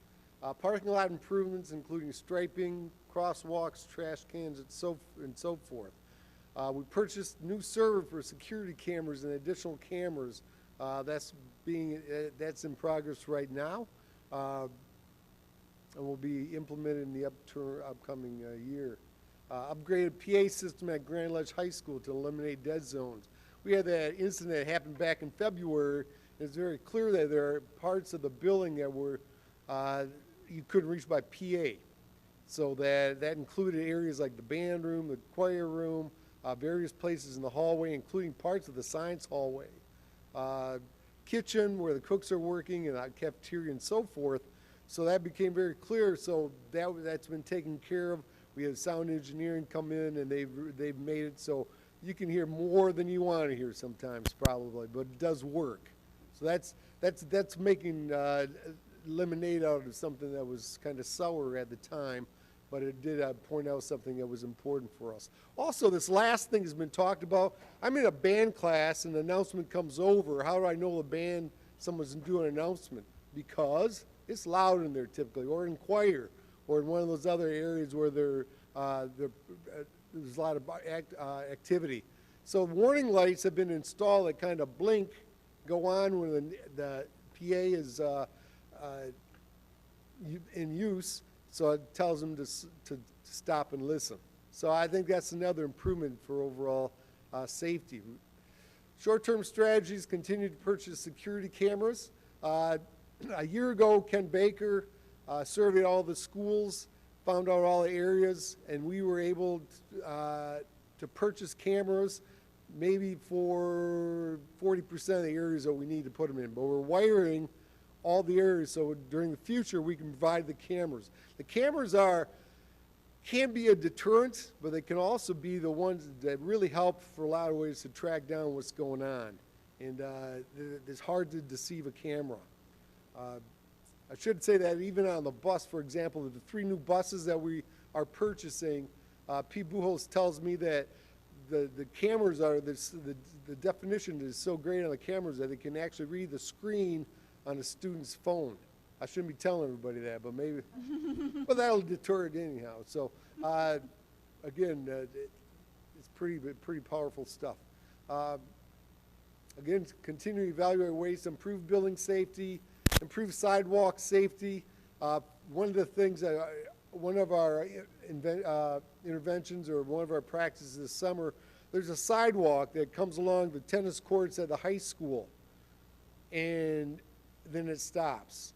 parking lot improvements including striping, crosswalks, trash cans, and so forth. We purchased new server for security cameras and additional cameras. That's in progress right now, and will be implemented in the upcoming year. Upgraded PA system at Grand Ledge High School to eliminate dead zones. We had that incident that happened back in February. It's very clear that there are parts of the building that were you couldn't reach by PA. So that included areas like the band room, the choir room, various places in the hallway, including parts of the science hallway, kitchen where the cooks are working, and cafeteria and so forth. So that became very clear. So that's been taken care of. We had sound engineering come in, and they've made it so you can hear more than you want to hear sometimes, probably, but it does work. So that's making lemonade out of something that was kind of sour at the time, but it did point out something that was important for us. Also, this last thing has been talked about. I'm in a band class, and the announcement comes over. How do I know the band, someone's doing an announcement? Because it's loud in there typically, or in choir, or in one of those other areas where there's a lot of activity. So warning lights have been installed that kind of blink, go on when the PA is in use, so it tells them to stop and listen. So I think that's another improvement for overall safety. Short-term strategies: continue to purchase security cameras. A year ago, Ken Baker surveyed all the schools, found out all the areas, and we were able to purchase cameras maybe for 40% of the areas that we need to put them in. But we're wiring all the areas so during the future we can provide the cameras. The cameras can be a deterrent, but they can also be the ones that really help for a lot of ways to track down what's going on. And it's hard to deceive a camera. I should say that even on the bus, for example, the 3 new buses that we are purchasing, Pete Buchholz tells me that the cameras are, the definition is so great on the cameras that they can actually read the screen on a student's phone. I shouldn't be telling everybody that, but maybe, but that'll deter it anyhow. So, again, it's pretty powerful stuff. Again, continue to evaluate ways to improve building safety, improve sidewalk safety. One of the things that one of our interventions or one of our practices this summer, there's a sidewalk that comes along the tennis courts at the high school, and then it stops.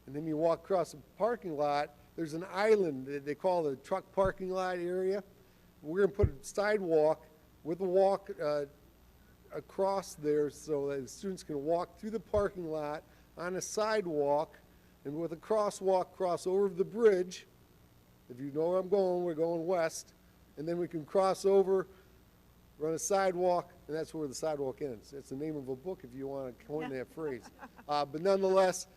And then you walk across the parking lot, there's an island that they call the truck parking lot area. We're going to put a sidewalk with a walk across there so that the students can walk through the parking lot on a sidewalk, and with a crosswalk cross over the bridge. If you know where I'm going, we're going west, and then we can cross over, run a sidewalk, and that's where the sidewalk ends. That's the name of a book if you want to coin that phrase. But nonetheless,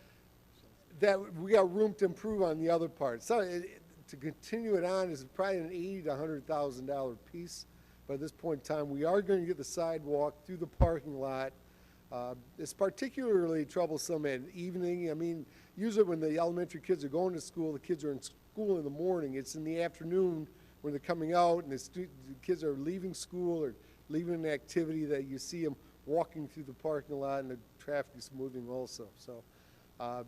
that we got room to improve on the other part. So to continue it on is probably an $80,000 to $100,000 piece. But at this point in time, we are going to get the sidewalk through the parking lot. It's particularly troublesome at evening. I mean, usually when the elementary kids are going to school, the kids are in school in the morning. It's in the afternoon when they're coming out and the kids are leaving school or leaving an activity that you see them walking through the parking lot, and the traffic is moving also. So I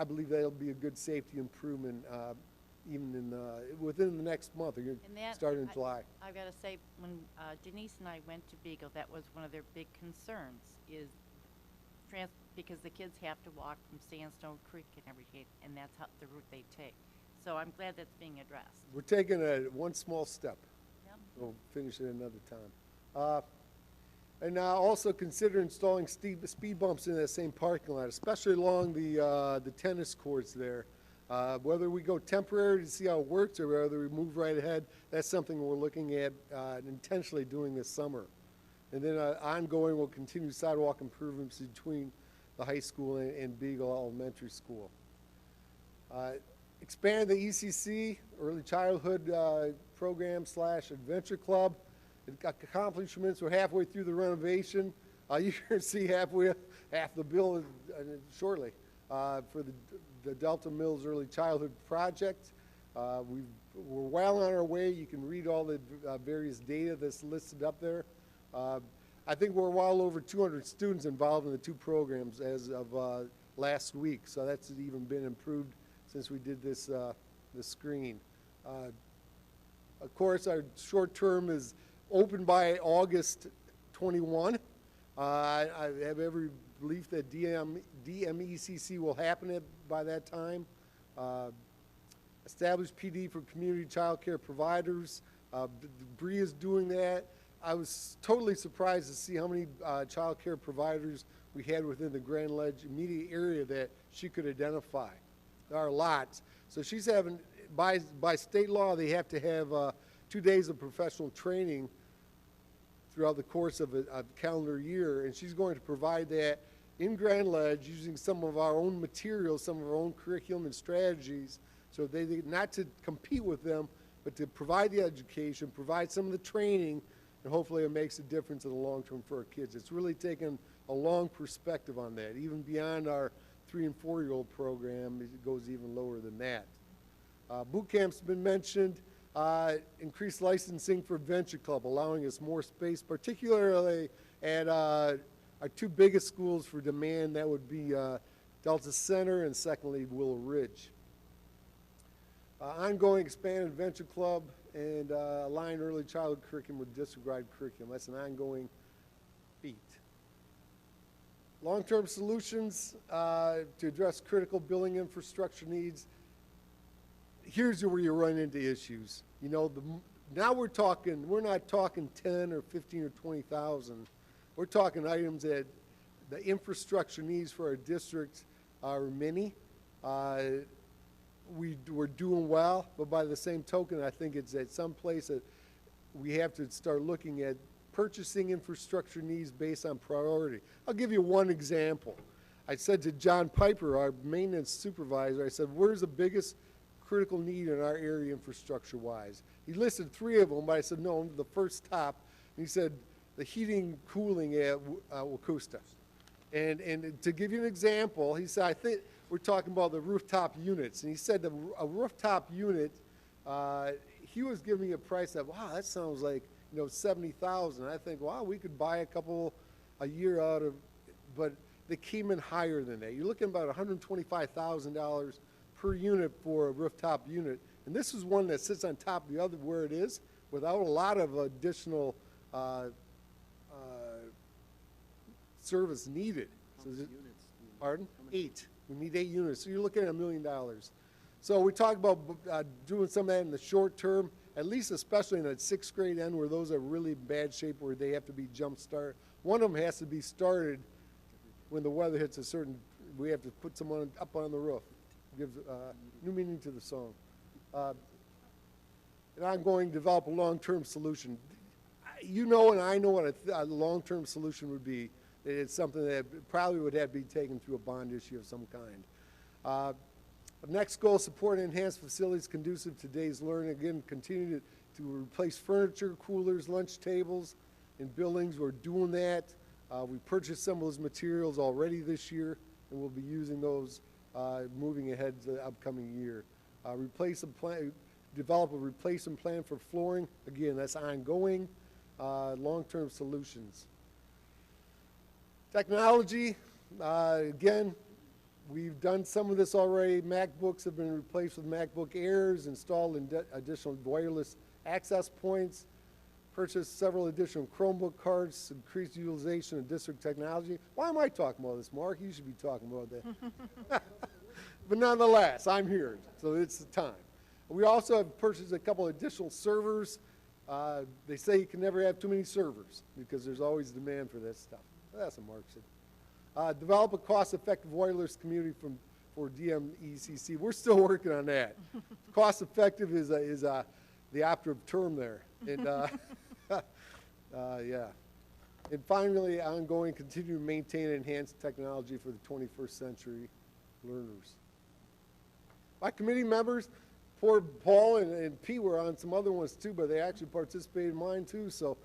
believe that'll be a good safety improvement even within the next month, starting in July. I've got to say, when Denise and I went to Beagle, that was one of their big concerns, is because the kids have to walk from Sandstone Creek and everything, and that's how, the route they take. So I'm glad that's being addressed. We're taking one small step. Yep. We'll finish it another time. And also consider installing speed bumps in that same parking lot, especially along the tennis courts there. Whether we go temporary to see how it works or whether we move right ahead, that's something we're looking at intentionally doing this summer. And then ongoing, we'll continue sidewalk improvements between the high school and Beagle Elementary School. Expand the ECC, Early Childhood Program / Adventure Club. Accomplishments, we're halfway through the renovation. You're going to see half the bill shortly for the Delta Mills Early Childhood Project. We're well on our way. You can read all the various data that's listed up there. I think we're well over 200 students involved in the two programs as of last week, so that's even been improved since we did this screen. Of course, our short term is open by August 21. I have every belief that DMECC will happen by that time. Establish PD for community child care providers. Bree is doing that. I was totally surprised to see how many child care providers we had within the Grand Ledge immediate area that she could identify. There are lots. So she's having, by state law, they have to have 2 days of professional training throughout the course of a calendar year, and she's going to provide that in Grand Ledge using some of our own materials, some of our own curriculum and strategies, so they not to compete with them, but to provide the education, provide some of the training, and hopefully it makes a difference in the long term for our kids. It's really taken a long perspective on that, even beyond our 3- and 4-year-old program. It goes even lower than that. Boot camp's been mentioned. Increased licensing for Adventure Club, allowing us more space, particularly at our 2 biggest schools for demand. That would be Delta Center and secondly Willow Ridge. Ongoing expanded Adventure Club and align early childhood curriculum with district-wide curriculum. That's an ongoing feat. Long-term solutions to address critical building infrastructure needs. Here's where you run into issues. You know, now we're not talking 10 or 15 or 20,000. We're talking items that the infrastructure needs for our district are many. We're doing well, but by the same token, I think it's at some place that we have to start looking at purchasing infrastructure needs based on priority. I'll give you one example. I said to John Piper, our maintenance supervisor, I said, where's the biggest critical need in our area infrastructure-wise? He listed 3 of them, but I said, no, the first top. And he said, the heating, cooling at Wacusta. And to give you an example, he said, I think we're talking about the rooftop units. And he said a rooftop unit, he was giving me a price that, wow, that sounds like, you know, $70,000. I think, wow, we could buy a couple a year out of, but they came in higher than that. You're looking about $125,000 per unit for a rooftop unit. And this is one that sits on top of the other where it is without a lot of additional service needed. How many units? Pardon? 8. We need 8 units. So you're looking at $1 million. So we talk about doing some of that in the short term, at least especially in that 6th grade end where those are really bad shape where they have to be jump start. One of them has to be started when the weather hits a certain, we have to put someone up on the roof. Gives new meaning to the song. And ongoing develop a long-term solution. You know and I know what a long-term solution would be. It's something that probably would have to be taken through a bond issue of some kind. Next goal, support and enhance facilities conducive to today's learning. Again, continue to replace furniture, coolers, lunch tables in buildings. We're doing that. We purchased some of those materials already this year, and we'll be using those moving ahead to the upcoming year. Develop a replacement plan for flooring. Again, that's ongoing. Long-term solutions. Technology, again, we've done some of this already. MacBooks have been replaced with MacBook Airs, installed in additional wireless access points. purchased several additional Chromebook cards, increased utilization of district technology. Why am I talking about this, Mark? You should be talking about that. But nonetheless, I'm here, so it's the time. We also have purchased a couple additional servers. They say you can never have too many servers because there's always demand for that stuff. That's what Mark said. Develop a cost-effective wireless community for DMECC. We're still working on that. Cost-effective is the operative term there. And yeah. And finally, ongoing, continue to maintain and enhance technology for the 21st century learners. My committee members, poor Paul and Pete were on some other ones too, but they actually participated in mine too, so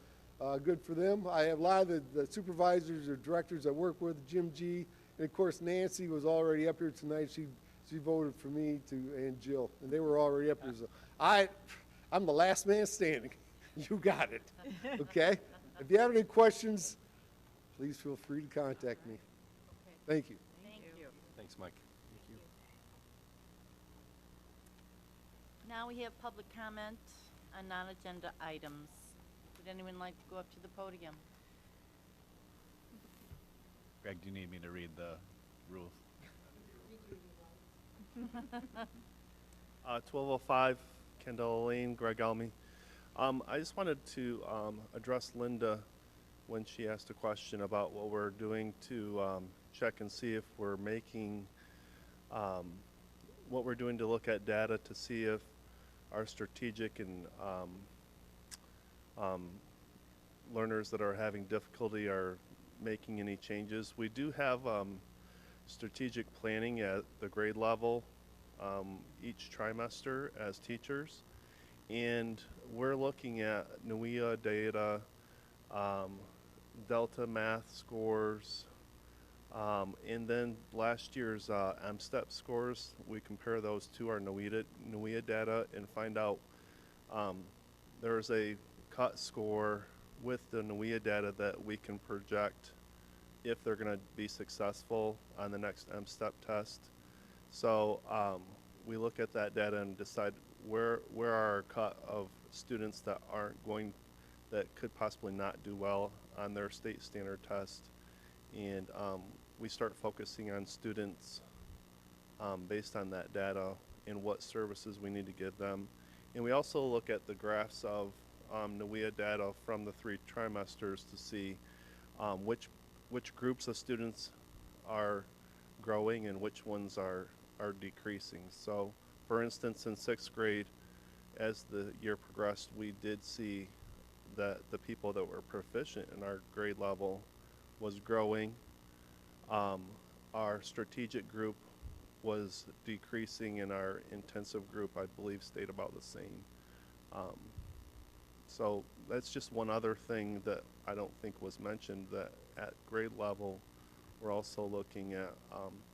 good for them. I have a lot of the supervisors or directors I work with, Jim G, and of course Nancy was already up here tonight. She voted for me and Jill, and they were already up here. So I'm the last man standing. You got it, okay? If you have any questions, please feel free to contact me. Thank you. Thank you. Thanks, Mike. Now we have public comment on non-agenda items. Would anyone like to go up to the podium? Greg, do you need me to read the rules? 1205 Kendall Lane, Greg Elmy. I just wanted to address Linda when she asked a question about what we're doing to check and see if we're making, what we're doing to look at data to see if our strategic and learners that are having difficulty are making any changes. We do have strategic planning at the grade level each trimester as teachers, and we're looking at NWEA data, Delta math scores, and then last year's MSTEP scores. We compare those to our NWEA data and find out there's a cut score with the NWEA data that we can project if they're going to be successful on the next MSTEP test. So we look at that data and decide where are our cut of students that that could possibly not do well on their state standard test, and we start focusing on students based on that data and what services we need to give them. And we also look at the graphs of NWEA data from the 3 trimesters to see which groups of students are growing and which ones are decreasing. So for instance, in 6th grade, as the year progressed, we did see that the people that were proficient in our grade level was growing. Our strategic group was decreasing, and our intensive group, I believe, stayed about the same. So that's just one other thing that I don't think was mentioned, that at grade level, we're also looking at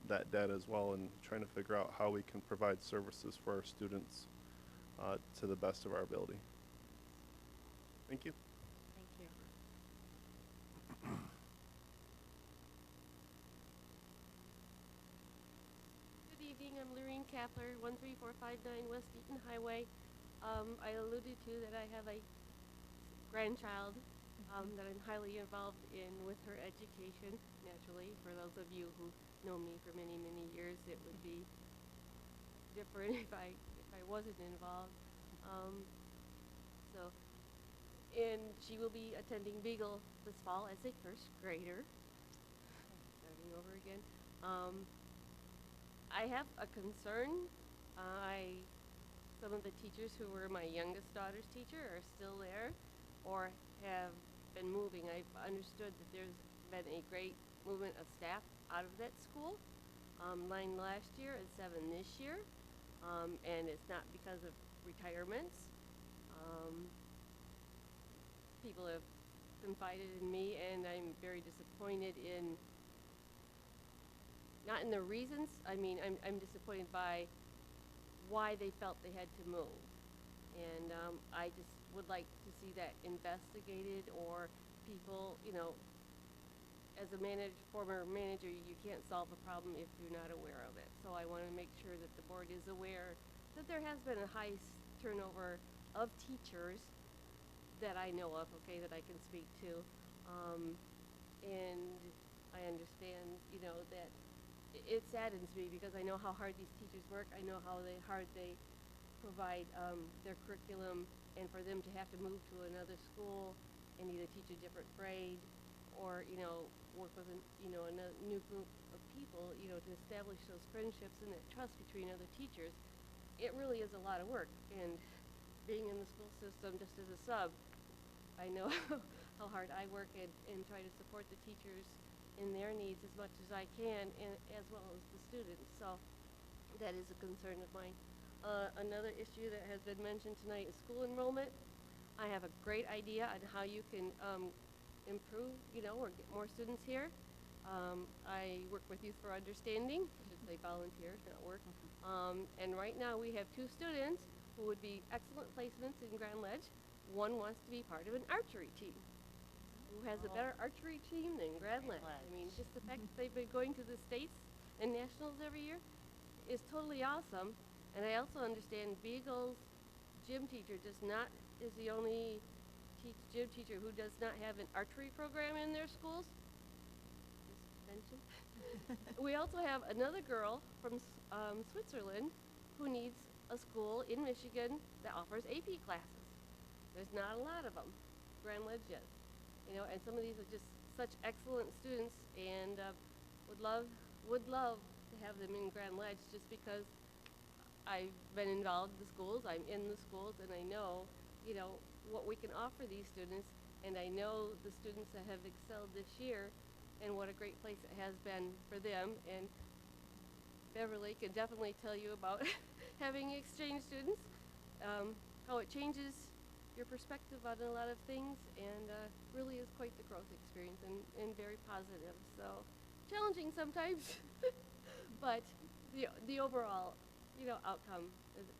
that data as well and trying to figure out how we can provide services for our students to the best of our ability. Thank you. Thank you. Good evening, I'm Lorene Kapler, 13459 West Eaton Highway. I alluded to that I have a grandchild that I'm highly involved in with her education. Naturally, for those of you who know me for many, many years, it would be different if I wasn't involved. And she will be attending Beagle this fall as a first grader. Starting over again. I have a concern. Some of the teachers who were my youngest daughter's teacher are still there or have been moving. I've understood that there's been a great movement of staff out of that school. 9 last year and 7 this year. And it's not because of retirements. People have confided in me, and I'm very disappointed in, not in the reasons, I mean, I'm disappointed by why they felt they had to move. And I just would like to see that investigated, or people, you know, as a former manager, you can't solve a problem if you're not aware of it. So I want to make sure that the board is aware that there has been a high turnover of teachers that I know of, okay, that I can speak to. And I understand, you know, that it saddens me because I know how hard these teachers work. I know how hard they provide their curriculum, and for them to have to move to another school and either teach a different grade or, you know, work with a new group of people, you know, to establish those friendships and that trust between other teachers. It really is a lot of work. And being in the school system just as a sub, I know how hard I work and try to support the teachers in their needs as much as I can, and as well as the students. So that is a concern of mine. Another issue that has been mentioned tonight is school enrollment. I have a great idea on how you can improve, you know, or get more students here. I work with Youth for Understanding. I should say volunteer, not work. And right now we have 2 students who would be excellent placements in Grand Ledge. One wants to be part of an archery team. Who has a better archery team than Grand Ledge? I mean, just the fact that they've been going to the states and nationals every year is totally awesome. And I also understand Beagle's gym teacher is the only gym teacher who does not have an archery program in their schools. Just mention. We also have another girl from Switzerland who needs a school in Michigan that offers AP classes. There's not a lot of them. Grand Ledge is. You know, and some of these are just such excellent students, and would love to have them in Grand Ledge, just because I've been involved in the schools, I'm in the schools, and I know, you know, what we can offer these students, and I know the students that have excelled this year, and what a great place it has been for them. And Beverly can definitely tell you about having exchange students, how it changes your perspective on a lot of things, and really is quite the growth experience, and very positive. So challenging sometimes, but the overall, you know, outcome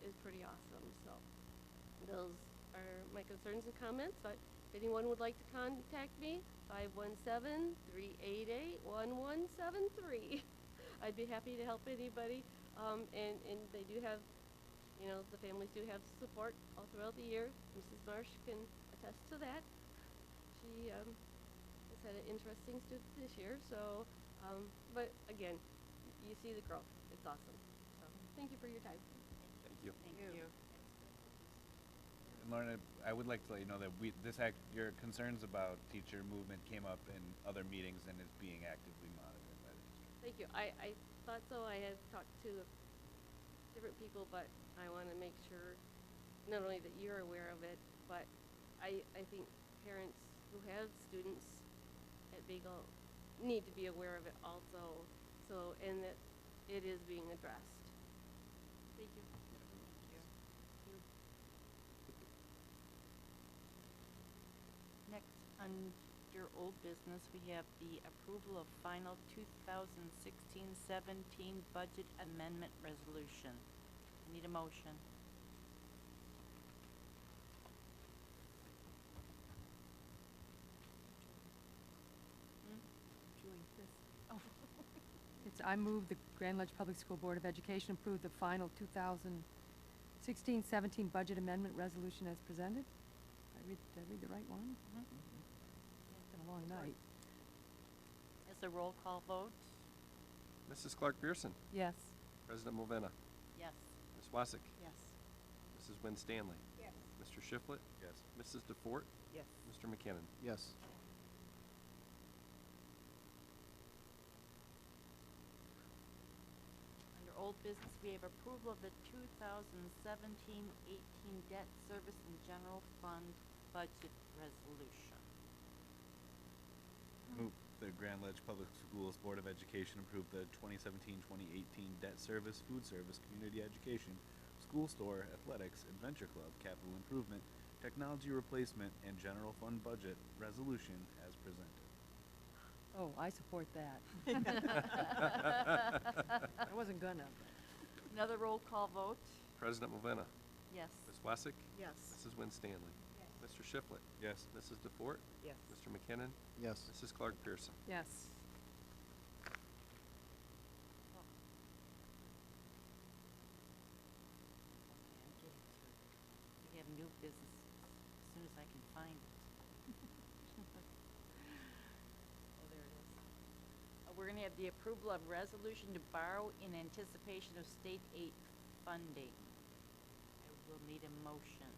is pretty awesome. So those are my concerns and comments. But if anyone would like to contact me, 517-388-1173. I'd be happy to help anybody. And they do have, you know, the families do have support all throughout the year. Mrs. Marsh can attest to that. She has had an interesting student this year. So, but again, you see the growth. It's awesome. So thank you for your time. Thank you. Thank you. And Lauren, I would like to let you know that your concerns about teacher movement came up in other meetings and is being actively monitored by the district. Thank you. I thought so. I had talked to different people, but I want to make sure not only that you're aware of it, but I think parents who have students at Beagle need to be aware of it also, so, and that it is being addressed. Thank you. Next, under old business, we have the approval of final 2016-17 budget amendment resolution. Need a motion. I move the Grand Ledge Public School Board of Education approve the final 2016-17 budget amendment resolution as presented. Did I read the right one? It's been a long night. It's a roll call vote. Mrs. Clark Pearson. Yes. President Movena. Yes. Ms. Wassick. Yes. Mrs. Wynn Stanley. Yes. Mr. Shiflett. Yes. Mrs. DeFort. Yes. Mr. McKinnon. Yes. Under old business, we have approval of the 2017-18 debt service and general fund budget resolution. Move the Grand Ledge Public Schools Board of Education approve the 2017-2018 debt service, food service, community education, school store, athletics, adventure club, capital improvement, technology replacement, and general fund budget resolution as presented. Oh, I support that. I wasn't gonna. Another roll call vote. President Movena. Yes. Ms. Wassick. Yes. Mrs. Wynn Stanley. Mr. Shiflett. Yes. Mrs. DeFort. Yes. Mr. McKinnon. Yes. Mrs. Clark Pearson. Yes. We have new business as soon as I can find it. Oh, there it is. We're gonna have the approval of resolution to borrow in anticipation of state aid funding. I will need a motion.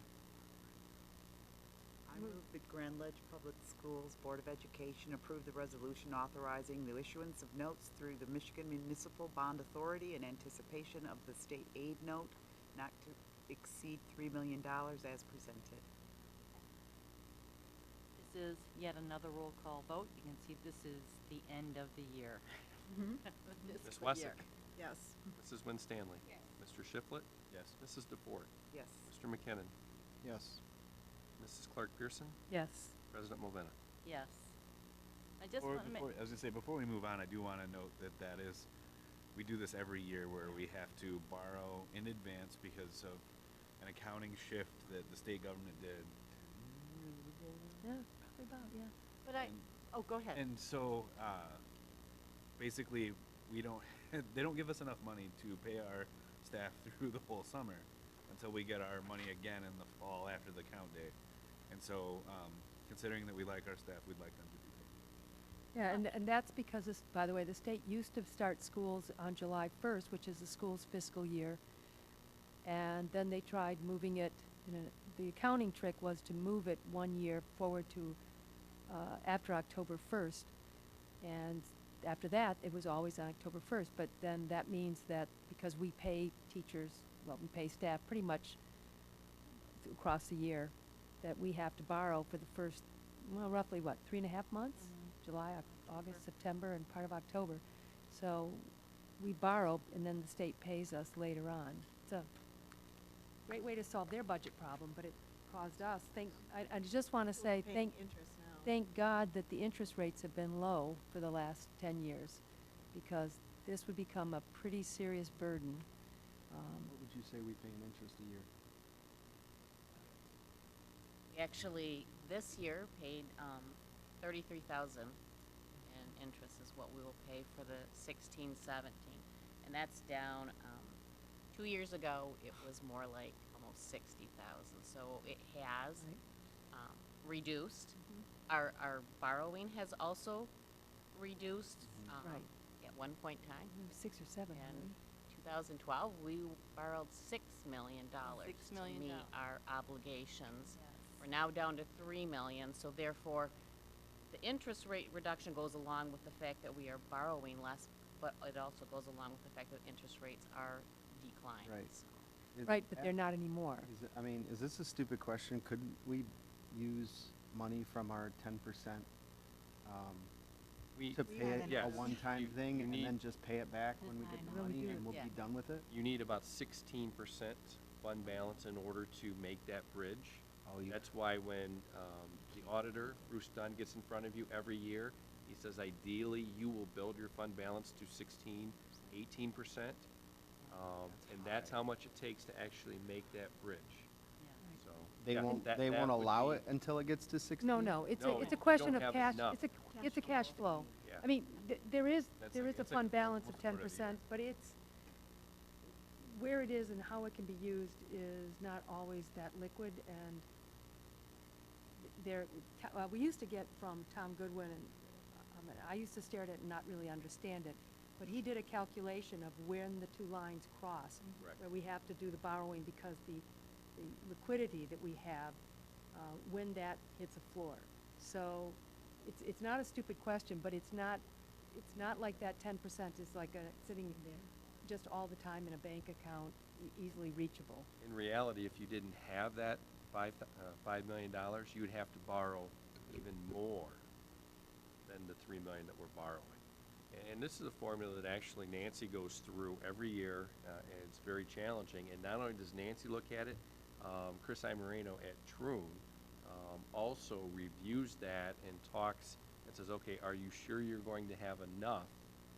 I move the Grand Ledge Public Schools Board of Education approve the resolution authorizing the issuance of notes through the Michigan Municipal Bond Authority in anticipation of the state aid note not to exceed $3 million as presented. This is yet another roll call vote. You can see this is the end of the year. Ms. Fiscal year. Wessick. Yes. Mrs. Winstanley. Yes. Mr. Shiflett. Yes. Mrs. DeFord. Yes. Mr. McKinnon. Yes. Mrs. Clark Pearson. Yes. President Movena. Yes. I just Or want to make, before, I was gonna say, before we move on, I do want to note that that is, we do this every year where we have to borrow in advance because of an accounting shift that the state government did 10 years ago. Yeah, probably about, yeah. but I, oh, go ahead. And so, basically, we don't, they don't give us enough money to pay our staff through the whole summer until we get our money again in the fall after the count day. And so, considering that we like our staff, we'd like them to be paid. Yeah, and that's because, this, by the way, the state used to start schools on July 1st, which is the school's fiscal year. And then they tried moving it, the accounting trick was to move it 1 year forward to after October 1st. And after that, it was always on October 1st. But then that means that because we pay teachers, well, we pay staff pretty much across the year, that we have to borrow for the first, well, roughly what, 3.5 months? July, August, September, and part of October. So we borrow, and then the state pays us later on. It's a great way to solve their budget problem, but it caused us, I just want to say, Paying interest now. thank God that the interest rates have been low for the last 10 years, because this would become a pretty serious burden. What would you say we pay in interest a year? We actually, this year, paid $33,000 in interest is what we will pay for the 16-17. And that's down, 2 years ago, it was more like almost 60,000. So it has reduced. Our borrowing has also reduced. Right. At one point in time. 6 or 7, In 2012, we borrowed $6 million $6 million. to meet our obligations. We're now down to $3 million, so therefore, the interest rate reduction goes along with the fact that we are borrowing less, but it also goes along with the fact that interest rates are declining. Right. so. Right, but they're not anymore. Is this a stupid question? Couldn't we use money from our 10% to pay it yes. a one-time You- thing you and need- then just pay it back when we get the Really money do. and we'll Yeah. be done with it? You need about 16% fund balance in order to make that bridge. Oh, you, That's why when the auditor, Bruce Dunn, gets in front of you every year, he says ideally you will build your fund balance to 16, 18%. And that's how much it takes to actually make that bridge. So they yeah, won't, that- they that won't would allow be- it until it gets to 16? No, it's No, a, it's you a question don't of have cash, enough. it's a cash flow. Yeah. I mean, there is That's a it's fund balance of almost part the year. 10%, but it's, where it is and how it can be used is not always that liquid, and we used to get from Tom Goodwin, and I used to stare at it and not really understand it, but he did a calculation of when the two lines cross, Correct. where we have to do the borrowing because the liquidity that we have, when that hits a floor. So it's not a stupid question, but it's not like that 10% is like sitting there just all the time in a bank account, easily reachable. In reality, if you didn't have that $5 million, you would have to borrow even more than the $3 million that we're borrowing. And this is a formula that actually Nancy goes through every year, and it's very challenging. And not only does Nancy look at it, Chris Imerino at Troon also reviews that and talks and says, okay, are you sure you're going to have enough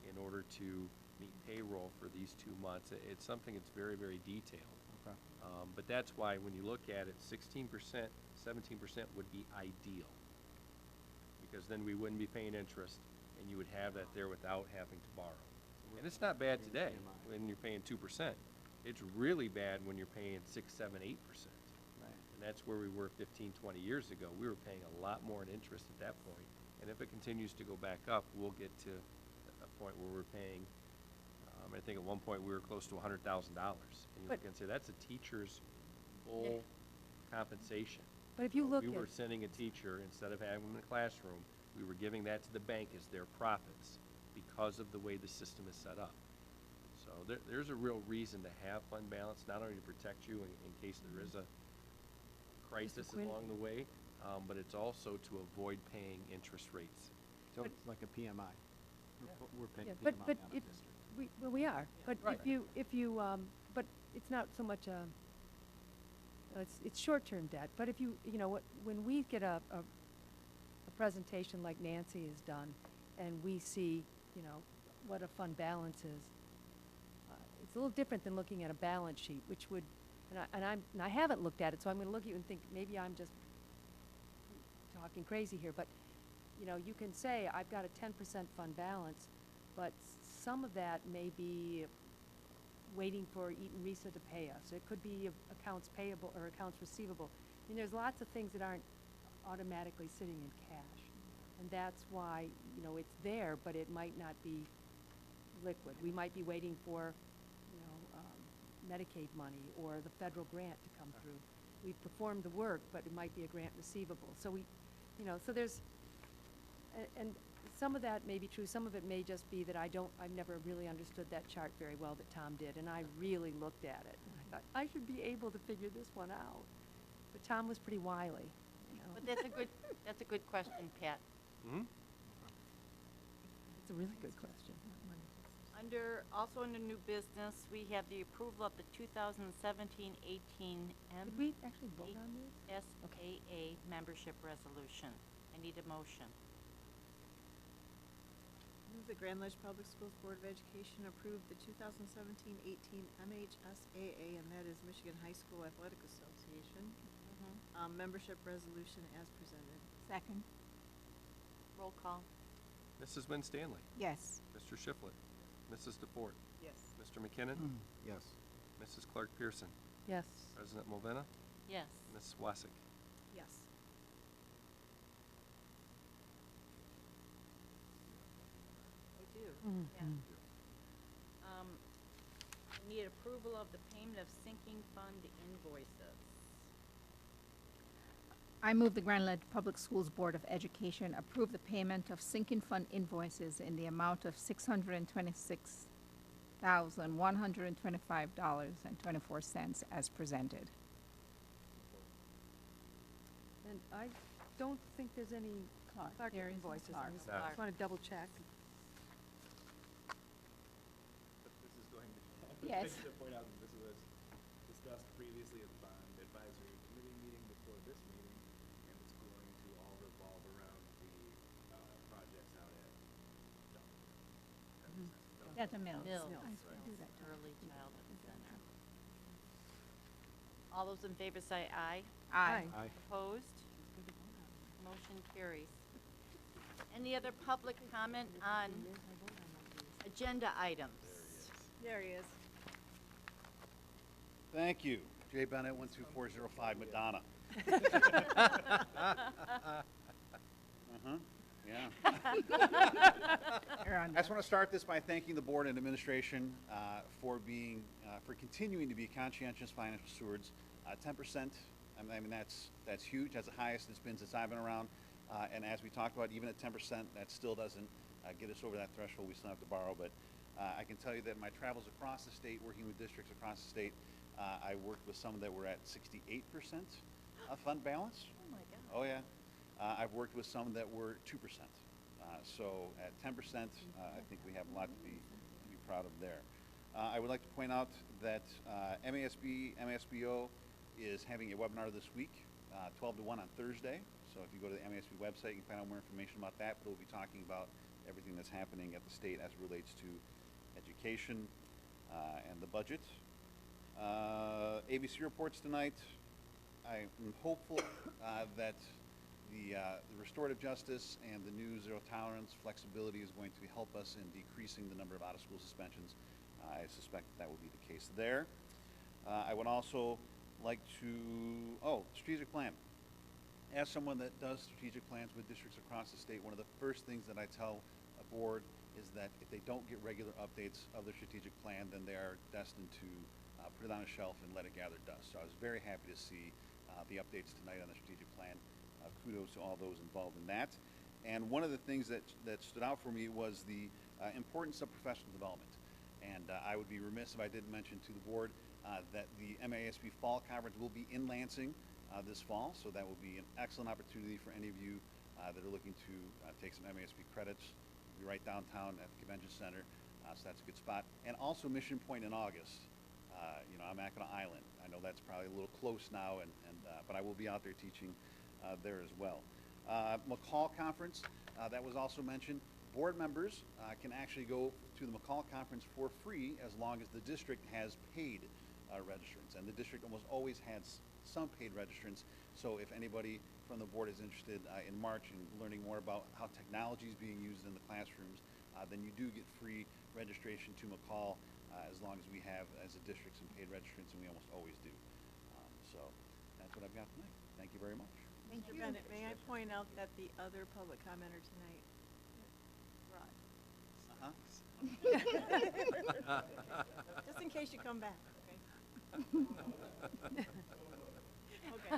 in order to meet payroll for these 2 months? It's something that's very, very detailed. Okay. But that's why when you look at it, 16%, 17% would be ideal. Because then we wouldn't be paying interest and you would have that there without having to borrow. And it's not bad today when you're paying 2%. It's really bad when you're paying 6, 7, 8%. Right. And that's where we were 15, 20 years ago. We were paying a lot more in interest at that point. And if it continues to go back up, we'll get to a point where we're paying, I think at one point we were close to $100,000. And you But- can say that's a teacher's full compensation. But if you look We at. were sending a teacher, instead of having them in the classroom, we were giving that to the bank as their profits because of the way the system is set up. So there's a real reason to have fund balance, not only to protect you in case there is a crisis Quinn- along the way, but it's also to avoid paying interest rates. So But- it's like a PMI. We're paying Yeah, PMI but on the if, district. we are, but Right. if you, but it's not so much it's short-term debt, but if you know, when we get a presentation like Nancy has done, and we see, what a fund balance is, it's a little different than looking at a balance sheet, which would, and I haven't looked at it, so I'm gonna look at you and think, maybe I'm just talking crazy here, but, you can say, I've got a 10% fund balance, but some of that may be waiting for Eaton Risa to pay us. It could be accounts payable or accounts receivable. There's lots of things that aren't automatically sitting in cash. And that's why, it's there, but it might not be liquid. We might be waiting for, Medicaid money or the federal grant to come through. We've performed the work, but it might be a grant receivable. So so there's, and some of that may be true. Some of it may just be that I've never really understood that chart very well that Tom did, and I really looked at it. And I thought, I should be able to figure this one out. But Tom was pretty wily, But that's a good question, Pat. Mm-hmm. It's a really good question. Also under new business, we have the approval of the 2017-18 Did we actually vote on this? SAA membership resolution. I need a motion. Move the Grand Ledge Public Schools Board of Education approve the 2017-18 MHSAA, and that is Michigan High School Athletic Association, membership resolution as presented. Second. Roll call. Mrs. Winstanley, Yes. Mr. Shiflett, Mrs. DeFort, Yes. Mr. McKinnon, Yes. Mrs. Clark Pearson, Yes. President Movena, Yes. Ms. Wassick. Yes. I do. Mhm. Yeah. I need approval of the payment of sinking fund invoices. I move the Grand Ledge Public Schools Board of Education approve the payment of sinking fund invoices in the amount of $626,125.24 as presented. And I don't think there's any Clark There is invoices. Clark. I just No. want to double check. This is going to. Yes. To point out that this was discussed previously at the bond advisory committee meeting before this meeting, and it's going to all revolve around the projects out at Duncan. At the Mills. Mills. I do that too. Early Childhood Center. All those in favor say aye. Aye. Aye. Opposed? Motion carries. Any other public comment on agenda items? There he is. Thank you. Jay Bennett, 12405 Madonna. Yeah. I just want to start this by thanking the board and administration for continuing to be conscientious financial stewards. 10%, I mean, that's huge. That's the highest it's been since I've been around. And as we talked about, even at 10%, that still doesn't get us over that threshold. We still have to borrow. But I can tell you that my travels across the state, working with districts across the state, I worked with some that were at 68% fund balance. Oh, my God. Oh, yeah. I've worked with some that were 2%. So at 10%, I think we have a lot to be proud of there. I would like to point out that MASBO is having a webinar this week, 12 to 1 on Thursday. So if you go to the MASB website, you can find out more information about that. But we'll be talking about everything that's happening at the state as it relates to education and the budget. ABC reports tonight. I'm hopeful that the restorative justice and the new zero tolerance flexibility is going to help us in decreasing the number of out-of-school suspensions. I suspect that will be the case there. I would also like to, strategic plan. As someone that does strategic plans with districts across the state, one of the first things that I tell a board is that if they don't get regular updates of their strategic plan, then they are destined to put it on a shelf and let it gather dust. So I was very happy to see the updates tonight on the strategic plan. Kudos to all those involved in that. And one of the things that stood out for me was the importance of professional development. And I would be remiss if I didn't mention to the board that the MASB Fall Conference will be in Lansing this fall, so that will be an excellent opportunity for any of you that are looking to take some MASB credits. We'll be right downtown at the Convention Center, so that's a good spot. And also Mission Point in August. On Mackinac Island. I know that's probably a little close now, but I will be out there teaching there as well. McCall Conference, that was also mentioned. Board members can actually go to the McCall Conference for free as long as the district has paid registrants, and the district almost always has some paid registrants. So if anybody from the board is interested in March in learning more about how technology is being used in the classrooms, then you do get free registration to McCall as long as we have, as a district, some paid registrants, and we almost always do. So that's what I've got tonight. Thank you very much. Thank you, Bennett. May I point out that the other public commenter tonight, Rod. Just in case you come back, okay? Okay.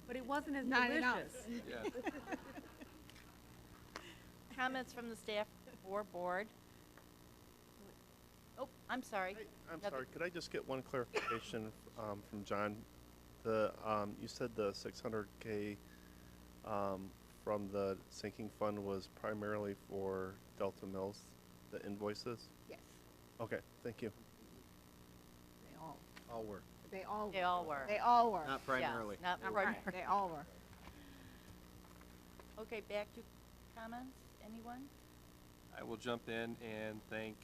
But it wasn't as Not enough. delicious. Yeah. Comments from the staff or board? Oh, I'm sorry. I'm Another- sorry, could I just get one clarification from John? You said the 600K from the sinking fund was primarily for Delta Mills, the invoices? Yes, Okay, thank you. they all, All work. they all. They all were. They all were. Not primarily. Not Not primarily. right, They all were. Okay, back to comments. Anyone? I will jump in and thank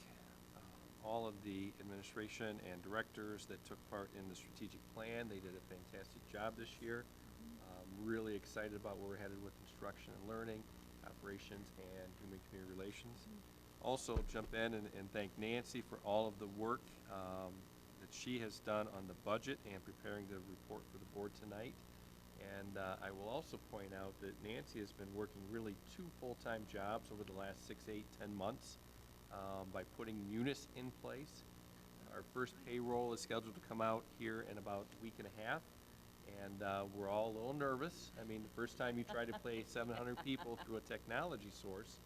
all of the administration and directors that took part in the strategic plan. They did a fantastic job this year. Really excited about where we're headed with instruction and learning, operations, and human community relations. Also jump in and thank Nancy for all of the work that she has done on the budget and preparing the report for the board tonight. And I will also point out that Nancy has been working really 2 full-time jobs over the last 6, 8, 10 months by putting Munis in place. Our first payroll is scheduled to come out here in about a week and a half, and we're all a little nervous. I mean, the first time you try to pay 700 people through a technology source,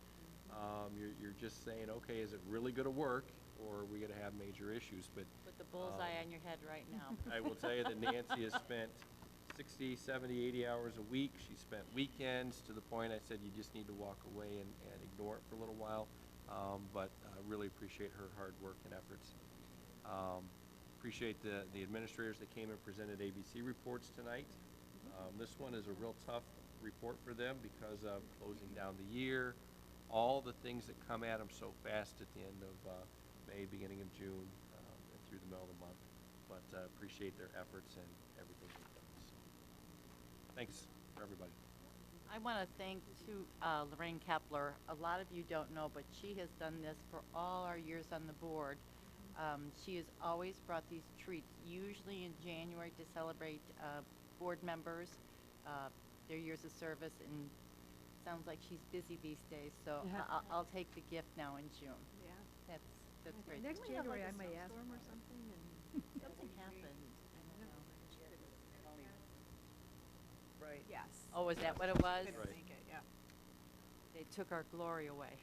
you're just saying, okay, is it really going to work, or are we going to have major issues? But Put the bullseye on your head right now. I will tell you that Nancy has spent 60, 70, 80 hours a week. She spent weekends to the point I said you just need to walk away and ignore it for a little while. But I really appreciate her hard work and efforts. Appreciate the administrators that came and presented ABC reports tonight. This one is a real tough report for them because of closing down the year, all the things that come at them so fast at the end of May, beginning of June, and through the middle of the month. But appreciate their efforts and everything they've done. So, thanks for everybody. I want to thank too Lorraine Kepler. A lot of you don't know, but she has done this for all our years on the board. She has always brought these treats, usually in January, to celebrate board members, their years of service, and sounds like she's busy these days, so Yeah. I'll take the gift now in June. Yeah. That's great. Next Didn't we have, January, like, I a may ask. snowstorm or something, and Something happened. I don't know. Right. Yes. Oh, is that what it was? Couldn't make it, yeah. They took our glory away.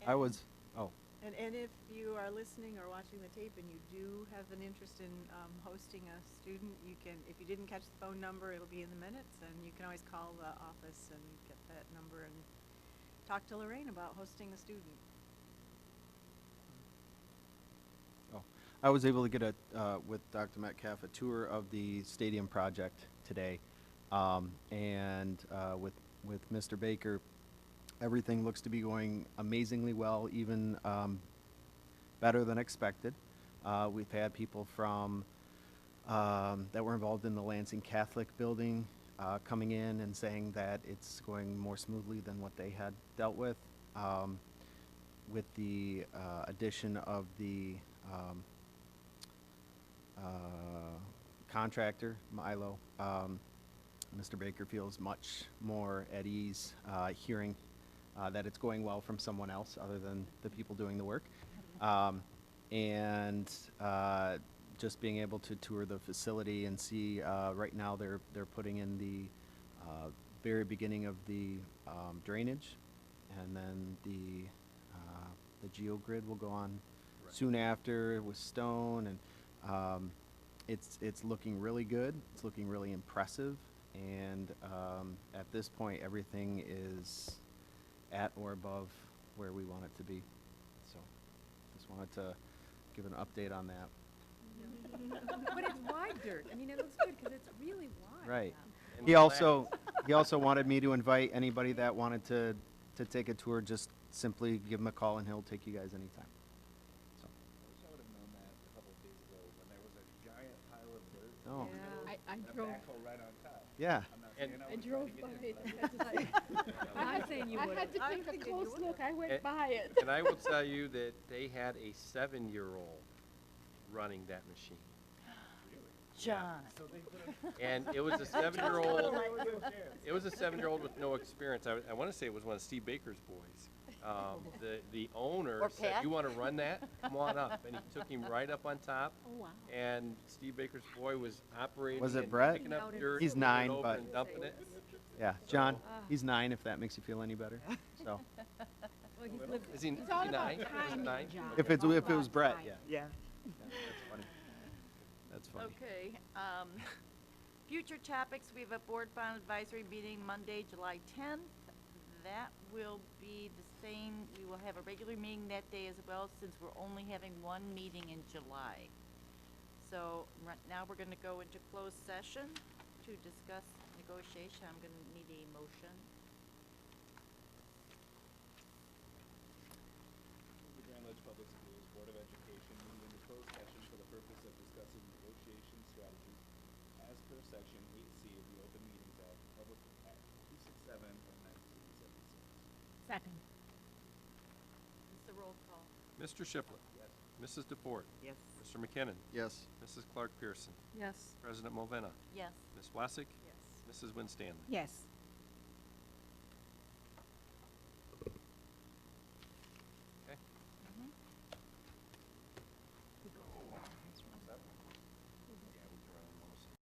I was, oh, And if you are listening or watching the tape and you do have an interest in hosting a student, you can, if you didn't catch the phone number, it'll be in the minutes, and you can always call the office and get that number and talk to Lorraine about hosting a student. I was able to get with Dr. Metcalf, a tour of the stadium project today. And with Mr. Baker, everything looks to be going amazingly well, even better than expected. We've had people from that were involved in the Lansing Catholic building coming in and saying that it's going more smoothly than what they had dealt with the addition of the contractor, Milo, Mr. Baker feels much more at ease hearing that it's going well from someone else other than the people doing the work. And just being able to tour the facility and see, right now they're putting in the very beginning of the drainage, and then the geogrid will go on soon after with stone, and it's looking really good. It's looking really impressive, and at this point, everything is at or above where we want it to be. So, just wanted to give an update on that. But it's wide dirt. I mean, it looks good because it's really wide. Right. And He also wanted me to invite anybody that wanted to take a tour. Just simply give him a call, and he'll take you guys anytime. So. I wish I would have known that a couple of days ago when there was a giant pile of dirt. Oh. in the middle I and a drove- backhoe right on top. Yeah. I'm not And- saying I was drove trying to by get it. in, I but had to say- I'm not saying you I would had to have. take a close look. I went And- by it. And I will tell you that they had a 7-year-old running that machine. John. And it was a 7-year-old. It was a 7-year-old with no experience. I want to say it was one of Steve Baker's boys. The owner Or said, Pat. "You want to run that? Come on up." And he took him right up on top. Oh, wow. And Steve Baker's boy was operating. Was it and Brett? Picking up dirt, He's moving it 9, over but and dumping it. yeah, John, Ah. he's 9. If that makes you feel any better. So, Well, he's lived. Is he, It's all about 9? Is he timing, 9? John. if it was About Brett, time. yeah. Yeah. That's funny. That's funny. Okay, future topics, we have a board bond advisory meeting Monday, July 10th. That will be the same, we will have a regular meeting that day as well, since we're only having one meeting in July. So, right now we're gonna go into closed session to discuss negotiation. I'm gonna need a motion. The Grand Ledge Public Schools Board of Education meeting in closed session for the purpose of discussing negotiation strategies as per section 8C of the Open Meetings Act, Public Act 267 and 1976. Second. It's the roll call. Mr. Shipley. Yes. Mrs. DeFort. Yes. Mr. McKinnon. Yes. Mrs. Clark Pearson. Yes. President Movena. Yes. Ms. Wassick. Yes. Mrs. Winstanley. Yes.